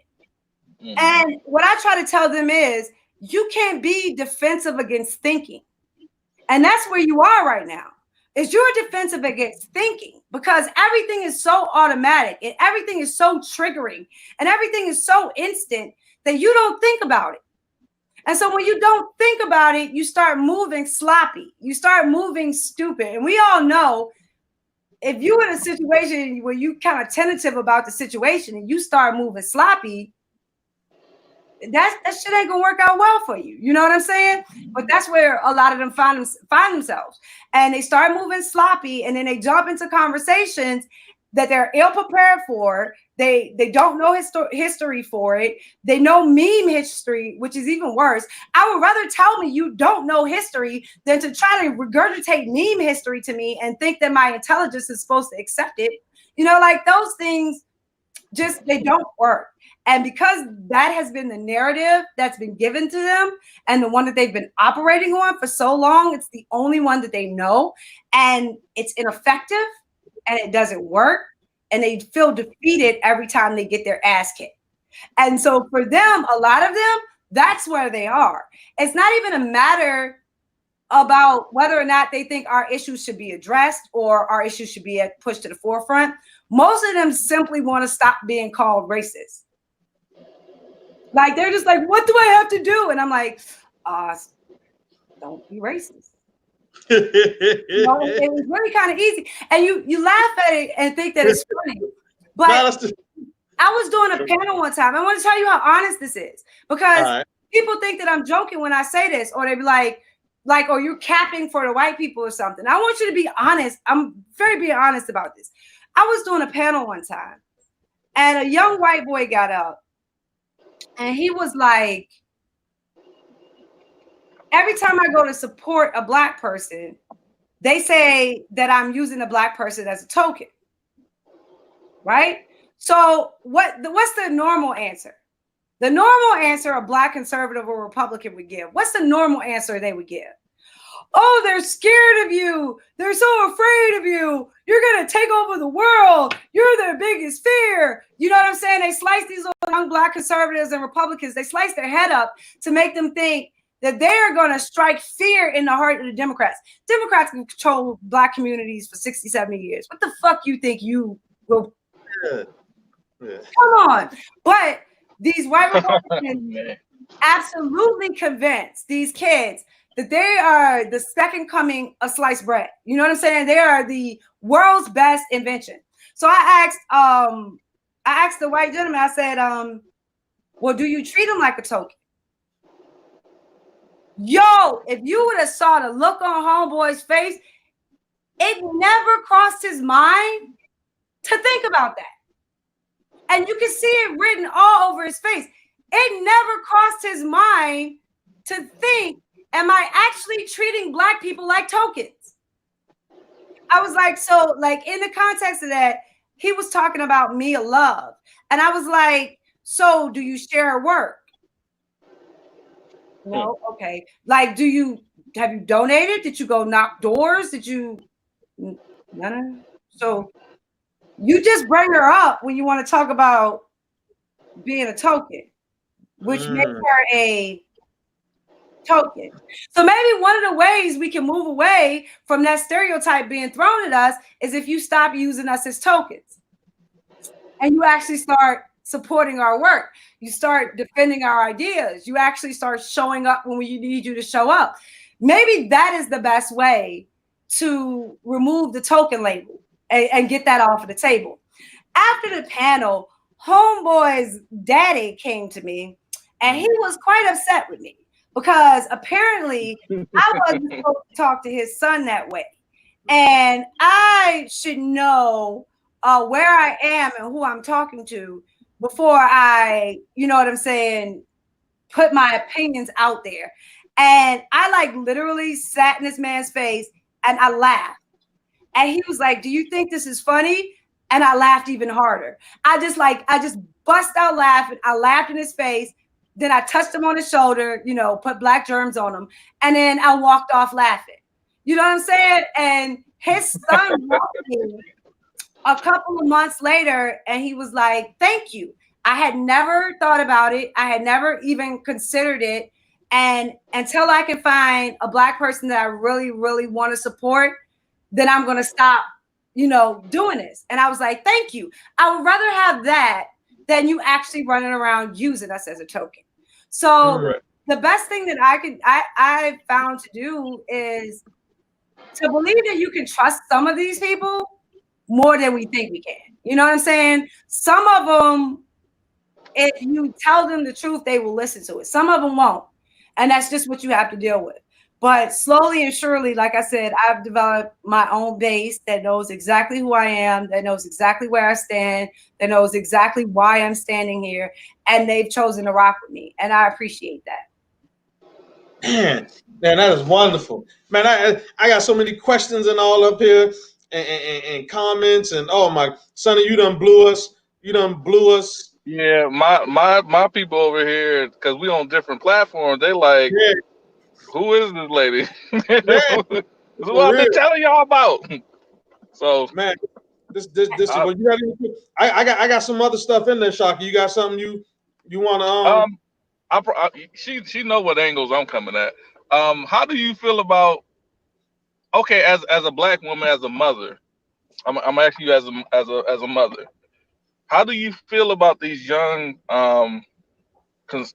Speaker 2: And what I try to tell them is, you can't be defensive against thinking. And that's where you are right now, is you're defensive against thinking, because everything is so automatic and everything is so triggering and everything is so instant that you don't think about it. And so when you don't think about it, you start moving sloppy. You start moving stupid. And we all know, if you're in a situation where you kind of tentative about the situation and you start moving sloppy, that shit ain't gonna work out well for you. You know what I'm saying? But that's where a lot of them find themselves. And they start moving sloppy, and then they jump into conversations that they're ill prepared for. They don't know history for it. They know meme history, which is even worse. I would rather tell me you don't know history than to try to regurgitate meme history to me and think that my intelligence is supposed to accept it. You know, like, those things just, they don't work. And because that has been the narrative that's been given to them and the one that they've been operating on for so long, it's the only one that they know, and it's ineffective and it doesn't work. And they feel defeated every time they get their ass kicked. And so for them, a lot of them, that's where they are. It's not even a matter about whether or not they think our issues should be addressed or our issues should be pushed to the forefront. Most of them simply want to stop being called racist. Like, they're just like, what do I have to do? And I'm like, don't be racist. You know, it was really kind of easy, and you laugh at it and think that it's funny, but I was doing a panel one time. I want to tell you how honest this is, because people think that I'm joking when I say this, or they be like, or you're capping for the white people or something. I want you to be honest. I'm very being honest about this. I was doing a panel one time, and a young white boy got up, and he was like, every time I go to support a Black person, they say that I'm using a Black person as a token, right? So what's the normal answer? The normal answer a Black conservative or Republican would give. What's the normal answer they would give? Oh, they're scared of you. They're so afraid of you. You're going to take over the world. You're their biggest fear. You know what I'm saying? They slice these young Black conservatives and Republicans. They slice their head up to make them think that they're going to strike fear in the heart of the Democrats. Democrats can control Black communities for 60, 70 years. What the fuck you think you will? Come on. But these white Republicans absolutely convinced these kids that they are the second coming of sliced bread. You know what I'm saying? They are the world's best invention. So I asked the white gentleman, I said, well, do you treat them like a token? Yo, if you would have saw the look on homeboy's face, it never crossed his mind to think about that. And you can see it written all over his face. It never crossed his mind to think, am I actually treating Black people like tokens? I was like, so like in the context of that, he was talking about Mia Love. And I was like, so do you share her work? No, okay. Like, have you donated? Did you go knock doors? Did you? No. So you just bring her up when you want to talk about being a token, which makes her a token. So maybe one of the ways we can move away from that stereotype being thrown at us is if you stop using us as tokens and you actually start supporting our work. You start defending our ideas. You actually start showing up when we need you to show up. Maybe that is the best way to remove the token label and get that off of the table. After the panel, Homeboy's daddy came to me and he was quite upset with me because apparently I wasn't supposed to talk to his son that way. And I should know where I am and who I'm talking to before I, you know what I'm saying, put my opinions out there. And I like literally sat in this man's face and I laughed. And he was like, "Do you think this is funny?" And I laughed even harder. I just bust out laughing. I laughed in his face. Then I touched him on his shoulder, you know, put black germs on him. And then I walked off laughing. You know what I'm saying? And his son walked me a couple of months later and he was like, "Thank you. I had never thought about it. I had never even considered it. And until I can find a black person that I really, really want to support, then I'm going to stop, you know, doing this." And I was like, "Thank you. I would rather have that than you actually running around using us as a token." So the best thing that I found to do is to believe that you can trust some of these people more than we think we can. You know what I'm saying? Some of them, if you tell them the truth, they will listen to it. Some of them won't. And that's just what you have to deal with. But slowly and surely, like I said, I've developed my own base that knows exactly who I am, that knows exactly where I stand, that knows exactly why I'm standing here, and they've chosen to rock with me. And I appreciate that.
Speaker 1: Man, that is wonderful. Man, I got so many questions and all up here and comments and oh my Sonnie, you done blew us. You done blew us.
Speaker 3: Yeah, my people over here, because we on different platforms, they like,
Speaker 1: Yeah.
Speaker 3: Who is this lady?
Speaker 1: Yeah,
Speaker 3: This is what I've been telling y'all about. So
Speaker 1: man, this what you got. I got some other stuff in there, Shaka. You got something you want to
Speaker 3: she know what angles I'm coming at. How do you feel about as a black woman, as a mother? I'm asking you as a mother. How do you feel about these young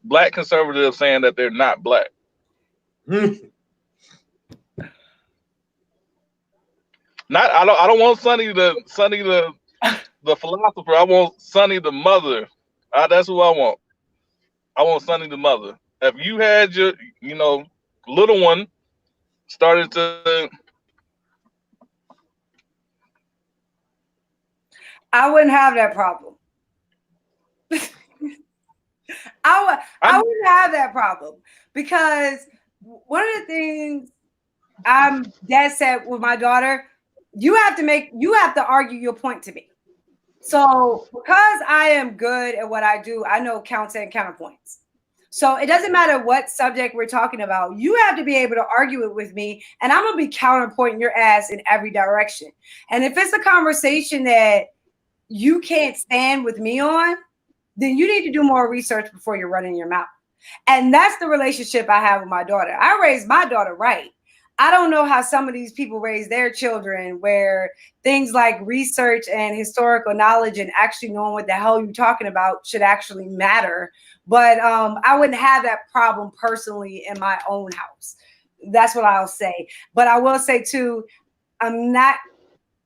Speaker 3: black conservatives saying that they're not black? I don't want Sonnie the philosopher. I want Sonnie the mother. That's who I want. I want Sonnie the mother. If you had your little one started to,
Speaker 2: I wouldn't have that problem. I wouldn't have that problem because one of the things I'm dead set with my daughter, you have to argue your point to me. So because I am good at what I do, I know counts and counterpoints. So it doesn't matter what subject we're talking about. You have to be able to argue it with me, and I'm gonna be counterpointing your ass in every direction. And if it's a conversation that you can't stand with me on, then you need to do more research before you're running your mouth. And that's the relationship I have with my daughter. I raised my daughter right. I don't know how some of these people raise their children, where things like research and historical knowledge and actually knowing what the hell you're talking about should actually matter. But I wouldn't have that problem personally in my own house. That's what I'll say. But I will say too, I'm not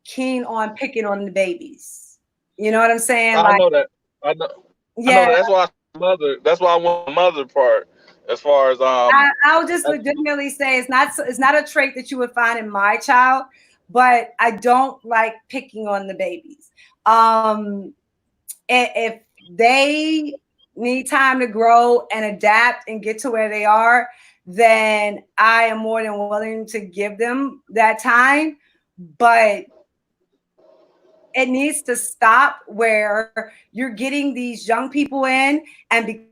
Speaker 2: keen on picking on the babies. You know what I'm saying?
Speaker 3: I know that. I know. Yeah. I know that. That's why I want the mother part. As far as
Speaker 2: I'll just legitimately say it's not a trait that you would find in my child, but I don't like picking on the babies. If they need time to grow and adapt and get to where they are, then I am more than willing to give them that time. But it needs to stop where you're getting these young people in, and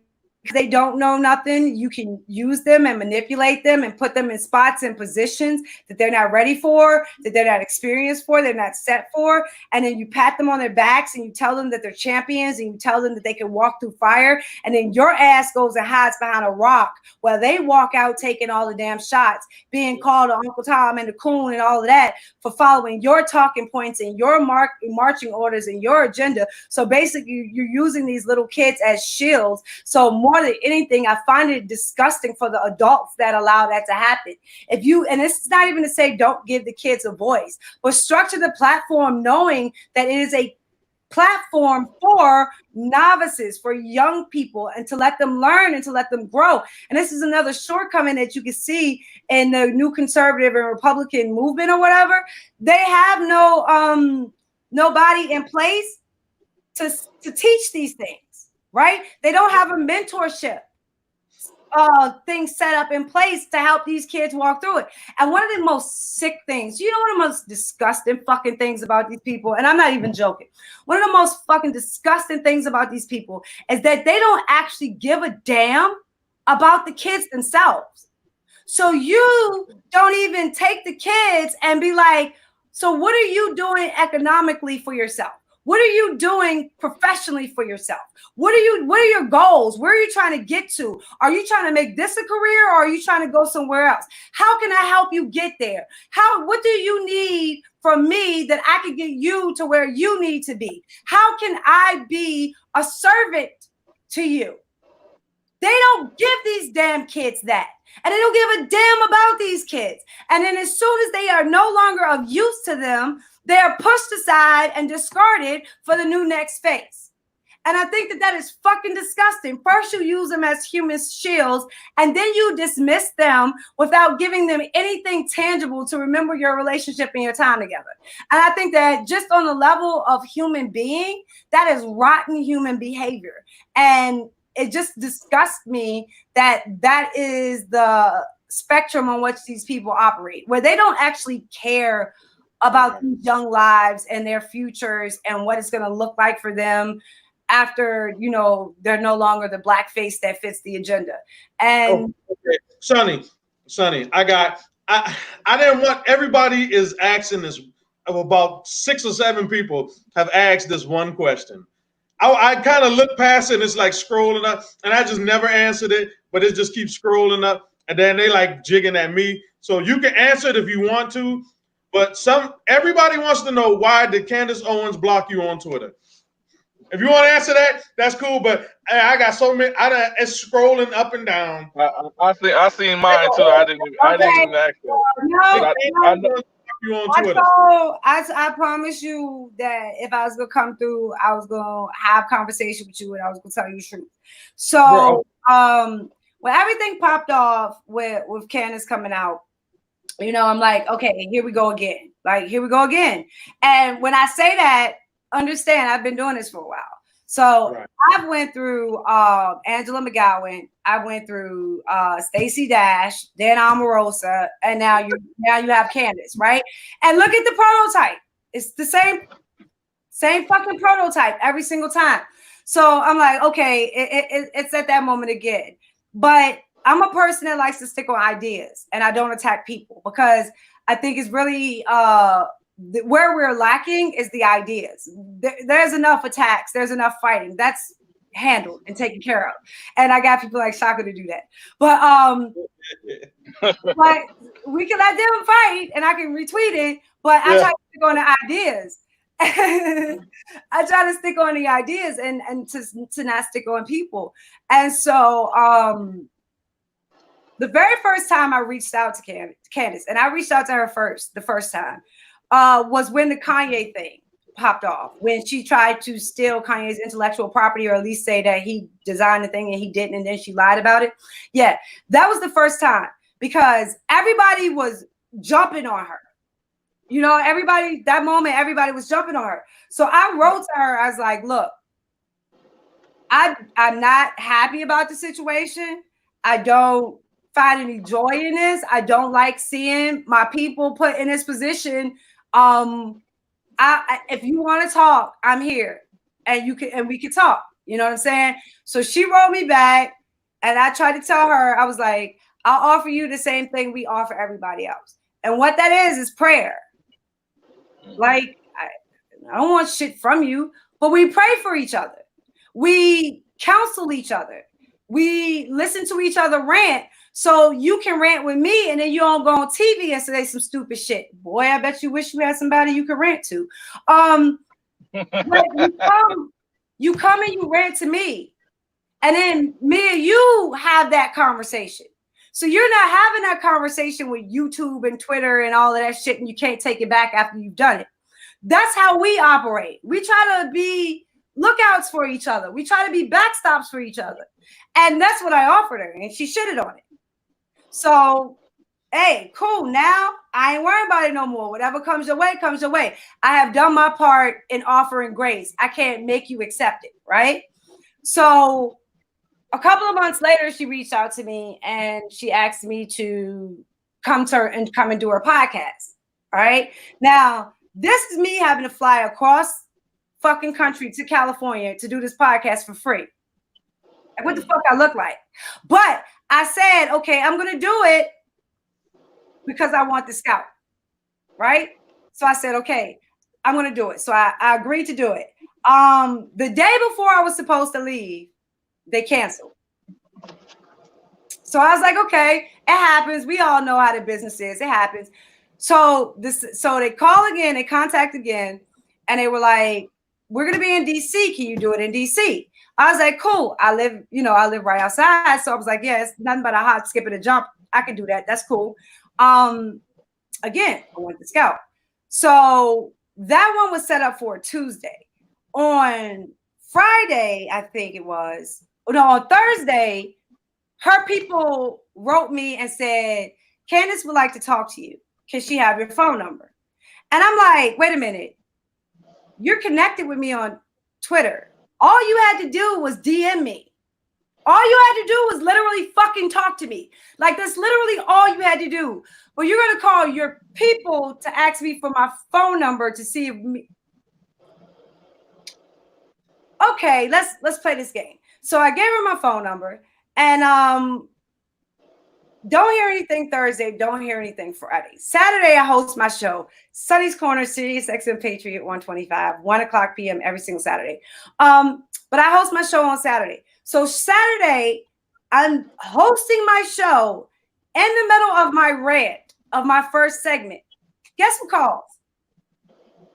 Speaker 2: they don't know nothing. You can use them and manipulate them and put them in spots and positions that they're not ready for, that they're not experienced for, they're not set for. And then you pat them on their backs and you tell them that they're champions and you tell them that they can walk through fire. And then your ass goes and hides behind a rock while they walk out taking all the damn shots, being called Uncle Tom and the Coon and all of that for following your talking points and your marching orders and your agenda. So basically, you're using these little kids as shields. So more than anything, I find it disgusting for the adults that allow that to happen. If you, and this is not even to say don't give the kids a voice, but structure the platform knowing that it is a platform for novices, for young people, and to let them learn and to let them grow. And this is another shortcoming that you can see in the new conservative and Republican movement or whatever. They have nobody in place to teach these things, right? They don't have a mentorship thing set up in place to help these kids walk through it. And one of the most sick things, you know, one of the most disgusting fucking things about these people, and I'm not even joking, one of the most fucking disgusting things about these people is that they don't actually give a damn about the kids themselves. So you don't even take the kids and be like, so what are you doing economically for yourself? What are you doing professionally for yourself? What are your goals? Where are you trying to get to? Are you trying to make this a career or are you trying to go somewhere else? How can I help you get there? What do you need from me that I can get you to where you need to be? How can I be a servant to you? They don't give these damn kids that. And they don't give a damn about these kids. And then as soon as they are no longer of use to them, they are pushed aside and discarded for the new next phase. And I think that is fucking disgusting. First, you use them as human shields, and then you dismiss them without giving them anything tangible to remember your relationship and your time together. And I think that just on the level of human being, that is rotten human behavior. And it just disgusts me that is the spectrum on which these people operate, where they don't actually care about these young lives and their futures and what it's going to look like for them after, you know, they're no longer the black face that fits the agenda. And
Speaker 1: okay. Sonnie, I didn't want, everybody is asking this, about 6 or 7 people have asked this one question. I kind of look past it and it's like scrolling up and I just never answered it, but it just keeps scrolling up and then they like jigging at me. So you can answer it if you want to, but everybody wants to know, why did Candace Owens block you on Twitter? If you want to answer that, that's cool. But I got so many. It's scrolling up and down.
Speaker 3: I seen mine too. I didn't even ask that.
Speaker 2: I promise you that if I was gonna come through, I was gonna have conversation with you and I was gonna tell you the truth. So when everything popped off with Candace coming out, you know, I'm like, okay, here we go again. Like, here we go again. And when I say that, understand, I've been doing this for a while. So I went through Angela McGowan, I went through Stacey Dash, then Omarosa, and now you have Candace, right? And look at the prototype. It's the same fucking prototype every single time. So I'm like, okay, it's at that moment again. But I'm a person that likes to stick on ideas and I don't attack people, because I think it's really where we're lacking is the ideas. There's enough attacks. There's enough fighting. That's handled and taken care of. And I got people like Shaka to do that. But but we can let them fight and I can retweet it. But I try to stick on the ideas. I try to stick on the ideas and to not stick on people. And so the very first time I reached out to Candace, and I reached out to her the first time, was when the Kanye thing popped off, when she tried to steal Kanye's intellectual property, or at least say that he designed the thing and he didn't, and then she lied about it. Yeah, that was the first time, because everybody was jumping on her. You know, that moment, everybody was jumping on her. So I wrote to her, I was like, look, I'm not happy about the situation. I don't find any joy in this. I don't like seeing my people put in this position. If you want to talk, I'm here, and we can talk. You know what I'm saying? So she wrote me back, And I tried to tell her, I was like, I'll offer you the same thing we offer everybody else. And what that is prayer. Like, I don't want shit from you, but we pray for each other. We counsel each other. We listen to each other rant. So you can rant with me and then you don't go on TV and say some stupid shit. Boy, I bet you wish you had somebody you could rant to. You come and you rant to me. And then me and you have that conversation. So you're not having that conversation with YouTube and Twitter and all of that shit, and you can't take it back after you've done it. That's how we operate. We try to be lookouts for each other. We try to be backstops for each other. And that's what I offered her, and she shitted on it. So, hey, cool. Now I ain't worrying about it no more. Whatever comes your way, comes your way. I have done my part in offering grace. I can't make you accept it, right? So a couple of months later, she reached out to me and she asked me to come and do her podcast. All right. Now, this is me having to fly across fucking country to California to do this podcast for free. Like, what the fuck I look like? But I said, okay, I'm going to do it because I want the scout. Right. So I said, okay, I'm going to do it. So I agreed to do it. The day before I was supposed to leave, they canceled. So I was like, okay, it happens. We all know how the business is. It happens. So they call again, they contact again, and they were like, we're going to be in DC. Can you do it in DC? I was like, cool. I live right outside. So I was like, yeah, it's nothing but a hop, skip, and a jump. I can do that. That's cool. Again, I went to scout. So that one was set up for a Tuesday. On Friday, I think it was. No, on Thursday, her people wrote me and said, Candace would like to talk to you. Can she have your phone number? And I'm like, wait a minute. You're connected with me on Twitter. All you had to do was DM me. All you had to do was literally fucking talk to me. Like, that's literally all you had to do. But you're going to call your people to ask me for my phone number to see if me. Okay, let's play this game. So I gave her my phone number, and don't hear anything Thursday, don't hear anything Friday. Saturday, I host my show, Sonnie's Corner, Sirius XM Patriot 125, 1:00 p.m. every single Saturday. But I host my show on Saturday. So Saturday, I'm hosting my show in the middle of my rant of my first segment. Guess who calls?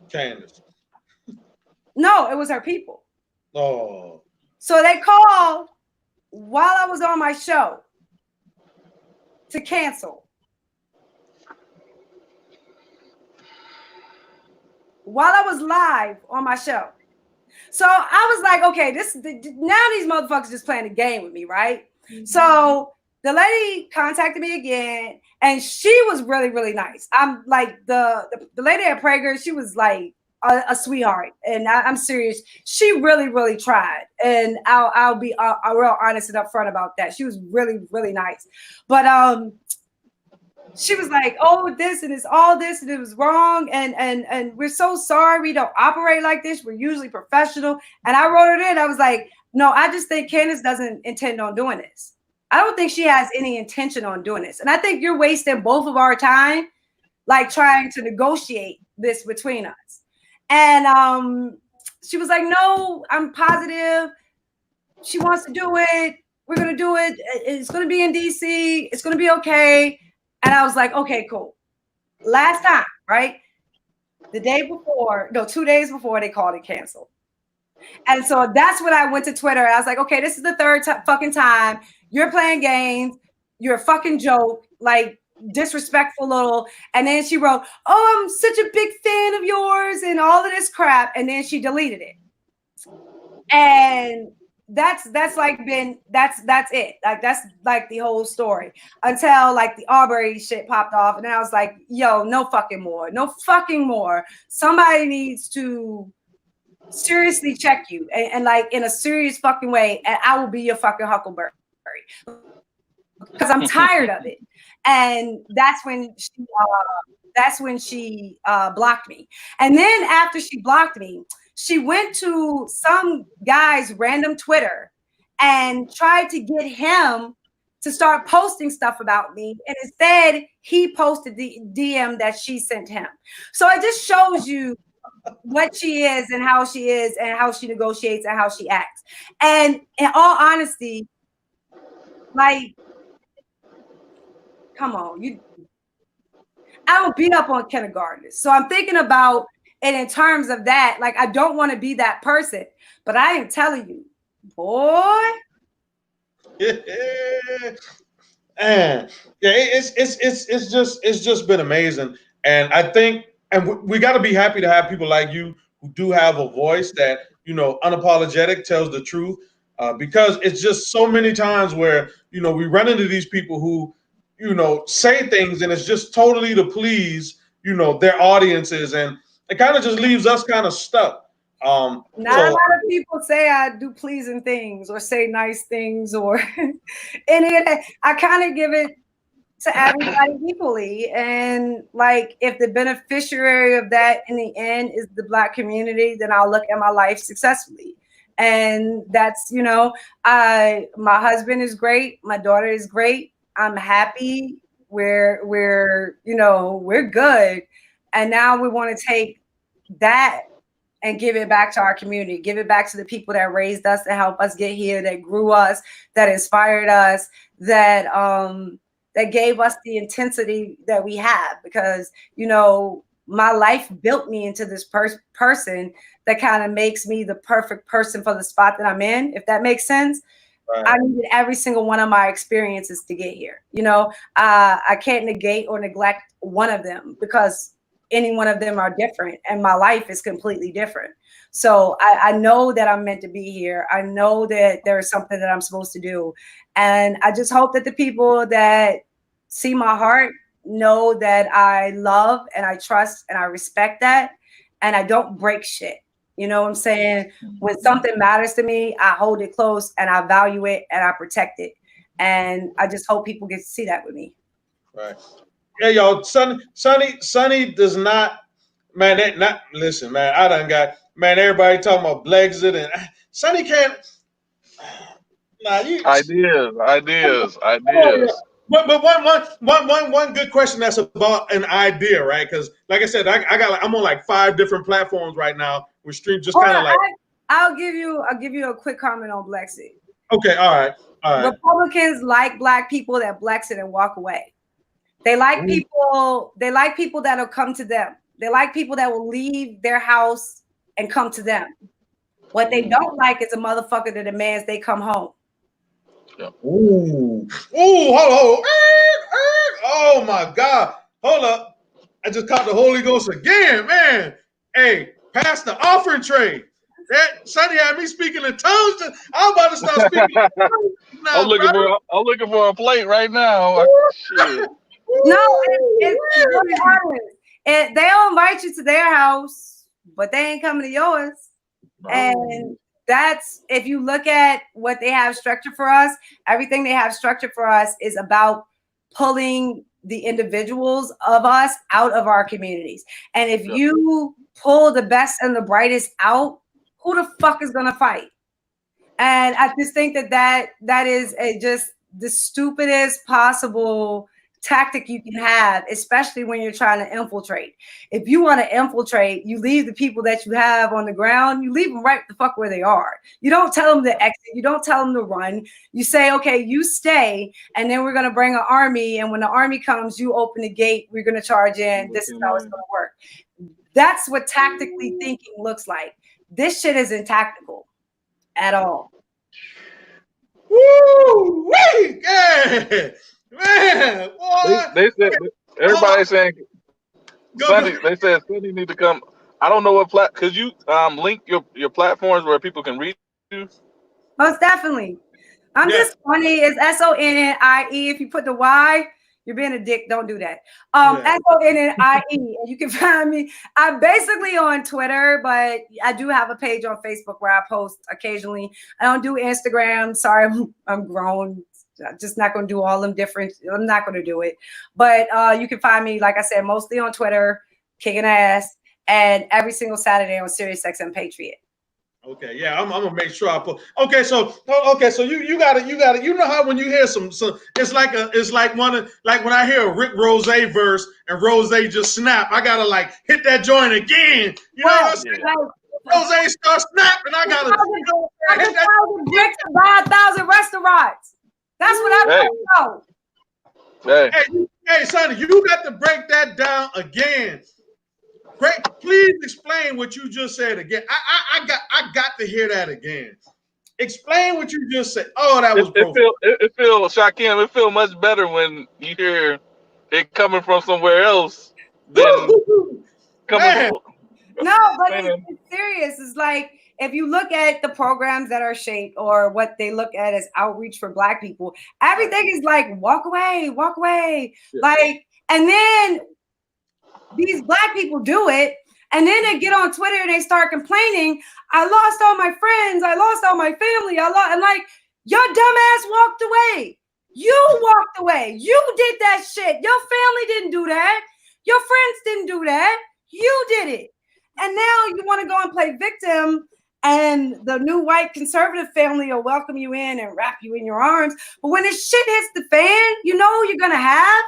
Speaker 1: Candace.
Speaker 2: No, it was her people.
Speaker 1: Oh.
Speaker 2: So they called while I was on my show to cancel. While I was live on my show. So I was like, okay, now these motherfuckers just playing a game with me, right? Mm-hmm. So the lady contacted me again, and she was really, really nice. I'm like, the lady at Prager, she was like a sweetheart, and I'm serious. She really, really tried, and I'll be real honest and upfront about that. She was really, really nice, but she was like, oh, this and it's all this and it was wrong, and we're so sorry. We don't operate like this. We're usually professional. And I wrote it in. I was like, no, I just think Candace doesn't intend on doing this. I don't think she has any intention on doing this, and I think you're wasting both of our time, like trying to negotiate this between us. And she was like, no, I'm positive. She wants to do it. We're going to do it. It's going to be in DC. It's going to be okay. And I was like, okay, cool. Last time, right? The day before, no, 2 days before, they called it canceled. And so that's when I went to Twitter. I was like, okay, this is the third fucking time. You're playing games. You're a fucking joke. Like, disrespectful little. And then she wrote, oh, I'm such a big fan of yours and all of this crap. And then she deleted it. And that's it. Like, that's like the whole story until like the Arbery shit popped off. And then I was like, yo, no fucking more. Somebody needs to seriously check you and like in a serious fucking way. And I will be your fucking Huckleberry because I'm tired of it. And that's when she blocked me. And then after she blocked me, she went to some guy's random Twitter and tried to get him to start posting stuff about me. And instead, he posted the DM that she sent him. So it just shows you what she is and how she negotiates and how she acts. And in all honesty, like, come on, I don't beat up on kindergartners. So I'm thinking about it in terms of that. Like, I don't want to be that person, but I am telling you, boy.
Speaker 1: And yeah, it's just been amazing. And I think, and we got to be happy to have people like you who do have a voice that, you know, unapologetic, tells the truth. Because it's just so many times where, you know, we run into these people who, you know, say things and it's just totally to please, you know, their audiences, and it kind of just leaves us kind of stuck.
Speaker 2: Not a lot of people say I do pleasing things or say nice things or any of that. I kind of give it to everybody equally. And like, if the beneficiary of that in the end is the Black community, then I'll look at my life successfully. And that's, you know, my husband is great. My daughter is great. I'm happy. We're you know, we're good. And now we want to take that and give it back to our community, give it back to the people that raised us, that helped us get here, that grew us, that inspired us, that gave us the intensity that we have. Because, you know, my life built me into this person that kind of makes me the perfect person for the spot that I'm in, if that makes sense. Right. I needed every single one of my experiences to get here. You know, I can't negate or neglect one of them, because any one of them are different, and my life is completely different. So I know that I'm meant to be here. I know that there's something that I'm supposed to do. And I just hope that the people that see my heart know that I love and I trust and I respect that, and I don't break shit. You know what I'm saying? When something matters to me, I hold it close and I value it and I protect it. And I just hope people get to see that with me.
Speaker 1: Right. Yeah, y'all, Sonnie does not, man, listen, man, I done got, man, everybody talking about blexit, and Sonnie can't,
Speaker 3: Ideas.
Speaker 1: But one good question that's about an idea, right? Because like I said, I'm on like 5 different platforms right now. We're stream just kind of like.
Speaker 2: I'll give you a quick comment on blexit.
Speaker 1: Okay, all right.
Speaker 2: Republicans like Black people that blexit and walk away. They like people. They like people that'll come to them. They like people that will leave their house and come to them. What they don't like is a motherfucker that demands they come home.
Speaker 1: Yep. Hold. Oh my God. Hold up. I just caught the Holy Ghost again, man. Hey, pass the offering tray. That Sonnie had me speaking in tongues. I'm about to start speaking in tongues now,
Speaker 3: I'm looking for a plate right now. Shit.
Speaker 2: No, it's really honest. They'll invite you to their house, but they ain't coming to yours. No. And that's, if you look at what they have structured for us, everything they have structured for us is about pulling the individuals of us out of our communities. And if you pull the best and the brightest out, who the fuck is gonna fight? And I just think that is just the stupidest possible tactic you can have, especially when you're trying to infiltrate. If you want to infiltrate, you leave the people that you have on the ground, you leave them right the fuck where they are. You don't tell them to exit, you don't tell them to run. You say, okay, you stay, and then we're going to bring an army, and when the army comes, you open the gate, we're going to charge in, this is how it's going to work. That's what tactically thinking looks like. This shit isn't tactical at all.
Speaker 1: Woo! Yeah! Man, boy.
Speaker 3: They said everybody's saying Sonnie. They said Sonnie need to come. I don't know what because you link your platforms where people can reach you.
Speaker 2: Most definitely. I'm just funny. It's SONNIE. If you put the Y, you're being a dick. Don't do that. SONNIE. And you can find me. I'm basically on Twitter, but I do have a page on Facebook where I post occasionally. I don't do Instagram. Sorry, I'm grown. I'm just not going to do all them different. I'm not going to do it. But you can find me, like I said, mostly on Twitter, kicking ass, and every single Saturday on SiriusXM Patriot.
Speaker 1: Okay, yeah, I'm gonna make sure I put. Okay, so you gotta you know how when you hear some it's like like when I hear a Rick Rose verse and Rose just snap, I gotta like hit that joint again. You know what I'm saying? Rose starts snapping, I gotta hit that.
Speaker 2: 1,000 bricks to buy 1,000 restaurants. That's what I know.
Speaker 1: Hey, Sonny, you got to break that down again. Please explain what you just said again. I got to hear that again. Explain what you just said. Oh, that was profound.
Speaker 3: It feels, Shakim, it feels much better when you hear it coming from somewhere else than coming from.
Speaker 2: No, but it's serious. It's like if you look at the programs that are shaped or what they look at as outreach for Black people, everything is like walk away. Yeah. Like, and then these Black people do it, and then they get on Twitter and they start complaining. I lost all my friends. I lost all my family. I'm like, your dumbass walked away. You walked away. You did that shit. Your family didn't do that. Your friends didn't do that. You did it. And now you want to go and play victim, and the new white conservative family will welcome you in and wrap you in your arms. But when this shit hits the fan, you know who you're going to have?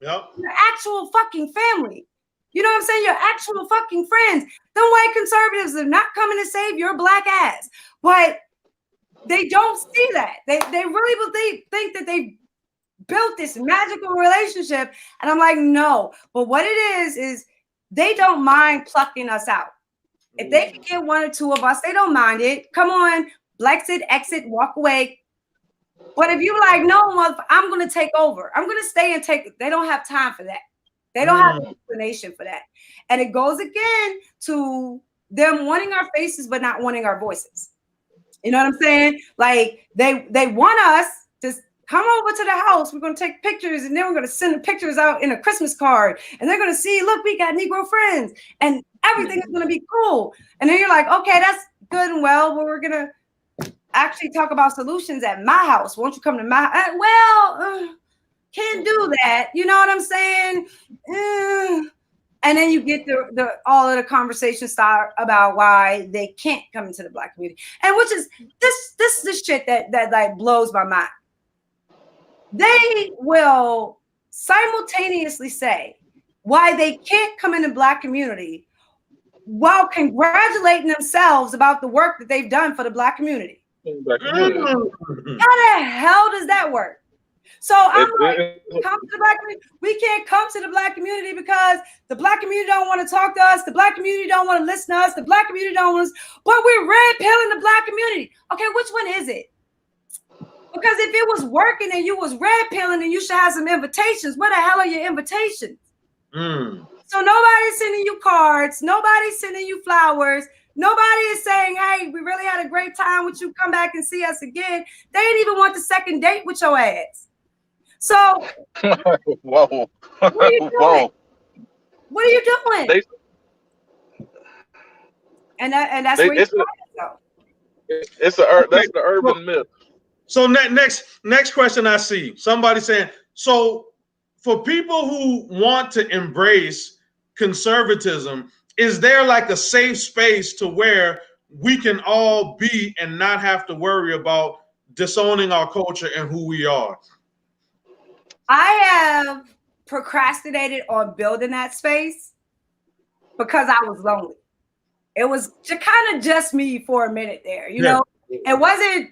Speaker 1: Yep.
Speaker 2: Your actual fucking family. You know what I'm saying? Your actual fucking friends. The white conservatives are not coming to save your Black ass. But they don't see that. They really think that they built this magical relationship. And I'm like, no. But what it is they don't mind plucking us out. If they can get one or two of us, they don't mind it. Come on, blexit, exit, walk away. But if you're like, no, I'm going to take over. I'm going to stay and take. They don't have time for that. They don't have an explanation for that. And it goes again to them wanting our faces, but not wanting our voices. You know what I'm saying? Like they want us to come over to the house. We're going to take pictures, and then we're going to send the pictures out in a Christmas card. And they're going to see, look, we got Negro friends, and everything is going to be cool. And then you're like, okay, that's good and well, but we're going to actually talk about solutions at my house. Won't you come to my can't do that. You know what I'm saying? And then you get the all of the conversation start about why they can't come into the Black community. And which is this is the shit that like blows my mind. They will simultaneously say why they can't come in the Black community while congratulating themselves about the work that they've done for the Black community. How the hell does that work? So I'm like, come to the Black community. We can't come to the Black community because the Black community don't want to talk to us. The Black community don't want to listen to us. The Black community don't want us, but we're red pilling the Black community. Okay, which one is it? Because if it was working and you was red pilling, then you should have some invitations. Where the hell are your invitations? So nobody's sending you cards. Nobody's sending you flowers. Nobody is saying, hey, we really had a great time. Would you come back and see us again? They didn't even want the second date with your ass. So,
Speaker 3: whoa.
Speaker 2: What are you doing?
Speaker 3: Whoa.
Speaker 2: What are you doing? That's where you go.
Speaker 3: That's the urban myth.
Speaker 1: So next question I see somebody saying, so for people who want to embrace conservatism, is there like a safe space to where we can all be and not have to worry about disowning our culture and who we are?
Speaker 2: I have procrastinated on building that space because I was lonely. It was kind of just me for a minute there, you know. It wasn't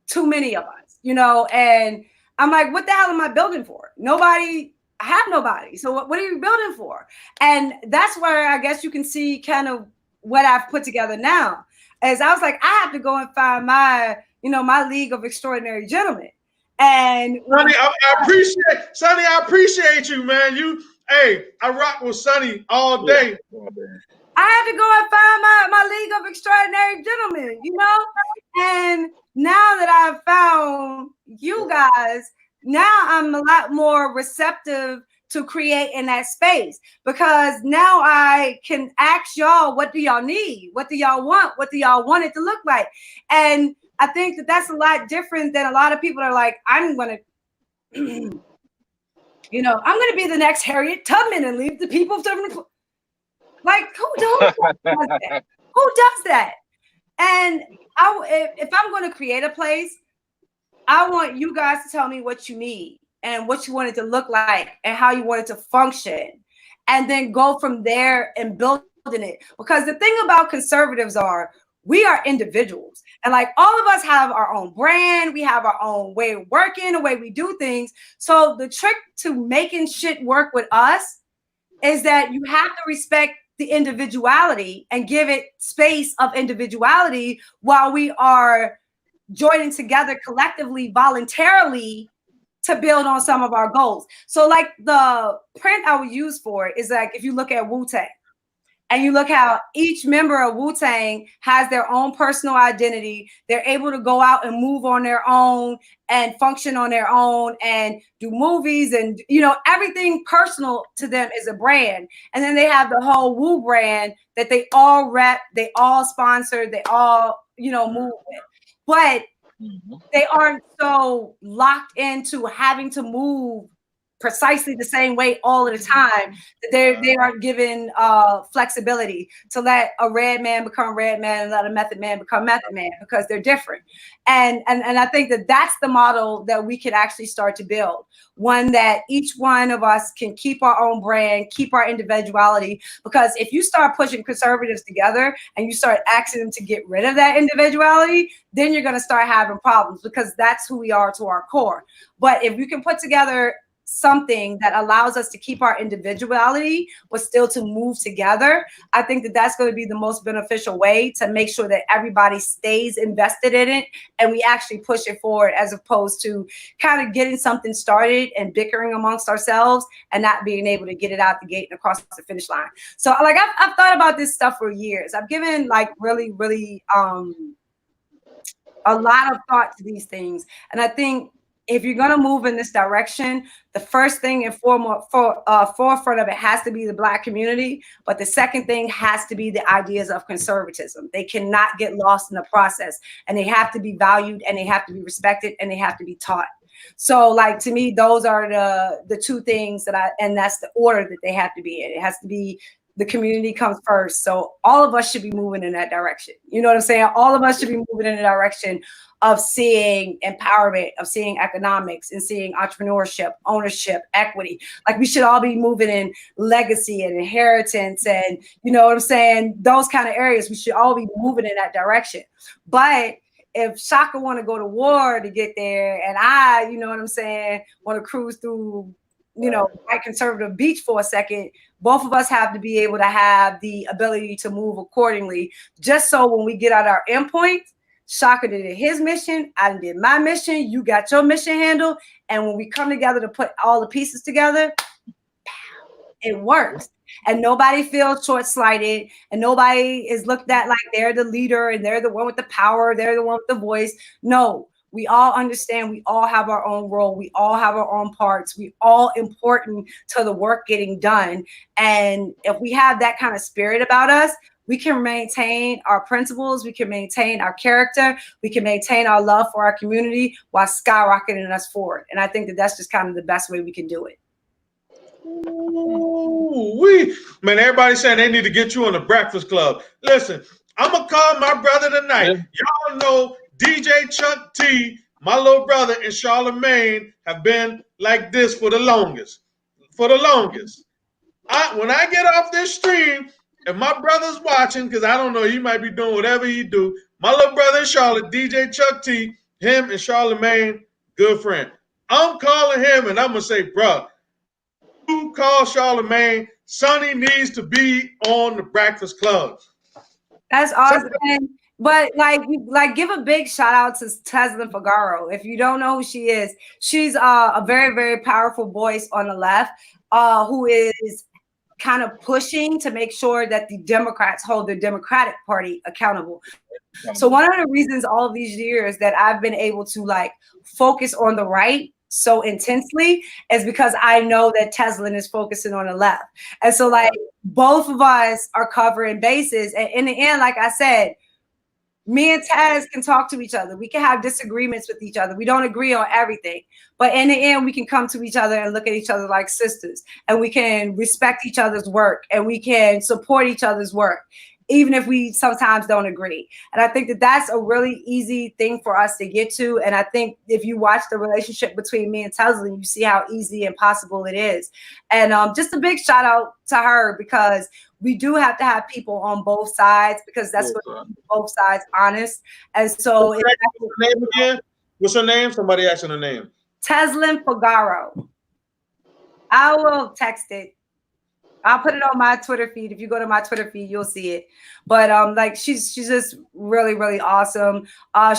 Speaker 2: too many of us, you know, and I'm like, what the hell am I building for? I have nobody. So what are you building for? And that's where I guess you can see kind of what I've put together now. As I was like, I have to go and find my league of extraordinary gentlemen. And
Speaker 1: Sonnie, I appreciate you, man. I rock with Sonnie all day.
Speaker 2: I had to go and find my league of extraordinary gentlemen, you know? And now that I've found you guys, now I'm a lot more receptive to create in that space, because now I can ask y'all, what do y'all need? What do y'all want? What do y'all want it to look like? And I think that that's a lot different than a lot of people are like, I'm going to, I'm going to be the next Harriet Tubman and leave the people. Like, who does that? Who does that? And if I'm going to create a place, I want you guys to tell me what you need and what you want it to look like and how you want it to function, and then go from there and building it. Because the thing about conservatives are, we are individuals, and like all of us have our own brand, we have our own way of working, the way we do things. So the trick to making shit work with us is that you have to respect the individuality and give it space of individuality while we are joining together collectively, voluntarily, to build on some of our goals. So like the print I would use for it is like, if you look at Wu-Tang, and you look how each member of Wu-Tang has their own personal identity. They're able to go out and move on their own and function on their own and do movies, and, you know, everything personal to them is a brand. And then they have the whole Wu brand that they all rep, they all sponsor, they all, you know, move with. But they aren't so locked into having to move precisely the same way all of the time. They are given flexibility to let a red man become a red man and let a method man become method man, because they're different. And I think that that's the model that we can actually start to build, one that each one of us can keep our own brand, keep our individuality. Because if you start pushing conservatives together and you start asking them to get rid of that individuality, then you're going to start having problems, because that's who we are to our core. But if you can put together something that allows us to keep our individuality but still to move together, I think that that's going to be the most beneficial way to make sure that everybody stays invested in it and we actually push it forward, as opposed to kind of getting something started and bickering amongst ourselves and not being able to get it out the gate and across the finish line. So like I've thought about this stuff for years. I've given like really a lot of thought to these things, and I think if you're going to move in this direction, the first thing and forefront of it has to be the Black community. But the second thing has to be the ideas of conservatism. They cannot get lost in the process, and they have to be valued, and they have to be respected, and they have to be taught. So like, to me, those are the two things and that's the order that they have to be in. It has to be the community comes first. So all of us should be moving in that direction. You know what I'm saying? All of us should be moving in the direction of seeing empowerment, of seeing economics, and seeing entrepreneurship, ownership, equity. Like, we should all be moving in legacy and inheritance, and, you know what I'm saying, those kind of areas. We should all be moving in that direction. But if Shaka want to go to war to get there, and I, you know what I'm saying, want to cruise through, you know, white conservative beach for a second, both of us have to be able to have the ability to move accordingly, just so when we get out our endpoint, Shaka did his mission, I did my mission, you got your mission handled, and when we come together to put all the pieces together, it works. And nobody feels short-sighted, and nobody is looked at like they're the leader and they're the one with the power, they're the one with the voice. No, we all understand, we all have our own role, we all have our own parts, we all important to the work getting done. And if we have that kind of spirit about us, we can maintain our principles, we can maintain our character, we can maintain our love for our community while skyrocketing us forward. And I think that that's just kind of the best way we can do it.
Speaker 1: Ooh, man, everybody's saying they need to get you on the Breakfast Club. Listen, I'm going to call my brother tonight. Yeah. Y'all know DJ Chuck T, my little brother, and Charlemagne have been like this for the longest. For the longest. When I get off this stream, if my brother's watching, because I don't know, he might be doing whatever he do, my little brother in Charlotte, DJ Chuck T, him and Charlemagne, good friend. I'm calling him and I'm going to say, bro, you call Charlemagne, Sonnie needs to be on the Breakfast Club.
Speaker 2: That's awesome. But like give a big shout out to Tesla Figaro. If you don't know who she is, she's a very, very powerful voice on the left, who is kind of pushing to make sure that the Democrats hold the Democratic Party accountable. So one of the reasons all of these years that I've been able to like focus on the right so intensely is because I know that Tesla is focusing on the left. And so like both of us are covering bases. And in the end, like I said, me and Taz can talk to each other. We can have disagreements with each other. We don't agree on everything. But in the end, we can come to each other and look at each other like sisters. And we can respect each other's work. And we can support each other's work. even if we sometimes don't agree. And I think that that's a really easy thing for us to get to. And I think if you watch the relationship between me and Tesla, you see how easy and possible it is. And just a big shout out to her, because we do have to have people on both sides, because that's what both sides honest. And so
Speaker 1: what's her name again? What's her name? Somebody asking her name.
Speaker 2: Teslin Figaro. I will text it. I'll put it on my Twitter feed. If you go to my Twitter feed, you'll see it. But like she's just really, really awesome.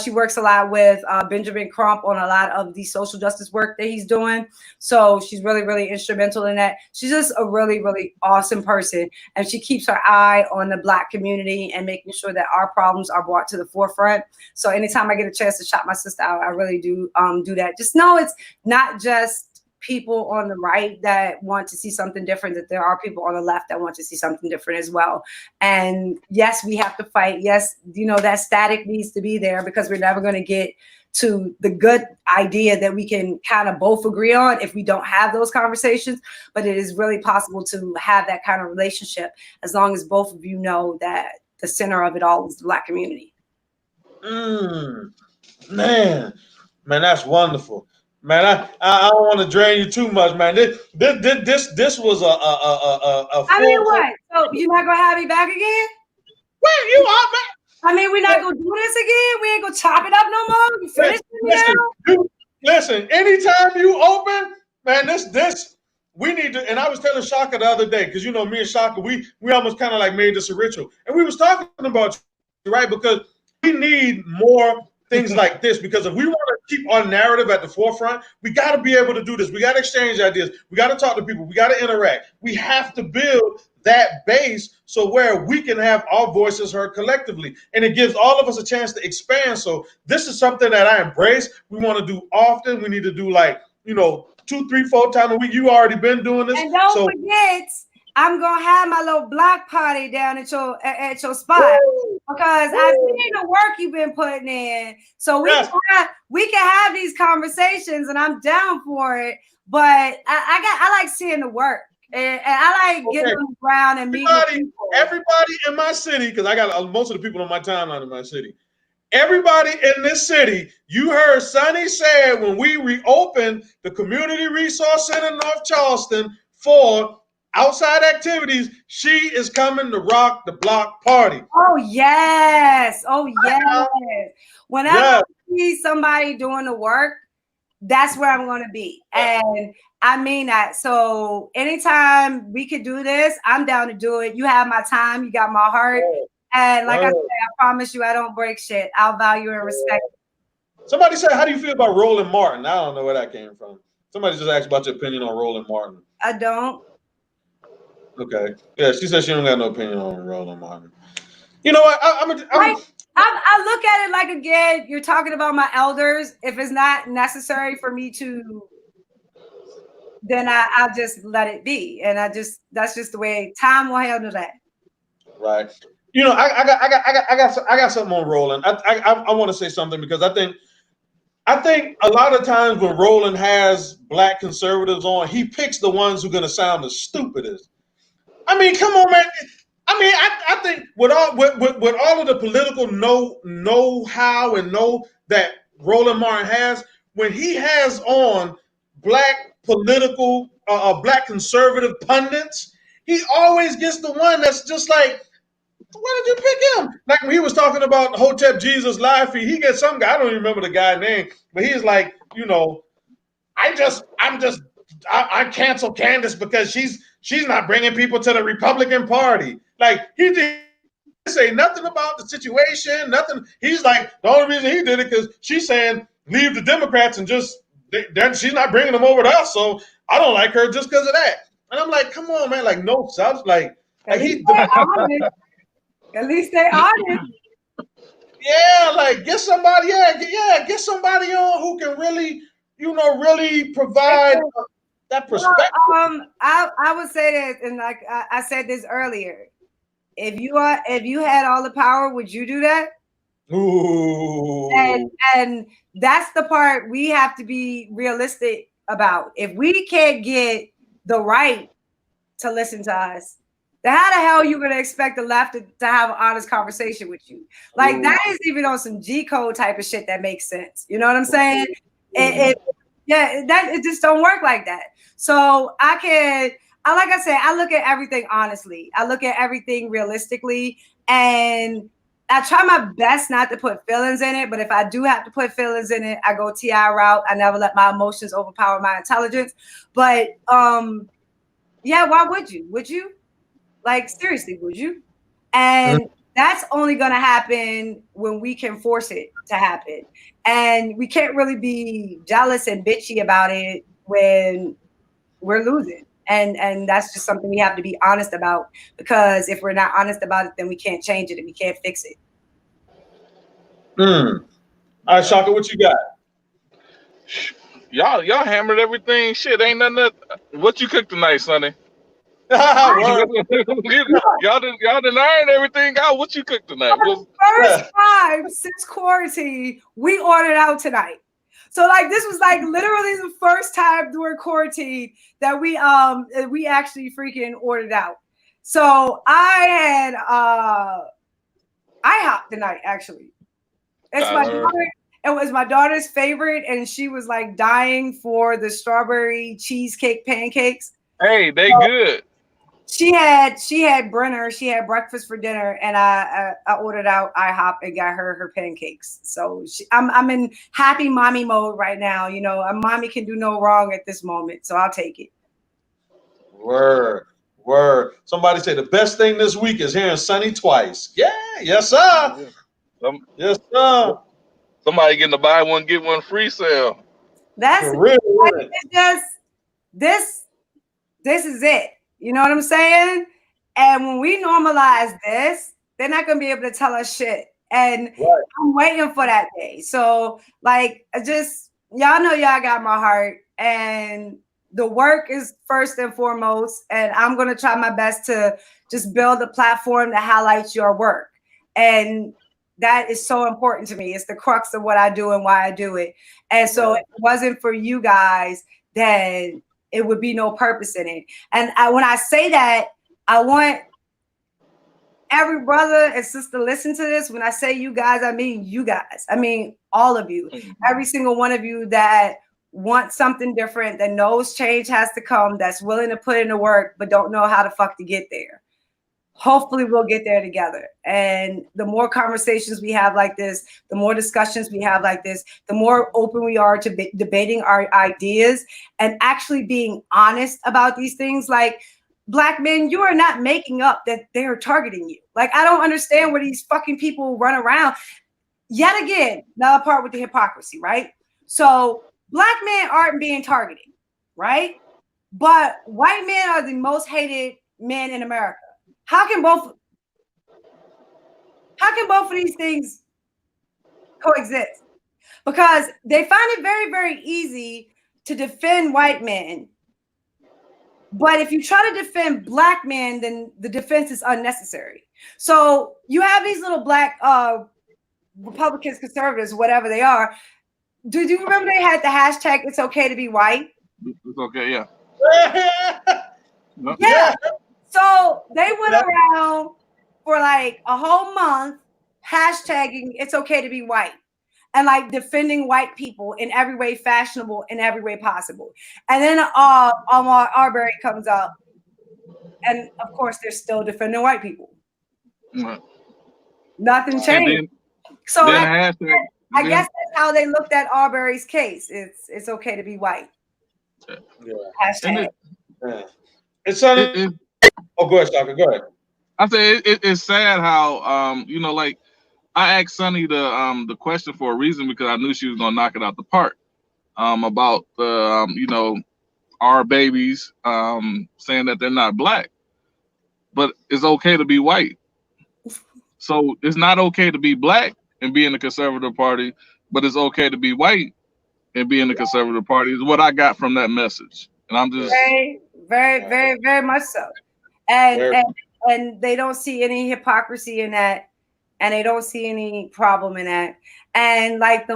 Speaker 2: She works a lot with Benjamin Crump on a lot of the social justice work that he's doing. So she's really, really instrumental in that. She's just a really, really awesome person. And she keeps her eye on the Black community and making sure that our problems are brought to the forefront. So anytime I get a chance to shout my sister out, I really do do that. Just know it's not just people on the right that want to see something different, that there are people on the left that want to see something different as well. And yes, we have to fight. Yes, that static needs to be there, because we're never going to get to the good idea that we can kind of both agree on if we don't have those conversations. But it is really possible to have that kind of relationship as long as both of you know that the center of it all is the Black community.
Speaker 1: Man, that's wonderful. Man, I don't want to drain you too much, man. This was a
Speaker 2: I mean, what? So you're not gonna have me back again?
Speaker 1: Well, you are back.
Speaker 2: I mean, we're not gonna do this again. We ain't gonna chop it up no more. You finished
Speaker 1: listen, anytime you open, man, this we need to. And I was telling Shaka the other day, because me and Shaka, we almost kind of like made this a ritual, and we was talking about you, right? Because we need more things like this, because if we want to keep our narrative at the forefront, we got to be able to do this. We got to exchange ideas. We got to talk to people. We got to interact. We have to build that base so where we can have our voices heard collectively, and it gives all of us a chance to expand. So this is something that I embrace. We want to do often. We need to do 2, 3, 4 times a week. You already been doing this.
Speaker 2: And don't forget, I'm gonna have my little block party down at your spot. Woo! Because I've seen the work you've been putting in. So we can have these conversations, and I'm down for it. But I like seeing the work, and I like getting on the ground and meeting people.
Speaker 1: Everybody in my city, because I got most of the people on my timeline in my city. Everybody in this city, you heard Sonnie say when we reopened the Community Resource Center in North Charleston for outside activities, she is coming to rock the block party.
Speaker 2: Oh yes. Whenever I see somebody doing the work, that's where I'm going to be. And I mean that. So anytime we could do this, I'm down to do it. You have my time. You got my heart. And like I said, I promise you, I don't break shit. I'll value and respect.
Speaker 1: Somebody said, how do you feel about Roland Martin? I don't know where that came from. Somebody just asked about your opinion on Roland Martin.
Speaker 2: I don't.
Speaker 1: Okay. Yeah, she said she don't got no opinion on Roland Martin. You know what? I
Speaker 2: look at it like, again, you're talking about my elders. If it's not necessary for me to, then I'll just let it be. And that's just the way time will handle that.
Speaker 1: Right. I got something on Roland. I want to say something, because I think a lot of times when Roland has Black conservatives on, he picks the ones who are going to sound the stupidest. I mean, come on, man. I mean, I think with all of the political know-how and know that Roland Martin has, when he has on Black political, Black conservative pundits, he always gets the one that's just like, why did you pick him? Like when he was talking about Hotep Jesus live feed, he gets some guy, I don't even remember the guy's name, but he's like, I cancel Candace because she's not bringing people to the Republican Party. Like he didn't say nothing about the situation, nothing. He's like, the only reason he did it because she's saying leave the Democrats and just then she's not bringing them over to us. So I don't like her just because of that. And I'm like, come on, man, like no subs,
Speaker 2: at least they honest.
Speaker 1: Yeah, like get somebody, get somebody on who can really, really provide that perspective.
Speaker 2: I would say this, and like I said this earlier. If you had all the power, would you do that?
Speaker 1: Ooh.
Speaker 2: And that's the part we have to be realistic about. If we can't get the right to listen to us, then how the hell are you gonna expect the left to have an honest conversation with you? Like that is even on some G code type of shit that makes sense. You know what I'm saying? It just don't work like that. So like I said, I look at everything honestly. I look at everything realistically, and I try my best not to put feelings in it. But if I do have to put feelings in it, I go TI route. I never let my emotions overpower my intelligence. But yeah, why would you? Would you? Like, seriously, would you? And that's only going to happen when we can force it to happen. And we can't really be jealous and bitchy about it when we're losing. And that's just something we have to be honest about, because if we're not honest about it, then we can't change it and we can't fix it.
Speaker 1: All right, Shaka, what you got?
Speaker 3: Y'all hammered everything. Shit, ain't nothing that. What you cooked tonight, Sonny?
Speaker 1: Word.
Speaker 3: y'all done iron everything out. What you cooked tonight?
Speaker 2: First time since quarantine, we ordered out tonight. So like this was like literally the first time during quarantine that we actually freaking ordered out. So I had IHOP tonight actually. It was my daughter's favorite, and she was like dying for the strawberry cheesecake pancakes.
Speaker 3: Hey, they good.
Speaker 2: She had Brenner. She had breakfast for dinner, and I ordered out IHOP and got her pancakes. So I'm in happy mommy mode right now. You know, a mommy can do no wrong at this moment, so I'll take it.
Speaker 1: Word. Somebody say the best thing this week is hearing Sonnie twice. Yeah, yes sir. Yes sir.
Speaker 3: Somebody getting to buy one get one free sale.
Speaker 2: That's it's just this is it. You know what I'm saying? And when we normalize this, they're not going to be able to tell us shit. And I'm waiting for that day. So, like, y'all know y'all got my heart. And the work is first and foremost. And I'm going to try my best to just build a platform that highlights your work. And that is so important to me. It's the crux of what I do and why I do it. And so if it wasn't for you guys, then it would be no purpose in it. And when I say that, I want every brother and sister listen to this. When I say you guys, I mean you guys. I mean all of you. Every single one of you that want something different, that knows change has to come, that's willing to put in the work, but don't know how the fuck to get there. Hopefully we'll get there together. And the more conversations we have like this, the more discussions we have like this, the more open we are to debating our ideas and actually being honest about these things. Like, Black men, you are not making up that they're targeting you. Like, I don't understand where these fucking people run around. Yet again, another part with the hypocrisy, right? So Black men aren't being targeted, right? But white men are the most hated men in America. How can both of these things coexist? Because they find it very, very easy to defend white men. But if you try to defend Black men, then the defense is unnecessary. So you have these little Black Republicans, conservatives, whatever they are. Do you remember they had the hashtag "It's okay to be white"?
Speaker 3: It's okay, yeah.
Speaker 2: Yeah. So they went around for like a whole month hashtagging "It's okay to be white" and like defending white people in every way fashionable, in every way possible. And then Ahmaud Arbery comes up, and of course they're still defending white people. Nothing changed. So I guess that's how they looked at Arbery's case. It's okay to be white. Hashtag.
Speaker 1: Oh, go ahead, Shaka. Go ahead.
Speaker 3: I say it's sad how you know, like I asked Sonnie the question for a reason, because I knew she was gonna knock it out the park. About the you know, our babies saying that they're not Black, but it's okay to be white. So it's not okay to be Black and be in the conservative party, but it's okay to be white and be in the conservative party. Is what I got from that message, and I'm just
Speaker 2: very much so. And they don't see any hypocrisy in that, and they don't see any problem in that. And like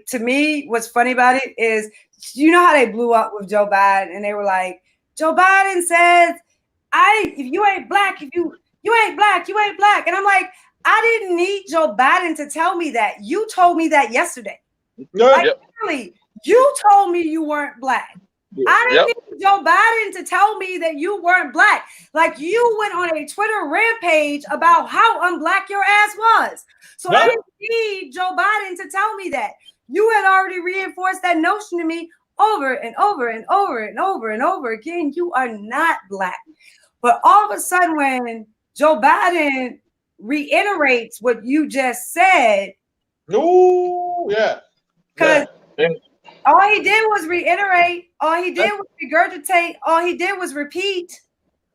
Speaker 2: to me, what's funny about it is, you know how they blew up with Joe Biden, and they were like, Joe Biden says if you ain't black, if you ain't black, you ain't black. And I'm like, I didn't need Joe Biden to tell me that. You told me that yesterday. Like, really, you told me you weren't black. I didn't need Joe Biden to tell me that you weren't black. Like, you went on a Twitter rampage about how unblack your ass was. So I didn't need Joe Biden to tell me that. You had already reinforced that notion to me over and over and over and over and over again. You are not black. But all of a sudden, when Joe Biden reiterates what you just said, because all he did was reiterate, all he did was regurgitate, all he did was repeat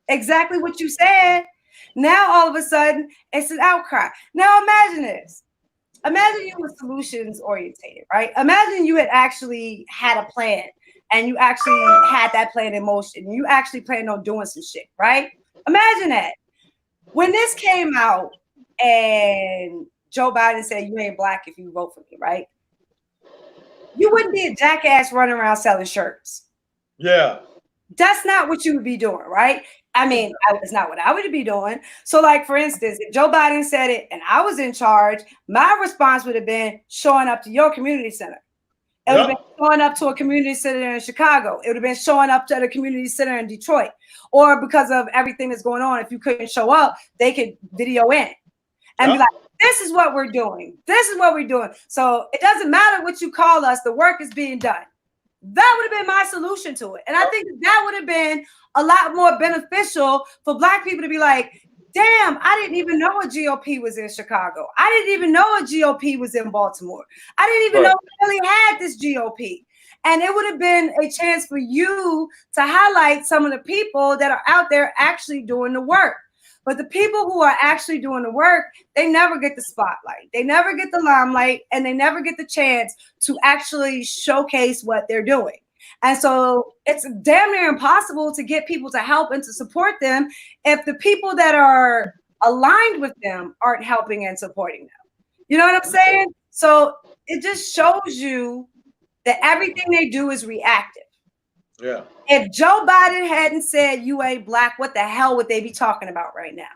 Speaker 2: exactly what you said. Now all of a sudden it's an outcry. Now imagine this. Imagine you were solutions orientated, right? Imagine you had actually had a plan and you actually had that plan in motion. And you actually planned on doing some shit, right? Imagine that. When this came out and Joe Biden said, you ain't black if you vote for me, right? You wouldn't be a jackass running around selling shirts.
Speaker 1: Yeah.
Speaker 2: That's not what you would be doing, right? I mean, it's not what I would be doing. So, like, for instance, if Joe Biden said it and I was in charge, my response would have been showing up to your community center. It would have been showing up to a community center in Chicago. It would have been showing up to the community center in Detroit. Or because of everything that's going on, if you couldn't show up, they could video in and be like, this is what we're doing. This is what we're doing. So it doesn't matter what you call us. The work is being done. That would have been my solution to it. And I think that would have been a lot more beneficial for Black people to be like, damn, I didn't even know a GOP was in Chicago. I didn't even know a GOP was in Baltimore. I didn't even know we really had this GOP. And it would have been a chance for you to highlight some of the people that are out there actually doing the work. But the people who are actually doing the work, they never get the spotlight. They never get the limelight, and they never get the chance to actually showcase what they're doing. And so it's damn near impossible to get people to help and to support them if the people that are aligned with them aren't helping and supporting them. You know what I'm saying? So it just shows you that everything they do is reactive.
Speaker 1: Yeah.
Speaker 2: If Joe Biden hadn't said you ain't black, what the hell would they be talking about right now?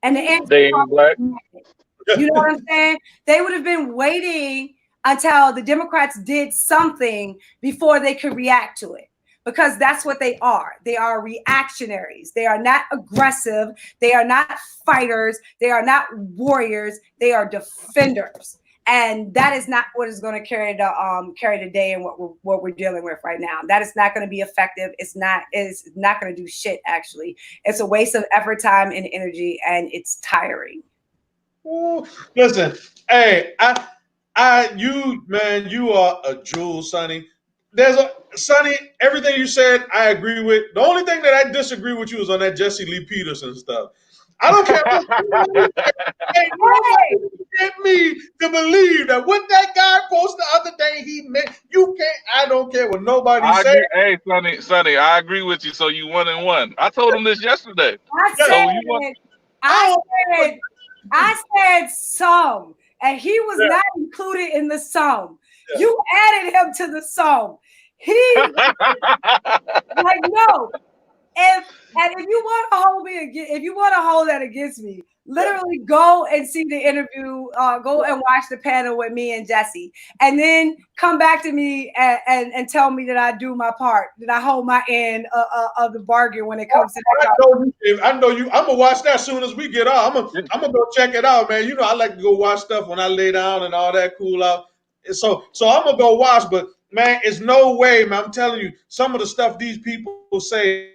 Speaker 2: And the answer
Speaker 3: they ain't black.
Speaker 2: You know what I'm saying? They would have been waiting until the Democrats did something before they could react to it, because that's what they are. They are reactionaries. They are not aggressive. They are not fighters. They are not warriors. They are defenders. And that is not what is going to carry the day in what we're dealing with right now. That is not going to be effective. It's not going to do shit. Actually, it's a waste of effort, time, and energy, and it's tiring.
Speaker 1: Ooh, listen, hey, you are a jewel, Sonnie. Sonnie, everything you said, I agree with. The only thing that I disagree with you is on that Jesse Lee Peterson stuff. I don't care. Hey, nobody get me to believe that what that guy posted the other day he meant. You can't. I don't care what nobody says.
Speaker 3: Hey, Sonnie, I agree with you. So you 1-1. I told him this yesterday.
Speaker 2: I said some, and he was not included in the sum. Yeah. You added him to the sum. He like no. If you want to hold me again, if you want to hold that against me, literally go and see the interview, go and watch the panel with me and Jesse, and then come back to me and tell me that I do my part, that I hold my end of the bargain when it comes to that.
Speaker 1: I know you. I'm gonna watch that as soon as we get off. I'm gonna go check it out, man. You know I like to go watch stuff when I lay down and all that cool out. So I'm gonna go watch, but man, it's no way, man. I'm telling you, some of the stuff these people say.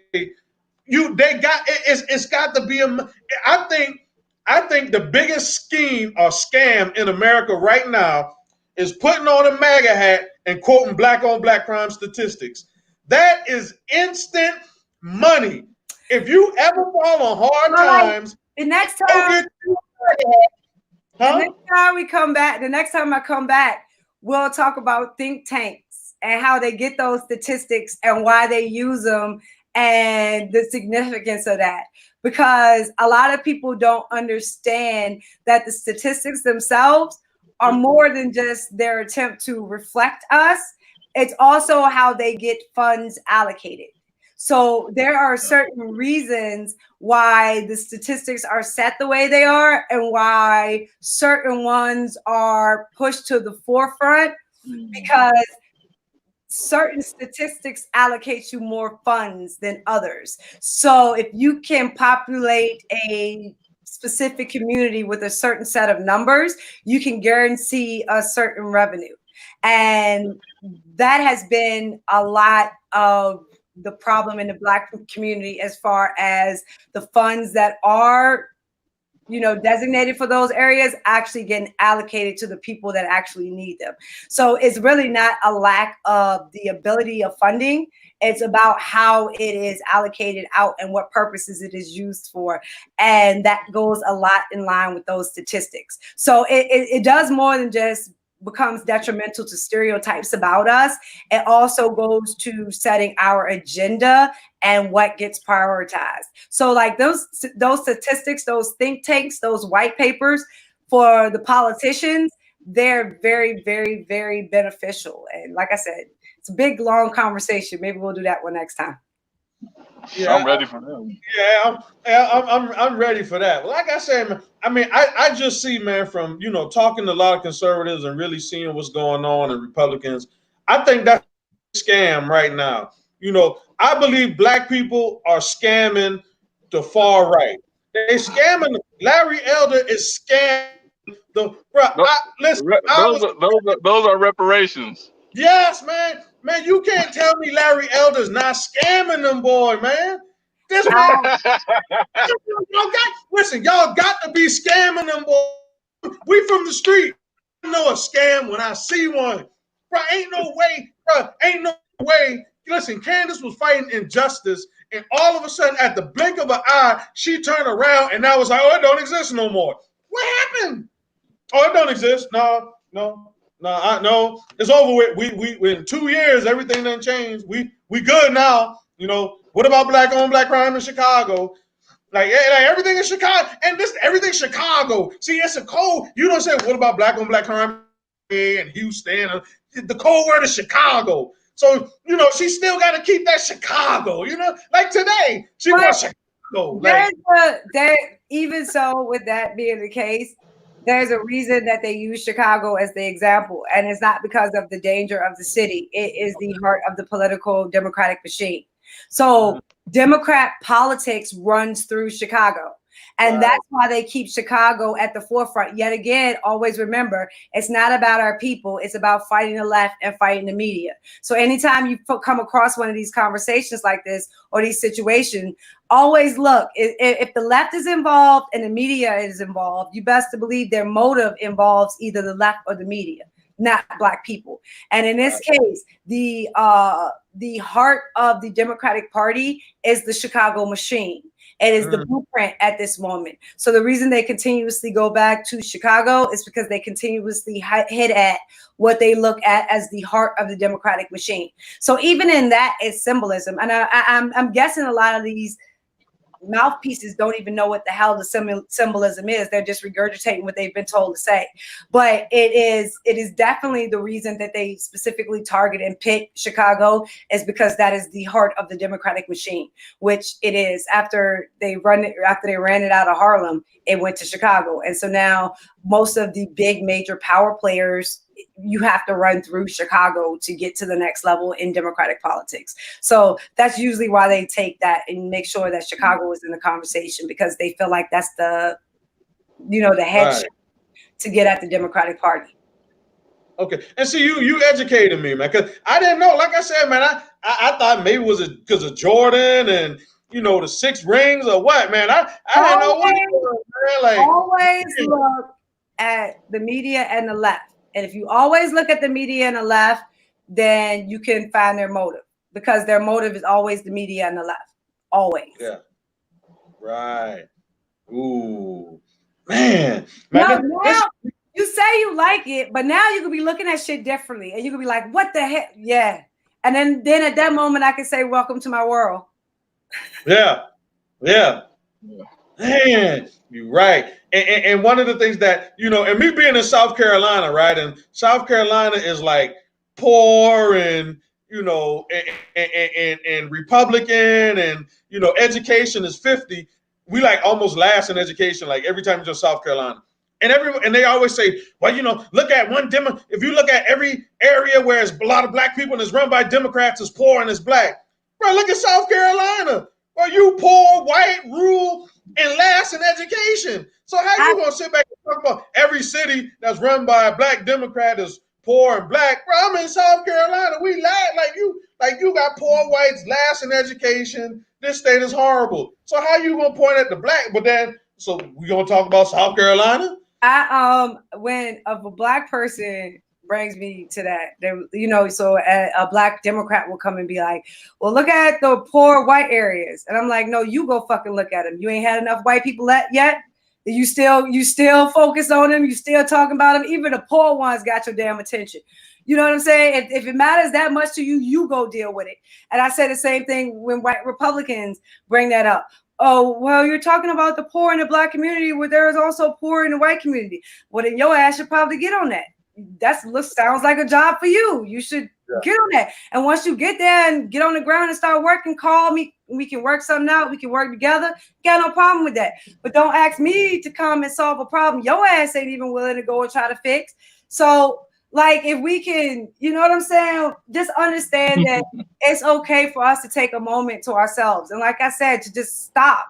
Speaker 1: It's got to be I think the biggest scheme or scam in America right now is putting on a MAGA hat and quoting black on black crime statistics. That is instant money. If you ever fall on hard times,
Speaker 2: the next time the next time I come back, we'll talk about think tanks and how they get those statistics and why they use them and the significance of that, because a lot of people don't understand that the statistics themselves are more than just their attempt to reflect us. It's also how they get funds allocated. So there are certain reasons why the statistics are set the way they are and why certain ones are pushed to the forefront, because certain statistics allocate you more funds than others. So if you can populate a specific community with a certain set of numbers, you can guarantee a certain revenue. And that has been a lot of the problem in the Black community as far as the funds that are, you know, designated for those areas actually getting allocated to the people that actually need them. So it's really not a lack of the ability of funding. It's about how it is allocated out and what purposes it is used for. And that goes a lot in line with those statistics. So it does more than just becomes detrimental to stereotypes about us. It also goes to setting our agenda and what gets prioritized. So like those statistics, those think tanks, those white papers for the politicians, they're very, very, very beneficial. And like I said, it's a big, long conversation. Maybe we'll do that one next time.
Speaker 3: Yeah, I'm ready for that.
Speaker 1: Yeah, I'm ready for that. Like I said, man, I mean, I just see, man, from, you know, talking to a lot of conservatives and really seeing what's going on in Republicans, I think that's a scam right now. You know, I believe Black people are scamming the far right. They scamming. Larry Elder is scamming the. Bro, listen,
Speaker 3: those are reparations.
Speaker 1: Yes, man. Man, you can't tell me Larry Elder's not scamming them, boy, man. This man, listen, y'all got to be scamming them, boy. We from the street. I know a scam when I see one. Bro, ain't no way, bro. Ain't no way. Listen, Candace was fighting injustice, and all of a sudden, at the blink of an eye, she turned around and now was like, oh, it don't exist no more. What happened? Oh, it don't exist. No. It's over with. We in 2 years, everything done changed. We good now. You know, what about black on black crime in Chicago? Like everything in Chicago, and everything Chicago. See, it's a code. You don't say what about black on black crime in Houston? The code word is Chicago. So, you know, she still got to keep that Chicago. You know, like today, she wants Chicago.
Speaker 2: Even so, with that being the case, there's a reason that they use Chicago as the example, and it's not because of the danger of the city. It is the heart of the political democratic machine. So Democrat politics runs through Chicago. And that's why they keep Chicago at the forefront. Yet again, always remember, it's not about our people. It's about fighting the left and fighting the media. So anytime you come across one of these conversations like this or these situations, always look, if the left is involved and the media is involved, you best to believe their motive involves either the left or the media, not Black people. And in this case, the heart of the Democratic Party is the Chicago machine. It is the blueprint at this moment. So the reason they continuously go back to Chicago is because they continuously hit at what they look at as the heart of the democratic machine. So even in that is symbolism. And I'm guessing a lot of these mouthpieces don't even know what the hell the symbolism is. They're just regurgitating what they've been told to say. But it is definitely the reason that they specifically target and pick Chicago is because that is the heart of the democratic machine, which it is. After they ran it out of Harlem, it went to Chicago. And so now most of the big major power players, you have to run through Chicago to get to the next level in democratic politics. So that's usually why they take that and make sure that Chicago is in the conversation, because they feel like that's the headship to get at the Democratic Party.
Speaker 1: Okay, and see, you educated me, man, because I didn't know. Like I said, man, I thought maybe it was because of Jordan and the 6 rings or what, man. I didn't know what it was, man. Like,
Speaker 2: always look at the media and the left. And if you always look at the media and the left, then you can find their motive, because their motive is always the media and the left. Always.
Speaker 1: Yeah. Right. Ooh. Man.
Speaker 2: Now, you say you like it, but now you could be looking at shit differently. And you could be like, what the heck? Yeah. And then at that moment, I can say, welcome to my world.
Speaker 1: Yeah. Man, you're right. And one of the things that, and me being in South Carolina, right? And South Carolina is like poor and, you know, and Republican, and you know, education is 50. We like almost last in education, like every time you go to South Carolina. And they always say, well, you know, look at one demo. If you look at every area where it's a lot of black people and it's run by Democrats, it's poor and it's black. Bro, look at South Carolina. Bro, you poor, white, rural, and last in education. So how you gonna sit back and talk about every city that's run by a black Democrat is poor and black? Bro, I'm in South Carolina. We like you got poor whites last in education. This state is horrible. So how you gonna point at the black? But then, so we gonna talk about South Carolina?
Speaker 2: When a black person brings me to that, you know, so a black Democrat will come and be like, well, look at the poor white areas. And I'm like, no, you go fucking look at them. You ain't had enough white people yet. You still focus on them. You still talking about them. Even the poor ones got your damn attention. You know what I'm saying? If it matters that much to you, you go deal with it. And I say the same thing when white Republicans bring that up. Oh, well, you're talking about the poor in the black community where there is also poor in the white community. Well, then your ass should probably get on that. Sounds like a job for you. You should get on that. And once you get there and get on the ground and start working, call me. We can work something out. We can work together. Got no problem with that. But don't ask me to come and solve a problem your ass ain't even willing to go and try to fix. So, like, if we can, you know what I'm saying? Just understand that it's okay for us to take a moment to ourselves. And like I said, to just stop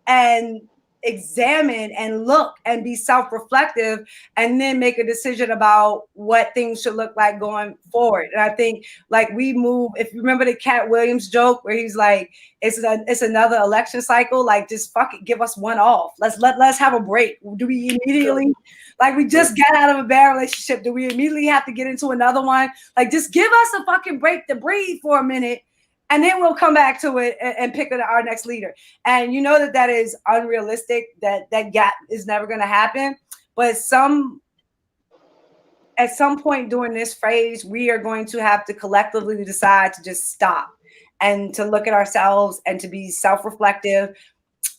Speaker 2: and examine and look and be self-reflective and then make a decision about what things should look like going forward. And I think like we move, if you remember the Cat Williams joke where he's like, it's another election cycle, like just fuck it, give us one off. Let's have a break. Do we immediately, like we just got out of a bad relationship, do we immediately have to get into another one? Like just give us a fucking break to breathe for a minute. And then we'll come back to it and pick our next leader. And you know that is unrealistic, that gap is never going to happen. But at some point during this phase, we are going to have to collectively decide to just stop and to look at ourselves and to be self-reflective.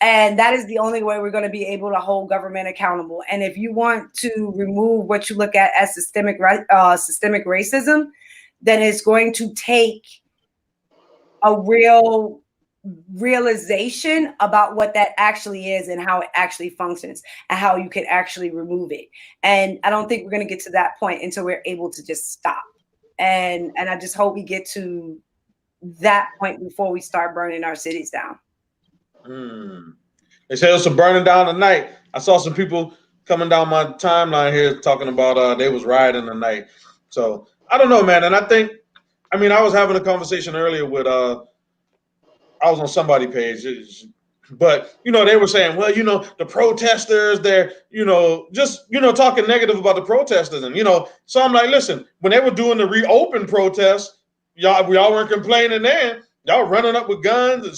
Speaker 2: And that is the only way we're going to be able to hold government accountable. And if you want to remove what you look at as systemic racism, then it's going to take a real realization about what that actually is and how it actually functions and how you can actually remove it. And I don't think we're going to get to that point until we're able to just stop. And I just hope we get to that point before we start burning our cities down.
Speaker 1: They say it's burning down tonight. I saw some people coming down my timeline here talking about they was rioting tonight. So I don't know, man. And I was having a conversation earlier with I was on somebody's page, but you know, they were saying, well, you know, the protesters, they're, you know, just, you know, talking negative about the protesters, and you know, so I'm like, listen, when they were doing the reopen protests, we all weren't complaining then. Y'all running up with guns and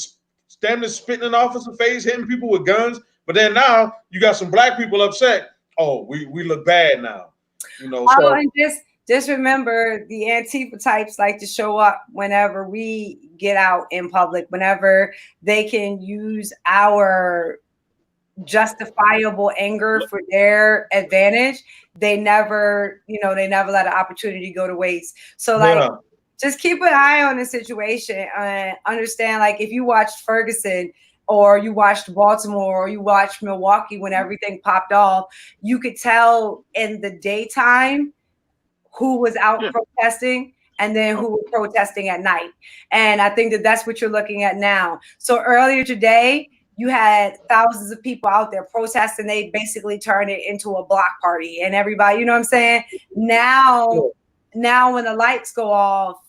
Speaker 1: standing spitting in officer's face, hitting people with guns. But then now you got some black people upset. Oh, we look bad now, you know. So
Speaker 2: and just remember, the Antifa types like to show up whenever we get out in public, whenever they can use our justifiable anger for their advantage. They never let an opportunity go to waste. So like, just keep an eye on the situation and understand, like, if you watched Ferguson or you watched Baltimore or you watched Milwaukee when everything popped off, you could tell in the daytime who was out protesting and then who was protesting at night. And I think that's what you're looking at now. So earlier today, you had thousands of people out there protesting. They basically turned it into a block party and everybody, you know what I'm saying? Now when the lights go off,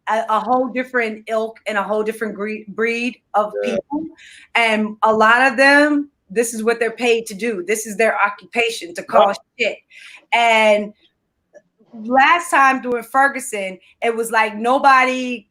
Speaker 2: a whole different ilk and a whole different breed of people. And a lot of them, this is what they're paid to do. This is their occupation, to cause shit. And last time during Ferguson, it was like nobody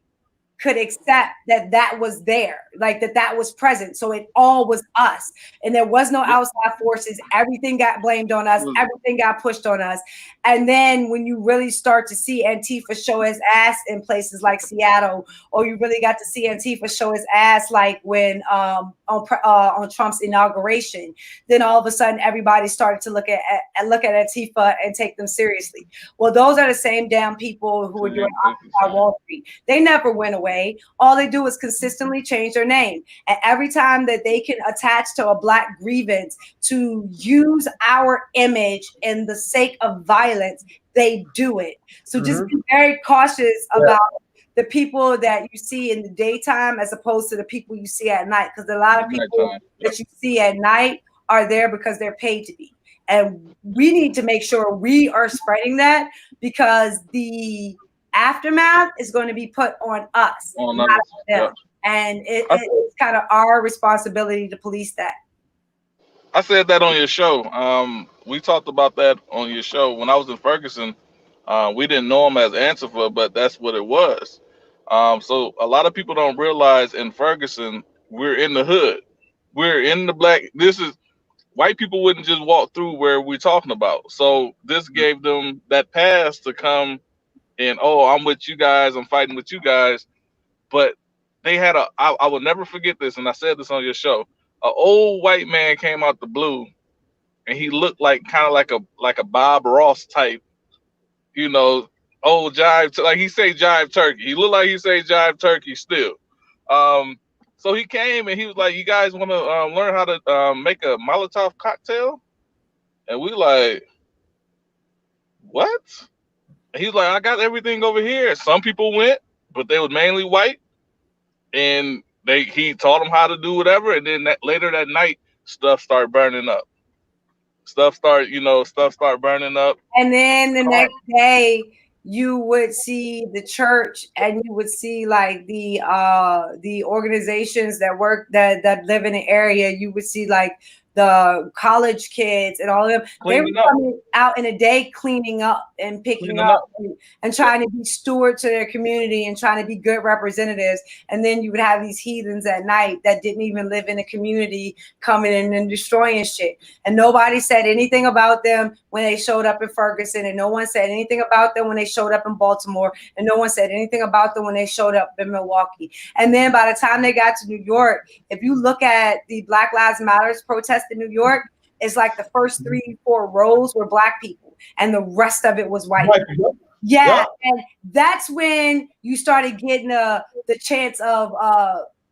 Speaker 2: could accept that that was there, like that was present. So it all was us, and there was no outside forces. Everything got blamed on us. Everything got pushed on us. And then when you really start to see Antifa show his ass in places like Seattle, or you really got to see Antifa show his ass like when on Trump's inauguration, then all of a sudden everybody started to look at Antifa and take them seriously. Well, those are the same damn people who were doing Occupy Wall Street. They never went away. All they do is consistently change their name. And every time that they can attach to a Black grievance to use our image in the sake of violence, they do it. So just be very cautious about the people that you see in the daytime as opposed to the people you see at night. Because a lot of people that you see at night are there because they're paid to be. And we need to make sure we are spreading that, because the aftermath is going to be put on us, not on them. And it's kind of our responsibility to police that.
Speaker 3: I said that on your show. We talked about that on your show. When I was in Ferguson, we didn't know him as Antifa, but that's what it was. So a lot of people don't realize in Ferguson, we're in the hood. We're in the black. This is white people wouldn't just walk through where we're talking about. So this gave them that pass to come and, oh, I'm with you guys, I'm fighting with you guys. But they had I will never forget this, and I said this on your show. An old white man came out the blue, and he looked like kind of like a Bob Ross type, old jive, like he say jive turkey. He looked like he say jive turkey still. So he came and he was like, "You guys want to learn how to make a Molotov cocktail?" And we like, "What?" He's like, "I got everything over here." Some people went, but they were mainly white, and he taught them how to do whatever. And then later that night, stuff started burning up. Stuff started burning up.
Speaker 2: And then the next day, you would see the church, and you would see like the organizations that work that live in the area. You would see like the college kids and all of them. They were coming out in a day cleaning up and picking up and trying to be stewards to their community and trying to be good representatives. And then you would have these heathens at night that didn't even live in the community coming in and destroying shit. And nobody said anything about them when they showed up in Ferguson, and no one said anything about them when they showed up in Baltimore, and no one said anything about them when they showed up in Milwaukee. And then by the time they got to New York, if you look at the Black Lives Matter protest in New York, it's like the first 3-4 rows were Black people, and the rest of it was white people. Yeah, and that's when you started getting the chance of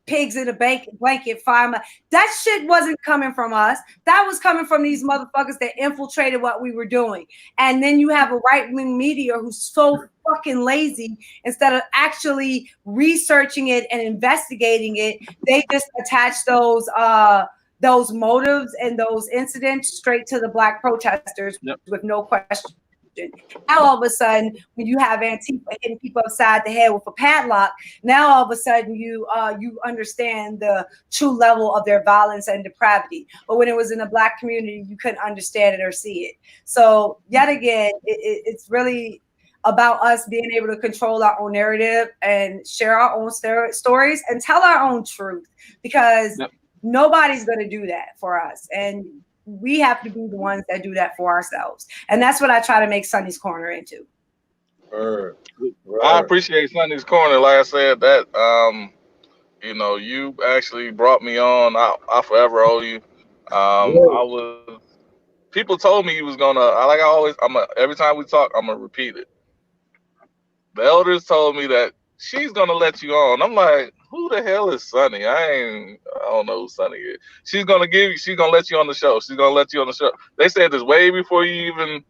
Speaker 2: pigs in a blanket, fireman. That shit wasn't coming from us. That was coming from these motherfuckers that infiltrated what we were doing. And then you have a right-wing media who's so fucking lazy. Instead of actually researching it and investigating it, they just attach those motives and those incidents straight to the Black protesters with no question. Now all of a sudden, when you have Antifa hitting people upside the head with a padlock, now all of a sudden you understand the true level of their violence and depravity. But when it was in the Black community, you couldn't understand it or see it. So yet again, it's really about us being able to control our own narrative and share our own stories and tell our own truth, because nobody's going to do that for us. And we have to be the ones that do that for ourselves. And that's what I try to make Sonnie's Corner into.
Speaker 3: I appreciate Sonnie's Corner. Like I said, that you actually brought me on. I forever owe you. People told me you was gonna, every time we talk, I'm gonna repeat it. The elders told me that she's gonna let you on. I'm like, who the hell is Sonnie? I don't know who Sonnie is. She's gonna let you on the show. She's gonna let you on the show. They said this way before you even,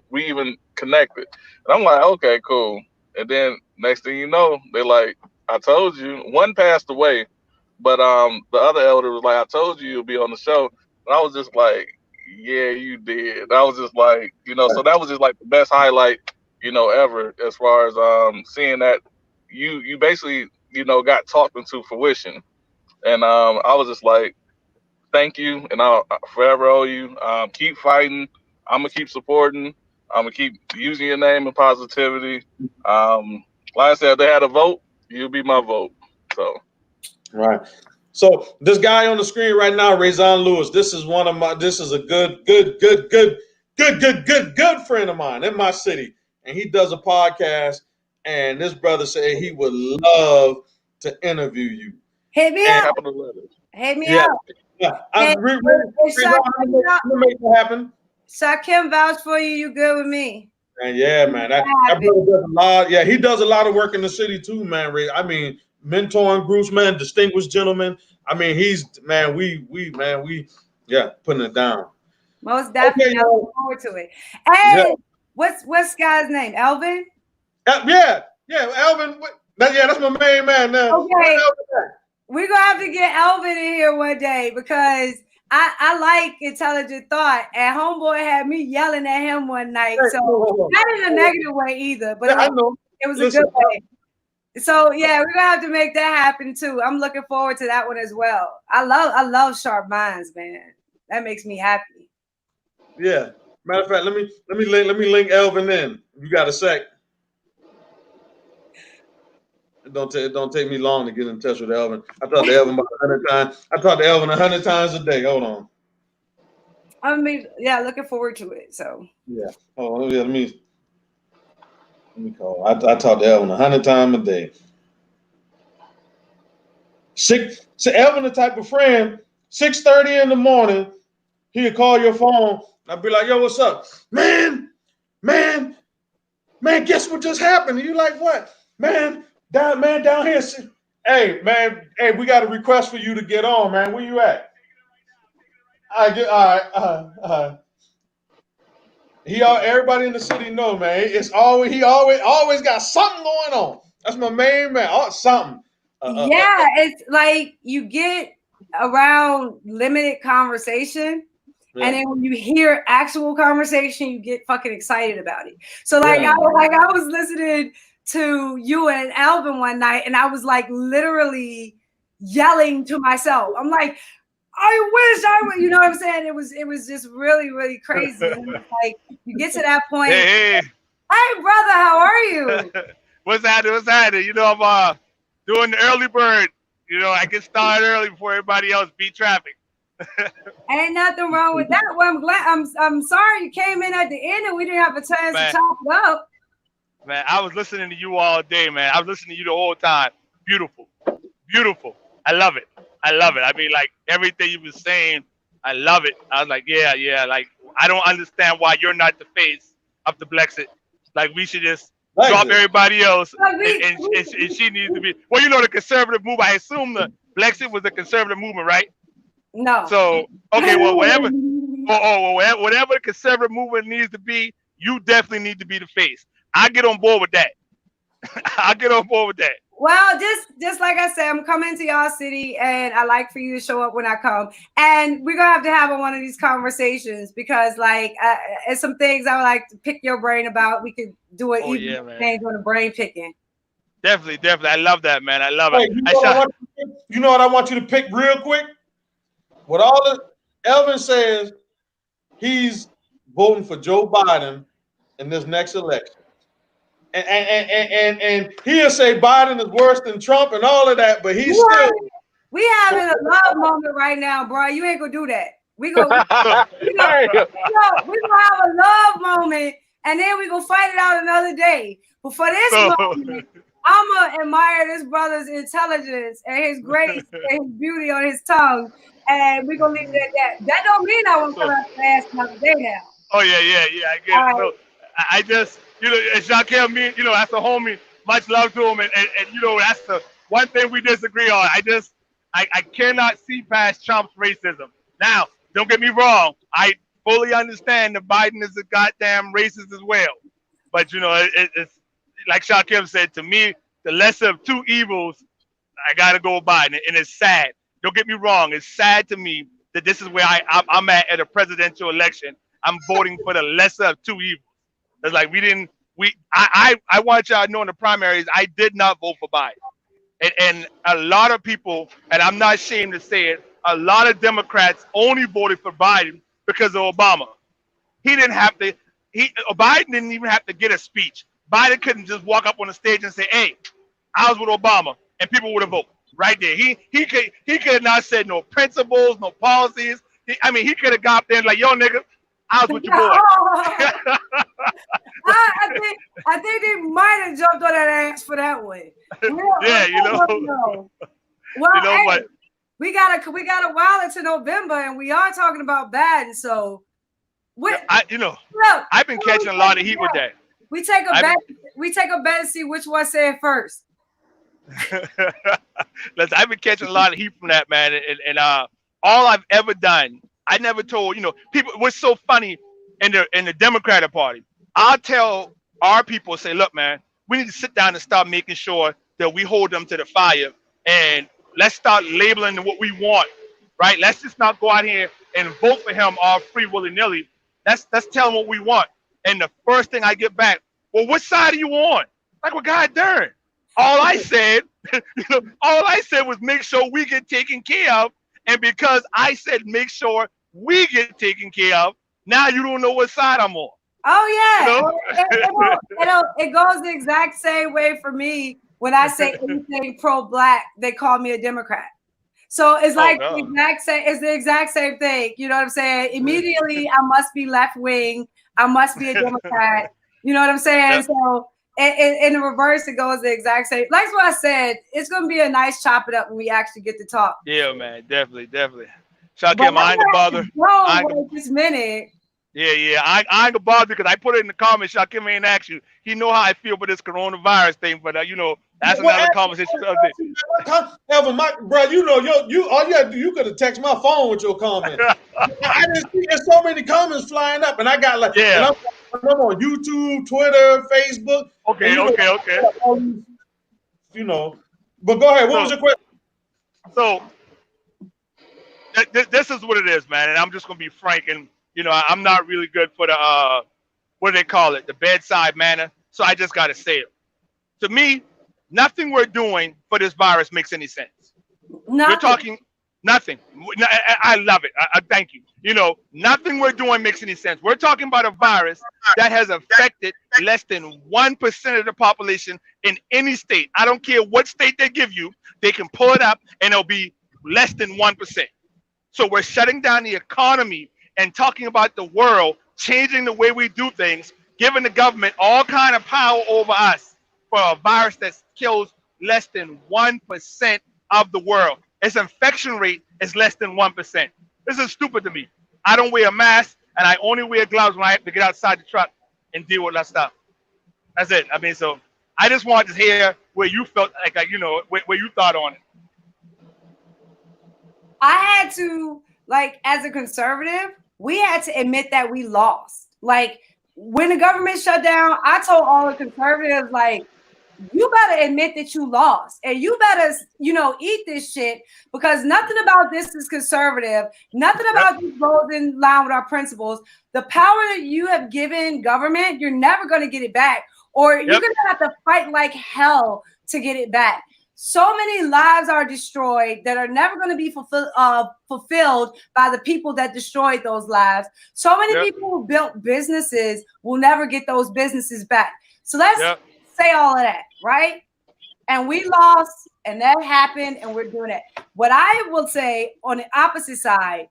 Speaker 3: we even connected. And I'm like, okay, cool. And then next thing you know, they're like, I told you. One passed away, but the other elder was like, I told you you'll be on the show. And I was just like, yeah, you did. I was just like, so that was just like the best highlight, ever, as far as seeing that you basically, got talked into fruition. And I was just like, thank you, and I'll forever owe you. Keep fighting. I'm gonna keep supporting. I'm gonna keep using your name and positivity. Like I said, if they had a vote, You'll be my vote. So.
Speaker 1: Right. So this guy on the screen right now, Raison Lewis, this is a good friend of mine in my city. And he does a podcast, and this brother said he would love to interview you.
Speaker 2: Hit me up.
Speaker 3: Capital letters.
Speaker 2: Hit me up.
Speaker 1: Yeah. I'm gonna make that happen.
Speaker 2: Shakim vouch for you. You good with me?
Speaker 1: And yeah, man. That brother does a lot. Yeah, he does a lot of work in the city too, man. I mean, mentoring groups, man, distinguished gentleman. I mean, putting it down.
Speaker 2: Most definitely. I look forward to it. Hey, what's guy's name? Elvin?
Speaker 1: Yeah, Elvin. That's my main man now.
Speaker 2: Okay. We're gonna have to get Elvin in here one day because I like intelligent thought, and homeboy had me yelling at him one night. So not in a negative way either, but it was a good way. So yeah, we're gonna have to make that happen too. I'm looking forward to that one as well. I love sharp minds, man. That makes me happy.
Speaker 1: Yeah. Matter of fact, let me link Elvin in. You got a sec. It don't take me long to get in touch with Elvin. I talk to Elvin about 100 times. I talk to Elvin 100 times a day. Hold on.
Speaker 2: I mean, yeah, looking forward to it. So
Speaker 1: yeah. Oh yeah. Let me call. I talk to Elvin 100 times a day. Elvin the type of friend. 6:30 in the morning, he'll call your phone. I'll be like, "Yo, what's up, man? Guess what just happened?" And you like, "What, man? Down here. Hey, man. Hey, we got a request for you to get on, man. Where you at?" All right. Everybody in the city know, man. He always got something going on. That's my main man. Something.
Speaker 2: It's like you get around limited conversation, and then when you hear actual conversation, you get fucking excited about it. So I was listening to you and Alvin one night, and I was like literally yelling to myself. I'm like, I wish I would, you know what I'm saying? It was just really, really crazy. And like you get to that point.
Speaker 4: Hey,
Speaker 2: brother, how are you?
Speaker 4: What's happening? You know, I'm doing the early bird. You know, I get started early before everybody else beat traffic.
Speaker 2: Ain't nothing wrong with that. Well, I'm glad. I'm sorry you came in at the end and we didn't have a chance to talk it up.
Speaker 4: Man, I was listening to you all day, man. I was listening to you the whole time. Beautiful. I love it. I mean, like everything you were saying, I love it. I was like, yeah. Like, I don't understand why you're not the face of the blexit. Like, we should just drop everybody else, and she needs to be. Well, you know, the conservative movement. I assume the blexit was a conservative movement, right?
Speaker 2: No.
Speaker 4: So, okay, well, whatever the conservative movement needs to be, you definitely need to be the face. I get on board with that.
Speaker 2: Well, just like I said, I'm coming to y'all city, and I like for you to show up when I come. And we're gonna have one of these conversations because, like, it's some things I would like to pick your brain about. We could do it things on the brain picking.
Speaker 4: Definitely. I love that, man. I love it.
Speaker 1: You know what I want you to pick real quick? What Elvin says, he's voting for Joe Biden in this next election. And he'll say Biden is worse than Trump and all of that, but he's
Speaker 2: we having a love moment right now, bro. You ain't gonna do that. We gonna have a love moment, and then we gonna fight it out another day. But for this moment, I'm gonna admire this brother's intelligence and his grace and his beauty on his tongue, and we gonna leave it at that. That don't mean I won't come out fast another day now.
Speaker 4: Oh yeah, I get it. Right. So I just. You know, and Shakim, me, you know, that's a homie. Much love to him, and you know, that's the one thing we disagree on. I cannot see past Trump's racism. Now, don't get me wrong. I fully understand that Biden is a goddamn racist as well. But you know, it's like Shakim said to me, the lesser of two evils. I gotta go with Biden, and it's sad. Don't get me wrong. It's sad to me that this is where I'm at a presidential election. I'm voting for the lesser of two evils. It's like I want y'all to know in the primaries, I did not vote for Biden. And a lot of people, and I'm not ashamed to say it, a lot of Democrats only voted for Biden because of Obama. Biden didn't even have to get a speech. Biden couldn't just walk up on the stage and say, hey, I was with Obama, and people would have voted right there. He could not said no principles, no policies. He could have got up there and like, yo, nigga, I was with your boy.
Speaker 2: I think they might have jumped on that ass for that one.
Speaker 4: Yeah, you know.
Speaker 2: Well,
Speaker 4: you know,
Speaker 2: hey,
Speaker 4: but
Speaker 2: we got a while into November, and we are talking about Biden. So,
Speaker 4: I've been catching a lot of heat with that.
Speaker 2: We take a bet. We take a bet and see which one said first.
Speaker 4: Listen, I've been catching a lot of heat from that, man. And all I've ever done, I never told, people. What's so funny in the Democratic Party? I'll tell our people, say, look, man, we need to sit down and start making sure that we hold them to the fire, and let's start labeling what we want, right? Let's just not go out here and vote for him all free willy-nilly. Let's tell them what we want. And the first thing I get back, well, what side are you on? Like, well, God darn. All I said was make sure we get taken care of. And because I said make sure we get taken care of, now you don't know what side I'm on.
Speaker 2: Oh, yeah. It goes the exact same way for me. When I say anything pro-black, they call me a Democrat. So it's like it's the exact same thing. You know what I'm saying? Immediately, I must be left-wing. I must be a Democrat. You know what I'm saying? Yep. So in the reverse, it goes the exact same. Like what I said, it's going to be a nice chop it up when we actually get to talk.
Speaker 4: Yeah, man. Definitely. Shakim, I ain't gonna bother.
Speaker 2: This minute.
Speaker 4: Yeah. I ain't gonna bother because I put it in the comments. Shakim ain't asked you. He know how I feel about this coronavirus thing, but that's another conversation.
Speaker 1: Evan, bro, you all you had to do, you could have texted my phone with your comment. I didn't see there's so many comments flying up, and I got like, and I'm on YouTube, Twitter, Facebook.
Speaker 4: Okay.
Speaker 1: But go ahead. What was your question?
Speaker 4: So this is what it is, man, and I'm just gonna be frank, and I'm not really good for the what do they call it, the bedside manner. So I just gotta say it. To me, nothing we're doing for this virus makes any sense. We're talking nothing. I love it. I thank you. Nothing we're doing makes any sense. We're talking about a virus that has affected less than 1% of the population in any state. I don't care what state they give you. They can pull it up and it'll be less than 1%. So we're shutting down the economy and talking about the world, changing the way we do things, giving the government all kind of power over us for a virus that kills less than 1% of the world. Its infection rate is less than 1%. This is stupid to me. I don't wear a mask, and I only wear gloves when I have to get outside the truck and deal with that stuff. That's it. So I just wanted to hear where you felt where you thought on it.
Speaker 2: I had to, as a conservative, we had to admit that we lost. When the government shut down, I told all the conservatives, you better admit that you lost, and you better, eat this shit, because nothing about this is conservative. Nothing about this goes in line with our principles. The power that you have given government, you're never going to get it back, or you're going to have to fight like hell to get it back. So many lives are destroyed that are never going to be fulfilled by the people that destroyed those lives. So many people who built businesses will never get those businesses back. So let's say all of that, right? And we lost, and that happened, and we're doing it. What I will say on the opposite side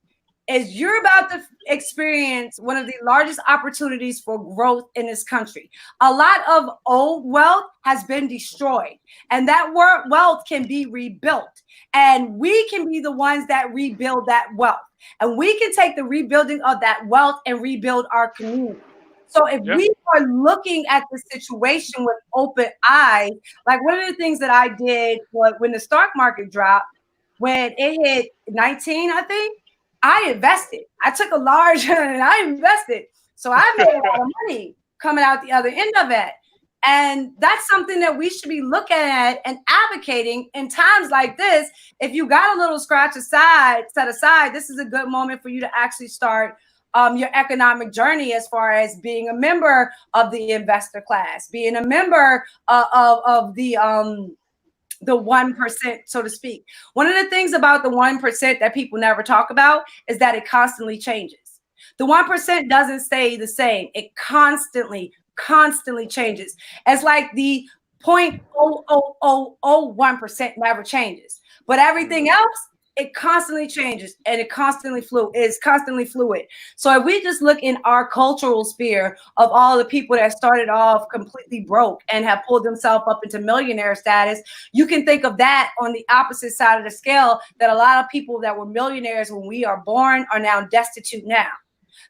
Speaker 2: is you're about to experience one of the largest opportunities for growth in this country. A lot of old wealth has been destroyed, and that wealth can be rebuilt. And we can be the ones that rebuild that wealth. And we can take the rebuilding of that wealth and rebuild our community. So if we are looking at the situation with open eyes, one of the things that I did was when the stock market dropped, when it hit 19, I think, I invested. I took a large and I invested. So I made a lot of money coming out the other end of it. And that's something that we should be looking at and advocating in times like this. If you got a little scratch set aside, this is a good moment for you to actually start your economic journey as far as being a member of the investor class, being a member of the 1%, so to speak. One of the things about the 1% that people never talk about is that it constantly changes. The 1% doesn't stay the same. It constantly changes. It's like the 0.00001% never changes. But everything else, it constantly changes and it is constantly fluid. So if we just look in our cultural sphere of all the people that started off completely broke and have pulled themselves up into millionaire status, you can think of that on the opposite side of the scale, that a lot of people that were millionaires when we are born are now destitute now.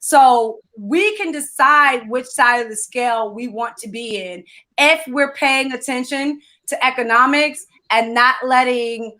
Speaker 2: So we can decide which side of the scale we want to be in if we're paying attention to economics and not letting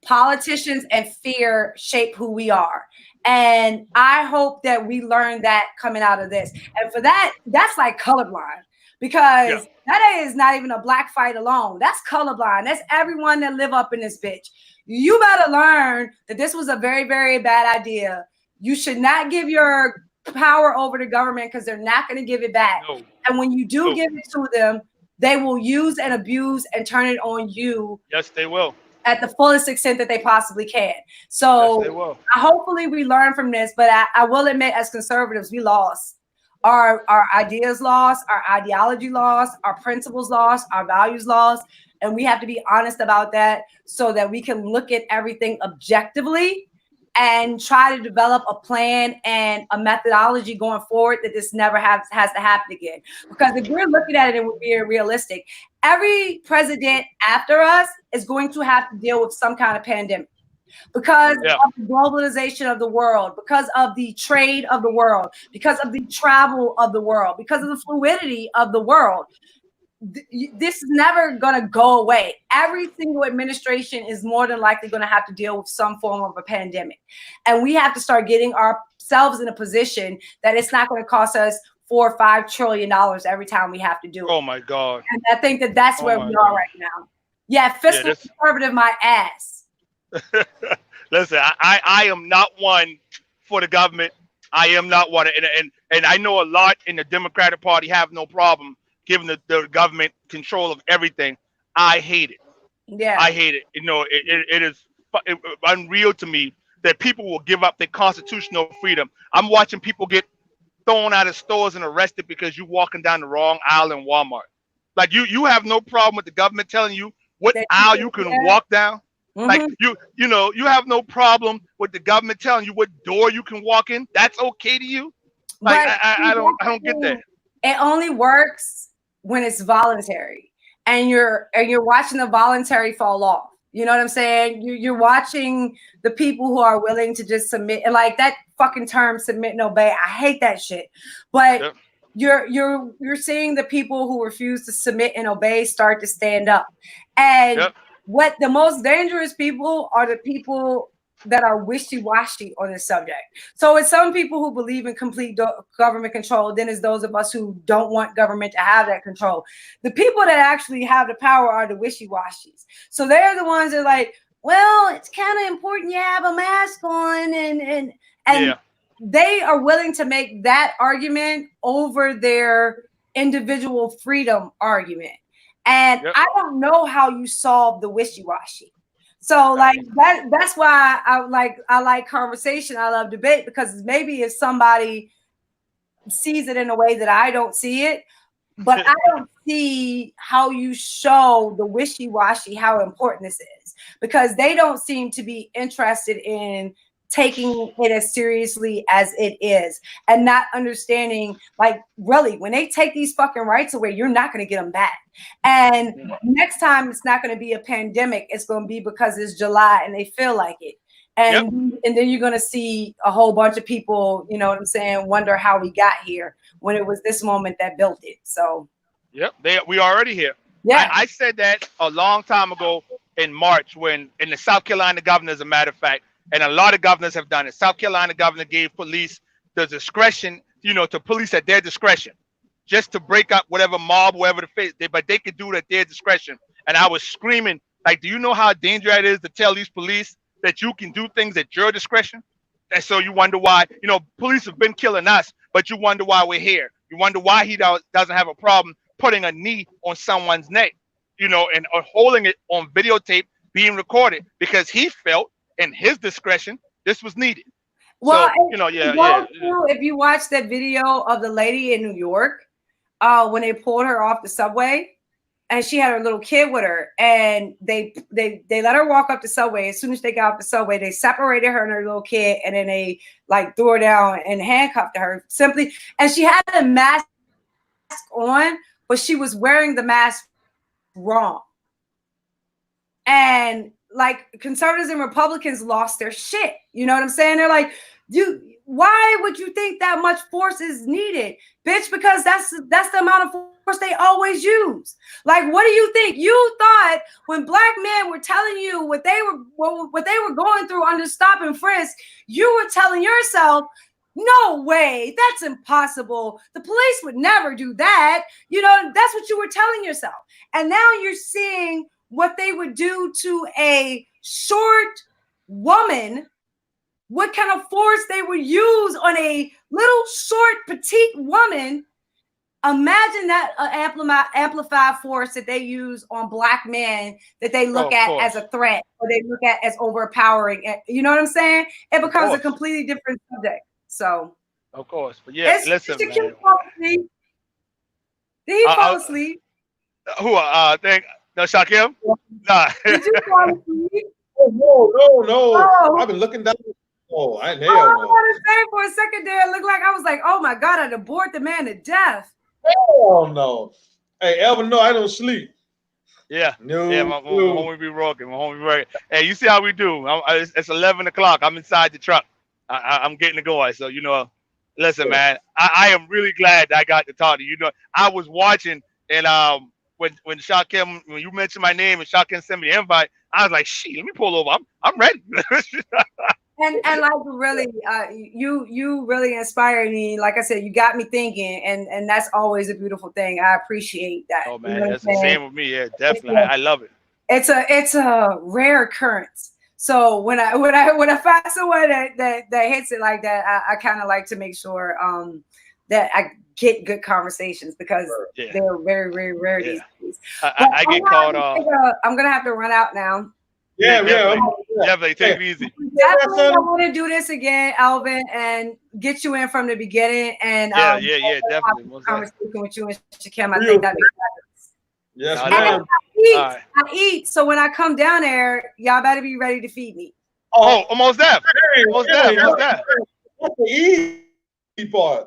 Speaker 2: politicians and fear shape who we are. And I hope that we learn that coming out of this. And for that, that's like colorblind, because that is not even a black fight alone. That's colorblind. That's everyone that live up in this bitch. You better learn that this was a very, very bad idea. You should not give your power over to government because they're not going to give it back. No. And when you do give it to them, they will use and abuse and turn it on you.
Speaker 4: Yes, they will.
Speaker 2: At the fullest extent that they possibly can. So yes, hopefully we learn from this, but I will admit, as conservatives, we lost. Our ideas lost, our ideology lost, our principles lost, our values lost. And we have to be honest about that so that we can look at everything objectively and try to develop a plan and a methodology going forward that this never has to happen again. Because if we're looking at it and we're being realistic, every president after us is going to have to deal with some kind of pandemic because of the globalization of the world, because of the trade of the world, because of the travel of the world, because of the fluidity of the world. This is never going to go away. Every single administration is more than likely going to have to deal with some form of a pandemic. And we have to start getting ourselves in a position that it's not going to cost us $4 or $5 trillion every time we have to do it.
Speaker 4: Oh my God.
Speaker 2: And I think that that's where we are right now. Yeah, fiscal conservative my ass.
Speaker 4: Listen, I am not one for the government. I am not one. And I know a lot in the Democratic Party have no problem giving the government control of everything. I hate it.
Speaker 2: Yeah,
Speaker 4: I hate it. You know, it is unreal to me that people will give up their constitutional freedom. I'm watching people get thrown out of stores and arrested because you're walking down the wrong aisle in Walmart. Like you have no problem with the government telling you what aisle you can walk down. Mm-hmm. Like you know, you have no problem with the government telling you what door you can walk in. That's okay to you. Like I don't get that.
Speaker 2: It only works when it's voluntary and you're watching the voluntary fall off. You know what I'm saying? You're watching the people who are willing to just submit, and like that fucking term, submit and obey. I hate that shit. But you're seeing the people who refuse to submit and obey start to stand up. And what the most dangerous people are the people that are wishy-washy on this subject. So it's some people who believe in complete government control. Then it's those of us who don't want government to have that control. The people that actually have the power are the wishy-washies. So they're the ones that are like, well, it's kind of important you have a mask on, and they are willing to make that argument over their individual freedom argument. And I don't know how you solve the wishy-washy. So like that's why I like conversation. I love debate, because maybe if somebody sees it in a way that I don't see it, but I don't see how you show the wishy-washy how important this is, because they don't seem to be interested in taking it as seriously as it is and not understanding, like, really, when they take these fucking rights away, you're not going to get them back. And next time it's not going to be a pandemic. It's going to be because it's July and they feel like it. And then you're going to see a whole bunch of people, you know what I'm saying, wonder how we got here when it was this moment that built it. So
Speaker 4: we already here. I said that a long time ago in March, when in the South Carolina governor, as a matter of fact, and a lot of governors have done it. South Carolina governor gave police the discretion, you know, to police at their discretion, just to break up whatever mob, whatever the face, but they could do it at their discretion. And I was screaming, like, do you know how dangerous it is to tell these police that you can do things at your discretion? And so you wonder why, you know, police have been killing us, but you wonder why we're here. You wonder why he doesn't have a problem putting a knee on someone's neck, you know, and holding it on videotape being recorded, because he felt in his discretion this was needed.
Speaker 2: Well,
Speaker 4: so, you know,
Speaker 2: if you watch that video of the lady in New York, when they pulled her off the subway, and she had her little kid with her, and they let her walk up the subway. As soon as they got off the subway, they separated her and her little kid, and then they like threw her down and handcuffed her simply. And she had a mask on, but she was wearing the mask wrong. And like conservatives and Republicans lost their shit. You know what I'm saying? They're like, why would you think that much force is needed, bitch? Because that's the amount of force they always use. Like, what do you think? You thought when black men were telling you what they were going through under stop and frisk, you were telling yourself, no way, that's impossible. The police would never do that. You know, that's what you were telling yourself. And now you're seeing what they would do to a short woman, what kind of force they would use on a little short petite woman. Imagine that amplified force that they use on black men that they look at as a threat, or they look at as overpowering. You know what I'm saying? It becomes a completely different subject. So,
Speaker 4: of course, but yeah, listen, man.
Speaker 2: Did he fall asleep?
Speaker 4: Who? No, Shakim? Nah.
Speaker 2: Did you fall asleep?
Speaker 1: No.
Speaker 2: Oh.
Speaker 1: I've been looking down. Oh, I know.
Speaker 2: I want to say for a second there, it looked like I was like, oh my God, I'd have bored the man to death.
Speaker 1: Hell no. Hey, Elvin, no, I don't sleep.
Speaker 4: Yeah. No. Yeah, my homie be rocking. Hey, you see how we do. It's 11 o'clock. I'm inside the truck. I'm getting to go. So, you know, listen, man, I am really glad that I got to talk to you. You know, I was watching, and when Shakim, when you mentioned my name and Shakim sent me an invite, I was like, shit, let me pull over. I'm ready.
Speaker 2: And like really, you really inspired me. Like I said, you got me thinking, and that's always a beautiful thing. I appreciate that.
Speaker 4: Oh man, that's the same with me. Yeah, definitely. I love it.
Speaker 2: It's a rare occurrence. So when I find someone that hits it like that, I kind of like to make sure that I get good conversations, because they're very, very rare these days.
Speaker 4: I get caught off.
Speaker 2: I'm gonna have to run out now.
Speaker 4: Yeah. Definitely. Take it easy.
Speaker 2: Definitely, I want to do this again, Alvin, and get you in from the beginning. And
Speaker 4: definitely.
Speaker 2: Conversation with you and Shakim, I think that'd be fabulous.
Speaker 1: Yes,
Speaker 2: ma'am. I eat. So when I come down there, y'all better be ready to feed me.
Speaker 4: Oh, almost there. Almost there.
Speaker 1: That's the easy part.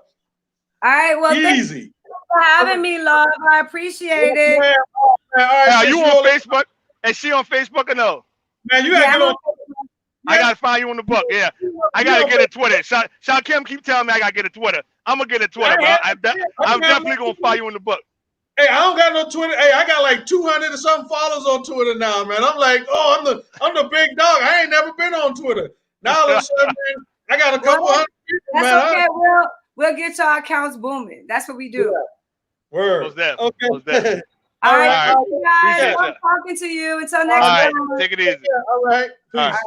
Speaker 2: All right. Well,
Speaker 1: easy.
Speaker 2: Thank you for having me, love. I appreciate it.
Speaker 4: Are you on Facebook? Is she on Facebook or no?
Speaker 1: Man, you gotta get on.
Speaker 4: I gotta find you on the book. Yeah, I gotta get a Twitter. Shakim keep telling me I gotta get a Twitter. I'm gonna get a Twitter, but I'm definitely gonna find you on the book.
Speaker 1: Hey, I don't got no Twitter. Hey, I got like 200 or something followers on Twitter now, man. I'm like, I'm the big dog. I ain't never been on Twitter. Now all of a sudden, man, I got a couple hundred people,
Speaker 2: that's
Speaker 1: man.
Speaker 2: Okay. We'll get your accounts booming. That's what we do.
Speaker 1: Yeah. Word.
Speaker 4: What's that?
Speaker 1: Okay.
Speaker 4: What's that?
Speaker 2: All right, guys.
Speaker 4: Appreciate
Speaker 2: I'm talking to you. Until next
Speaker 4: time.
Speaker 2: time.
Speaker 4: Take it easy.
Speaker 1: All right. Peace.
Speaker 4: All right.